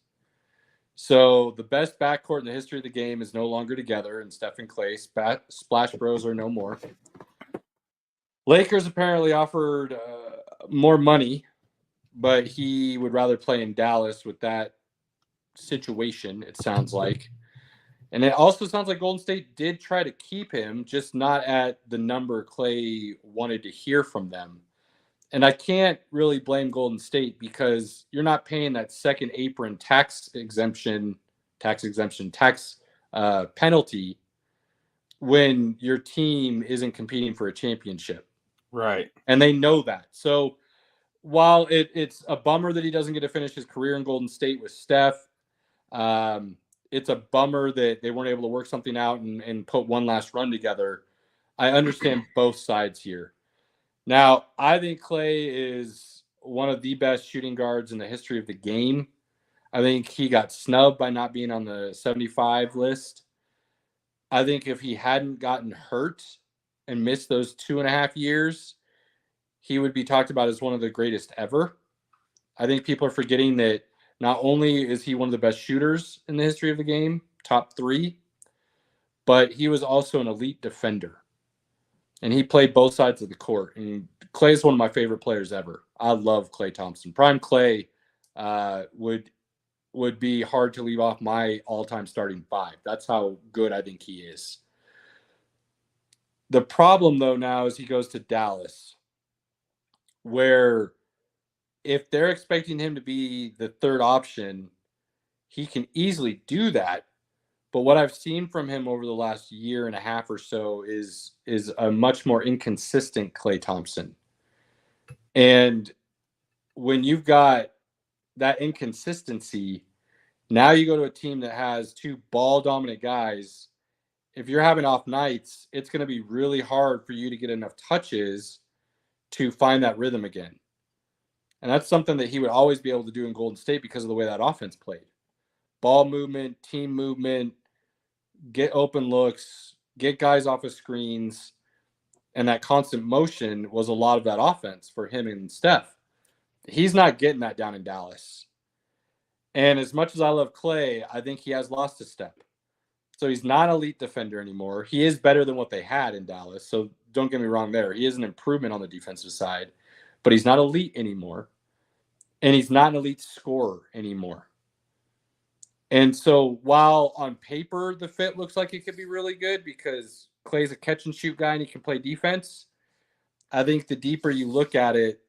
So the best backcourt in the history of the game is no longer together, and Steph and Klay, Splash Bros are no more. Lakers apparently offered more money, but he would rather play in Dallas with that situation, it sounds like. And it also sounds like Golden State did try to keep him, just not at the number Klay wanted to hear from them. And I can't really blame Golden State because you're not paying that second apron tax penalty when your team isn't competing for a championship. Right. And they know that. So while it's a bummer that he doesn't get to finish his career in Golden State with Steph, it's a bummer that they weren't able to work something out and put one last run together. I understand both sides here. Now, I think Klay is one of the best shooting guards in the history of the game. I think he got snubbed by not being on the 75 list. I think if he hadn't gotten hurt and missed those 2.5 years, he would be talked about as one of the greatest ever. I think people are forgetting that not only is he one of the best shooters in the history of the game, top 3, but he was also an elite defender. And he played both sides of the court. And Klay is one of my favorite players ever. I love Klay Thompson. Prime Klay would be hard to leave off my all-time starting 5. That's how good I think he is. The problem, though, now is he goes to Dallas, where if they're expecting him to be the third option, he can easily do that. But what I've seen from him over the last year and a half or so is a much more inconsistent Klay Thompson. And when you've got that inconsistency, now you go to a team that has two ball-dominant guys. If you're having off nights, it's going to be really hard for you to get enough touches to find that rhythm again. And that's something that he would always be able to do in Golden State because of the way that offense played. Ball movement, team movement, get open looks, get guys off of screens, and that constant motion was a lot of that offense for him and Steph. He's not getting that down in Dallas. And as much as I love Klay, I think he has lost a step. So he's not an elite defender anymore. He is better than what they had in Dallas. So don't get me wrong there. He is an improvement on the defensive side, but he's not elite anymore. And he's not an elite scorer anymore. And so while on paper the fit looks like it could be really good because Klay's a catch and shoot guy and he can play defense, I think the deeper you look at it,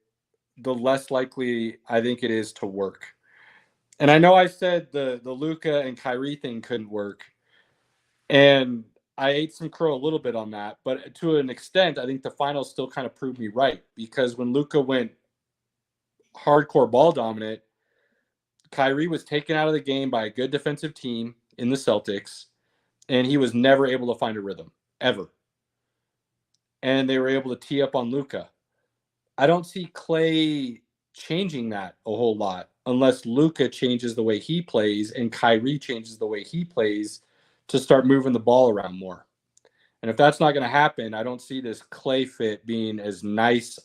the less likely I think it is to work. And I know I said the Luka and Kyrie thing couldn't work. And I ate some crow a little bit on that. But to an extent, I think the finals still kind of proved me right. Because when Luka went hardcore ball dominant, Kyrie was taken out of the game by a good defensive team in the Celtics. And he was never able to find a rhythm, ever. And they were able to tee up on Luka. I don't see Klay changing that a whole lot unless Luka changes the way he plays and Kyrie changes the way he plays to start moving the ball around more. And if that's not going to happen, I don't see this Klay fit being as nice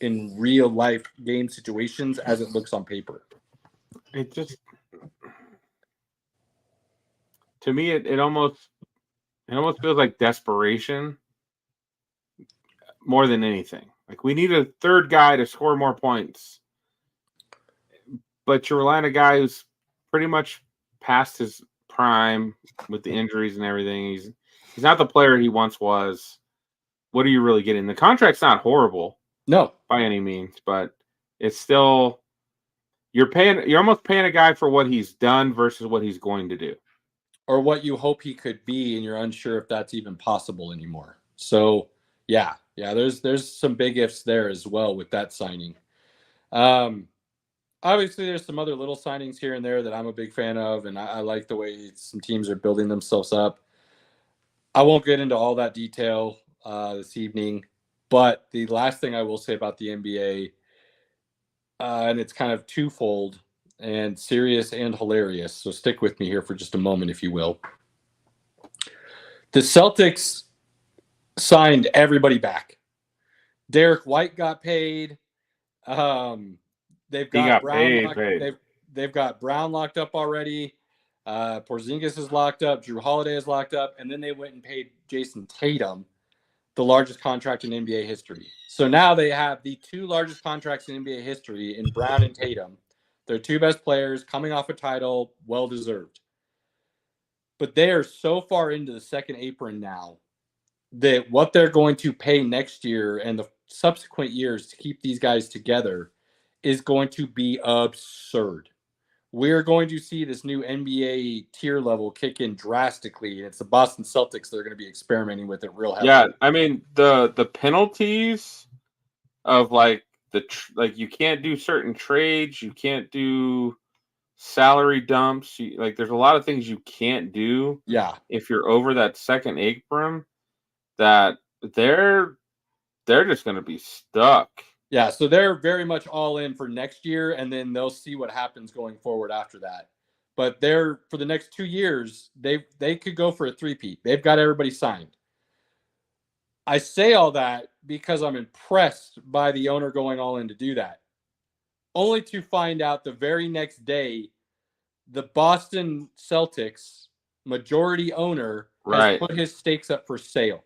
in real life game situations as it looks on paper. It just, to me, it almost feels like desperation more than anything. Like, we need a third guy to score more points. But you're relying on a guy who's pretty much past his prime with the injuries and everything. He's not the player he once was. What are you really getting? The contract's not horrible. No. By any means, but it's still you're almost paying a guy for what he's done versus what he's going to do. Or what you hope he could be, and you're unsure if that's even possible anymore. So yeah, there's some big ifs there as well with that signing. Obviously, there's some other little signings here and there that I'm a big fan of, and I like the way some teams are building themselves up. I won't get into all that detail this evening, but the last thing I will say about the NBA, and it's kind of twofold and serious and hilarious, so stick with me here for just a moment, if you will. The Celtics signed everybody back. Derek White got paid. They've got Brown. They've got Brown locked up already. Porzingis is locked up. Drew Holiday is locked up, and then they went and paid Jason Tatum the largest contract in NBA history. So now they have the two largest contracts in NBA history in Brown and Tatum. They're two best players coming off a title, well deserved. But they are so far into the second apron now that what they're going to pay next year and the subsequent years to keep these guys together is going to be absurd. We're going to see this new NBA tier level kick in drastically, and it's the Boston Celtics that are going to be experimenting with it real heavily. Yeah, I mean the penalties of like you can't do certain trades, you can't do salary dumps. There's a lot of things you can't do. Yeah, if you're over that second apron, that they're just going to be stuck. Yeah, so they're very much all in for next year, and then they'll see what happens going forward after that. But they're for the next 2 years, they could go for a three-peat. They've got everybody signed. I say all that because I'm impressed by the owner going all in to do that. Only to find out the very next day, the Boston Celtics majority owner has put his stakes up for sale.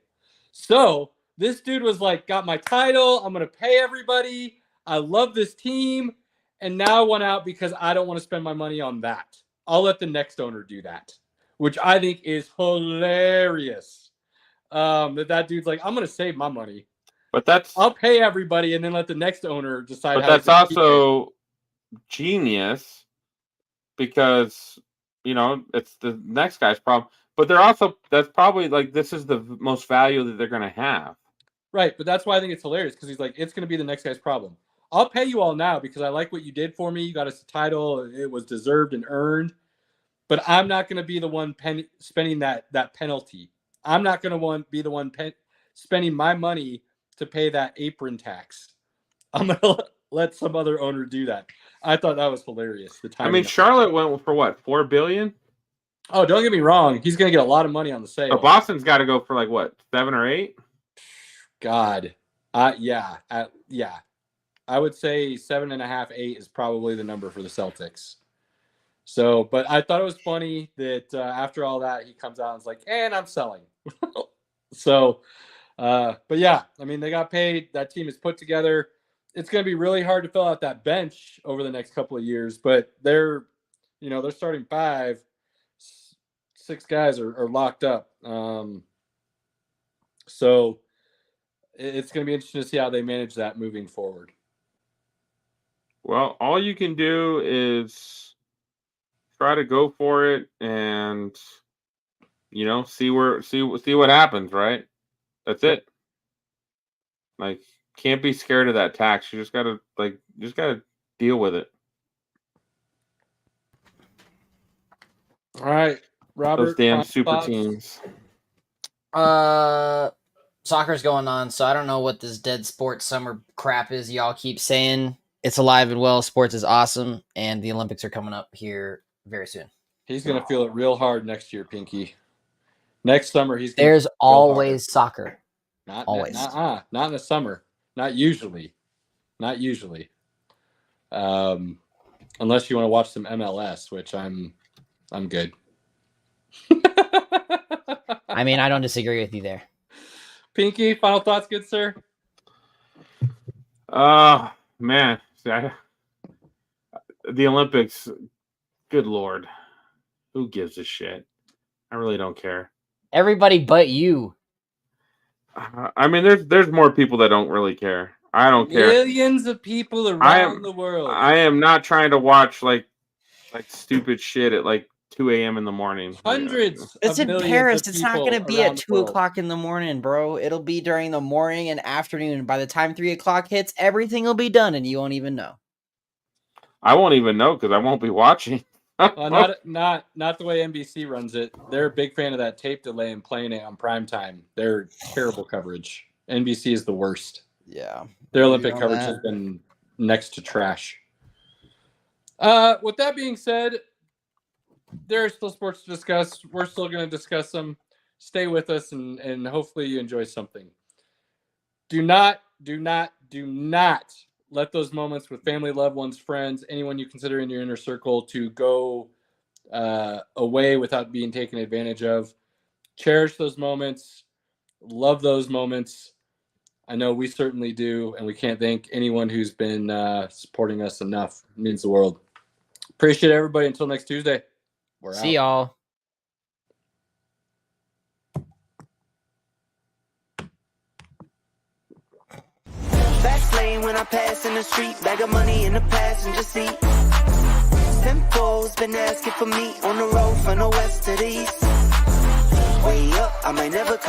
So this dude was like, got my title. I'm going to pay everybody. I love this team. And now I want out because I don't want to spend my money on that. I'll let the next owner do that, which I think is hilarious. That dude's like, I'm going to save my money. But I'll pay everybody and then let the next owner decide. But that's also genius because it's the next guy's problem. But that's probably like this is the most value that they're going to have. Right, but that's why I think it's hilarious because he's like, it's going to be the next guy's problem. I'll pay you all now because I like what you did for me. You got us a title. It was deserved and earned. But I'm not going to be the one spending that penalty. I'm not going to be the one spending my money to pay that apron tax. I'm going to let some other owner do that. I thought that was hilarious. Charlotte went for what, $4 billion? Oh, don't get me wrong. He's going to get a lot of money on the sale. But Boston's got to go for like what, 7 or 8? God, yeah. I would say 7.5, 8 is probably the number for the Celtics. So, but I thought it was funny that after all that, he comes out and is like, and I'm selling. So, but yeah, I mean, they got paid. That team is put together. It's going to be really hard to fill out that bench over the next couple of years, but they're starting 5, 6 guys are locked up. So it's going to be interesting to see how they manage that moving forward. Well, all you can do is try to go for it and, see what happens, right? That's it. Like, can't be scared of that tax. You just gotta deal with it. All right, Robert. Those damn super teams. Soccer's going on, so I don't know what this dead sports summer crap is. Y'all keep saying it's alive and well. Sports is awesome, and the Olympics are coming up here very soon. He's gonna feel it real hard next year, Pinky. Next summer, there's always soccer. Not always. Not in the summer. Not usually. Unless you want to watch some MLS, which I'm good. I mean, I don't disagree with you there. Pinky, final thoughts, good sir? Man. The Olympics, good Lord. Who gives a shit? I really don't care. Everybody but you. I mean, there's more people that don't really care. I don't care. Millions of people around the world. I am not trying to watch like stupid shit at like 2 a.m. in the morning. Hundreds. It's in Paris. It's not going to be at 2 o'clock in the morning, bro. It'll be during the morning and afternoon. By the time 3 o'clock hits, everything will be done, and you won't even know. I won't even know because I won't be watching. Not the way NBC runs it. They're a big fan of that tape delay and playing it on prime time. They're terrible coverage. NBC is the worst. Yeah. Their Olympic coverage has been next to trash. With that being said, there are still sports to discuss. We're still going to discuss them. Stay with us and hopefully you enjoy something. Do not let those moments with family, loved ones, friends, anyone you consider in your inner circle to go away without being taken advantage of. Cherish those moments. Love those moments. I know we certainly do, and we can't thank anyone who's been supporting us enough. It means the world. Appreciate everybody. Until next Tuesday. We're out. See y'all. Fast lane when I pass in the street, bag of money in the passenger seat. Simcoe's been asking for me on the road from the west to the east. Way up, I might never come.